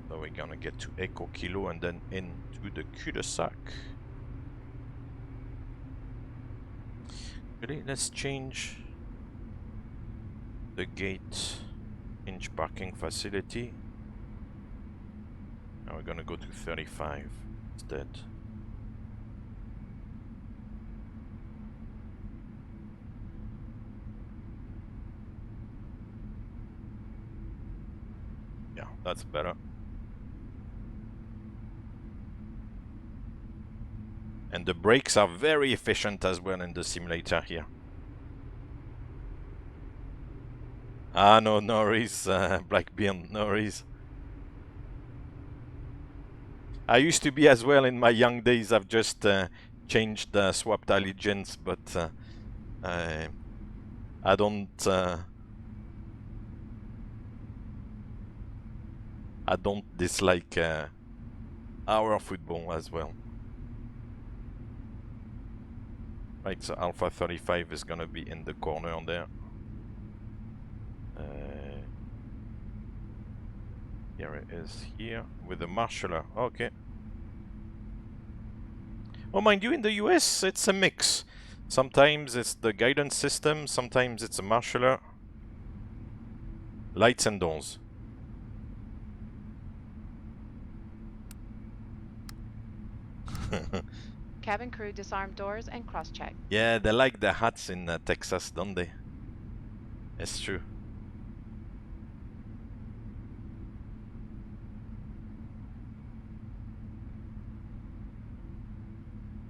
So we're gonna get to Echo Kilo and then into the cul-de-sac. Really, let's change the gate inch parking facility. Now we're gonna go to 35 instead. Yeah, that's better. And the brakes are very efficient as well in the simulator here. Ah, no worries, Blackbeard, no worries. I used to be as well in my young days. I've just changed, swapped allegiance, but I don't dislike our football as well. Right, so Alpha 35 is gonna be in the corner there. Here it is, here with the marshaller. Okay. Oh, mind you, in the US it's a mix. Sometimes it's the guidance system, sometimes it's a marshaller. Lights and doors. Cabin crew disarm doors and cross-check. Yeah, they like the hats in Texas, don't they? It's true.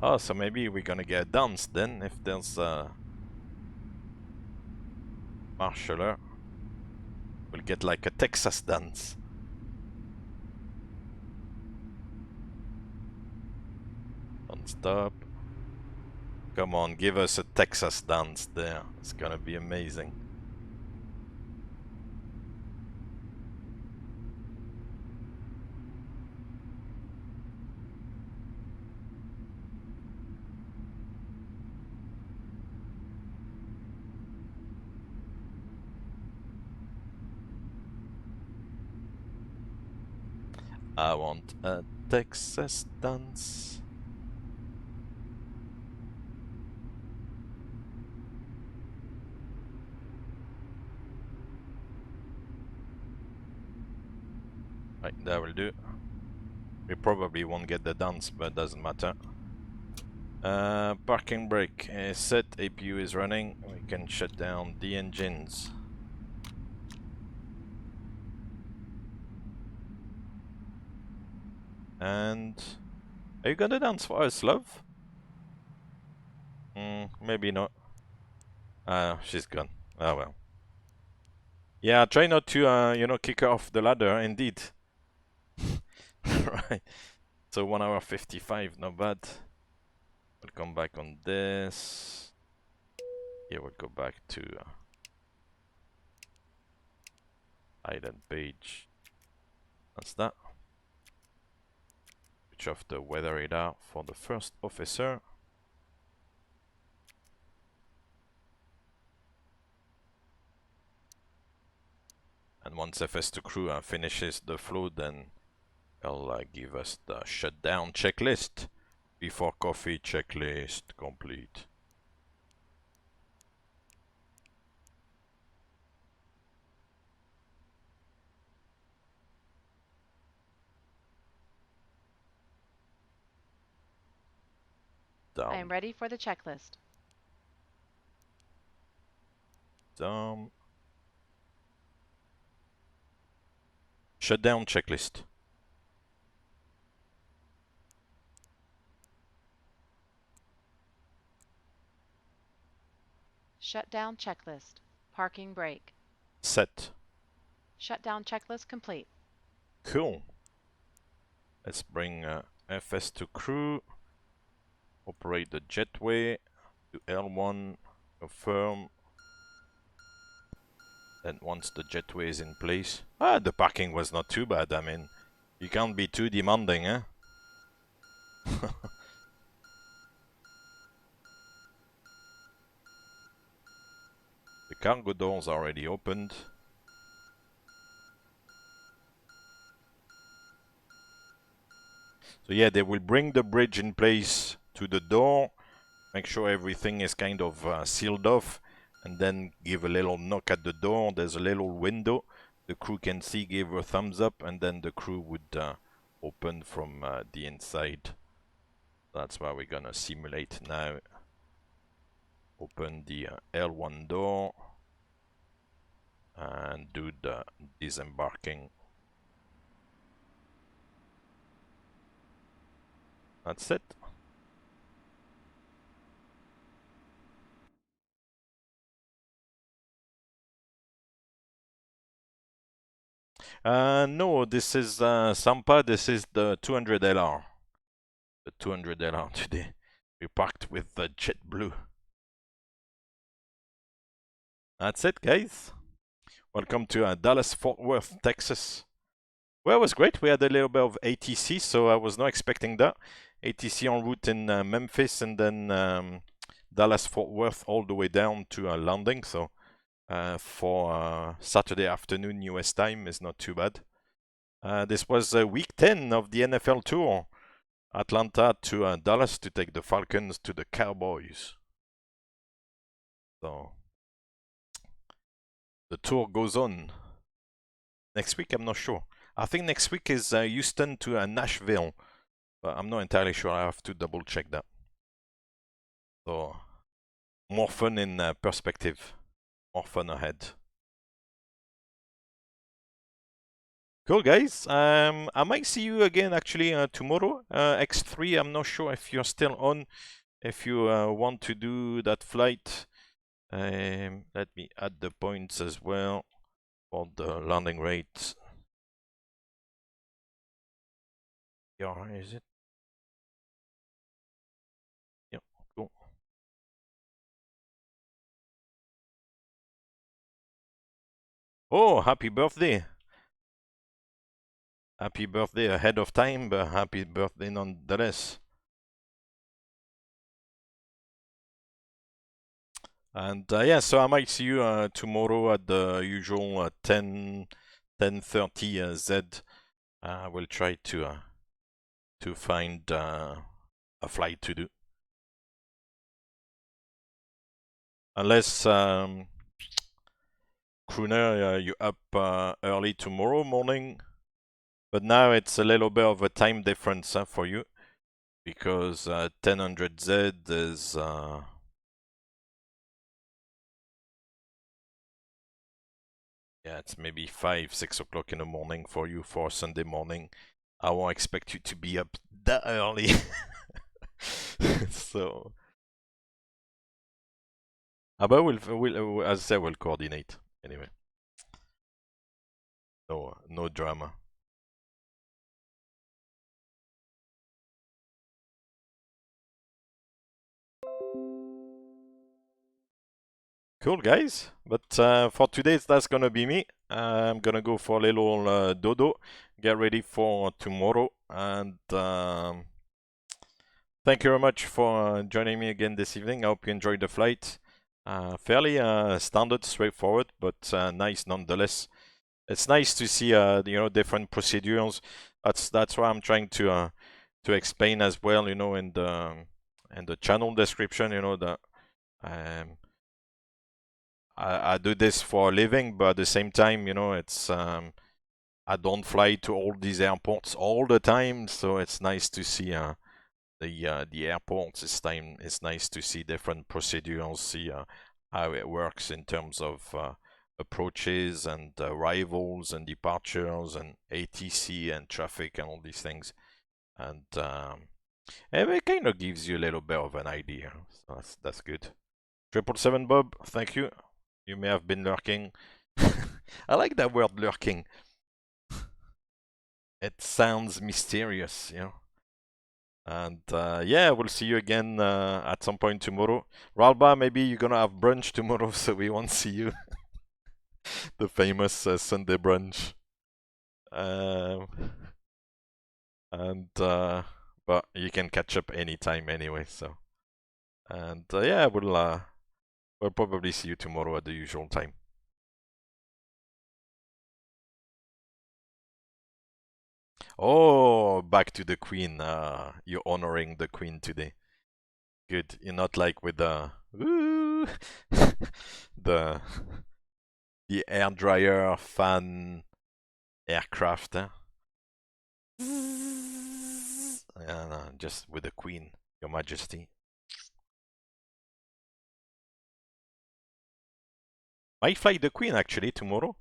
Oh, so maybe we're gonna get a dance then, if there's a marshaller. We'll get like a Texas dance. Don't stop. Come on, give us a Texas dance there. It's gonna be amazing. I want a Texas dance. Right, that will do. We probably won't get the dance, but doesn't matter. Parking brake is set, APU is running. We can shut down the engines. And are you gonna dance for us, love? Maybe not. She's gone. Oh well. Yeah, try not to, you know, kick her off the ladder, indeed. Right. So 1 hour 55, not bad. We'll come back on this. Yeah, we'll go back to island page. That's that. Switch off the weather radar for the first officer. And once FS2 crew finishes the flow, then they'll give us the shutdown checklist. Before coffee checklist complete. Down. I am ready for the checklist. Down. Shutdown checklist. Shutdown checklist. Parking brake. Set. Shutdown checklist complete. Cool. Let's bring FS to crew. Operate the jetway to L1. Confirm. Then once the jetway is in place... the parking was not too bad. I mean, you can't be too demanding, eh? The cargo doors are already opened. So yeah, they will bring the bridge in place to the door, make sure everything is kind of sealed off, and then give a little knock at the door. There's a little window. The crew can see, give a thumbs up, and then the crew would open from the inside. That's what we're gonna simulate now. Open the L1 door and do the disembarking. That's it. No, this is Sampa. This is the 200 LR. The 200 LR today. We parked with the JetBlue. That's it, guys. Welcome to Dallas, Fort Worth, Texas. Well, it was great. We had a little bit of ATC, so I was not expecting that. ATC en route in Memphis, and then Dallas, Fort Worth, all the way down to landing. So for Saturday afternoon US time is not too bad. This was week 10 of the NFL tour. Atlanta to Dallas to take the Falcons to the Cowboys. So the tour goes on. Next week, I'm not sure. I think next week is Houston to Nashville, but I'm not entirely sure. I have to double check that. So more fun in perspective, more fun ahead. Cool, guys. I might see you again actually tomorrow. X3, I'm not sure if you're still on. If you want to do that flight, let me add the points as well for the landing rate. Yeah, is it? Yeah, cool. Oh, happy birthday! Happy birthday ahead of time, but happy birthday nonetheless. And yeah, so I might see you tomorrow at the usual 10:30 Z. We'll try to find a flight to do. Unless Crooner, you're up early tomorrow morning. But now it's a little bit of a time difference for you, because 1000 Z is yeah, it's maybe 5-6 o'clock in the morning for you for Sunday morning. I won't expect you to be up that early. So, but we'll as I said, we'll coordinate anyway. No drama. Cool, guys. But for today, that's gonna be me. I'm gonna go for a little dodo, get ready for tomorrow, and thank you very much for joining me again this evening. I hope you enjoyed the flight. Fairly standard, straightforward, but nice nonetheless. It's nice to see different procedures. That's why I'm trying to explain as well, in the channel description, that I do this for a living, but at the same time, it's I don't fly to all these airports all the time, so it's nice to see the airports this time. It's nice to see different procedures, see how it works in terms of approaches and arrivals and departures and ATC and traffic and all these things. And it kind of gives you a little bit of an idea. So that's good. 777 Bob, thank you. You may have been lurking. I like that word, lurking. It sounds mysterious, you know. And yeah, we'll see you again at some point tomorrow. Ralba, maybe you're gonna have brunch tomorrow, so we won't see you. The famous Sunday brunch. But you can catch up anytime anyway. So, and yeah, we'll probably see you tomorrow at the usual time. Oh, back to the Queen. You're honoring the Queen today. Good. You're not like with the the air dryer fan aircraft. Yeah, no, just with the Queen, Your Majesty. Might fly the Queen actually tomorrow.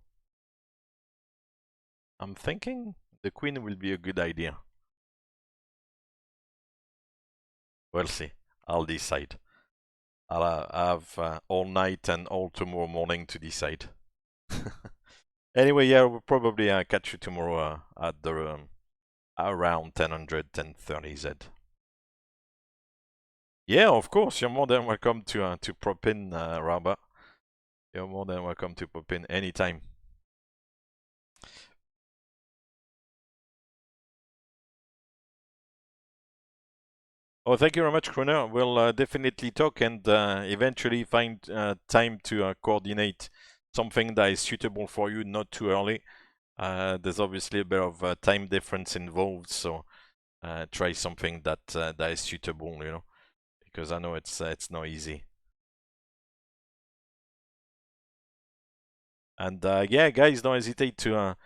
I'm thinking the Queen will be a good idea. We'll see. I'll decide. I'll have all night and all tomorrow morning to decide. Anyway, yeah, we'll probably catch you tomorrow at the around 1000, 10:30 Z. Yeah, of course. You're more than welcome to pop in, Rabba. You're more than welcome to pop in anytime. Oh, thank you very much, Kroner. We'll definitely talk and eventually find time to coordinate something that is suitable for you, not too early. There's obviously a bit of time difference involved, so try something that is suitable, you know, because I know it's not easy. And yeah, guys, don't hesitate to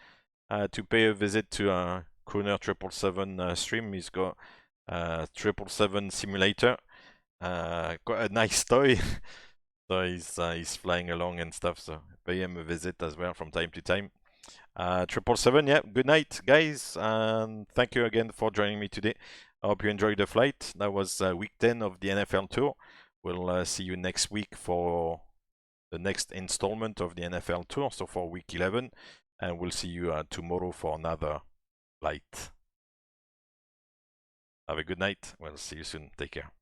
pay a visit to Kroner 777 stream. He's got 777 simulator. Got a nice toy. So he's flying along and stuff, so pay him a visit as well from time to time. 777, yeah, good night, guys, and thank you again for joining me today. I hope you enjoyed the flight. That was week 10 of the NFL Tour. We'll see you next week for the next installment of the NFL Tour, so for week 11, and we'll see you tomorrow for another flight. Have a good night. We'll see you soon. Take care.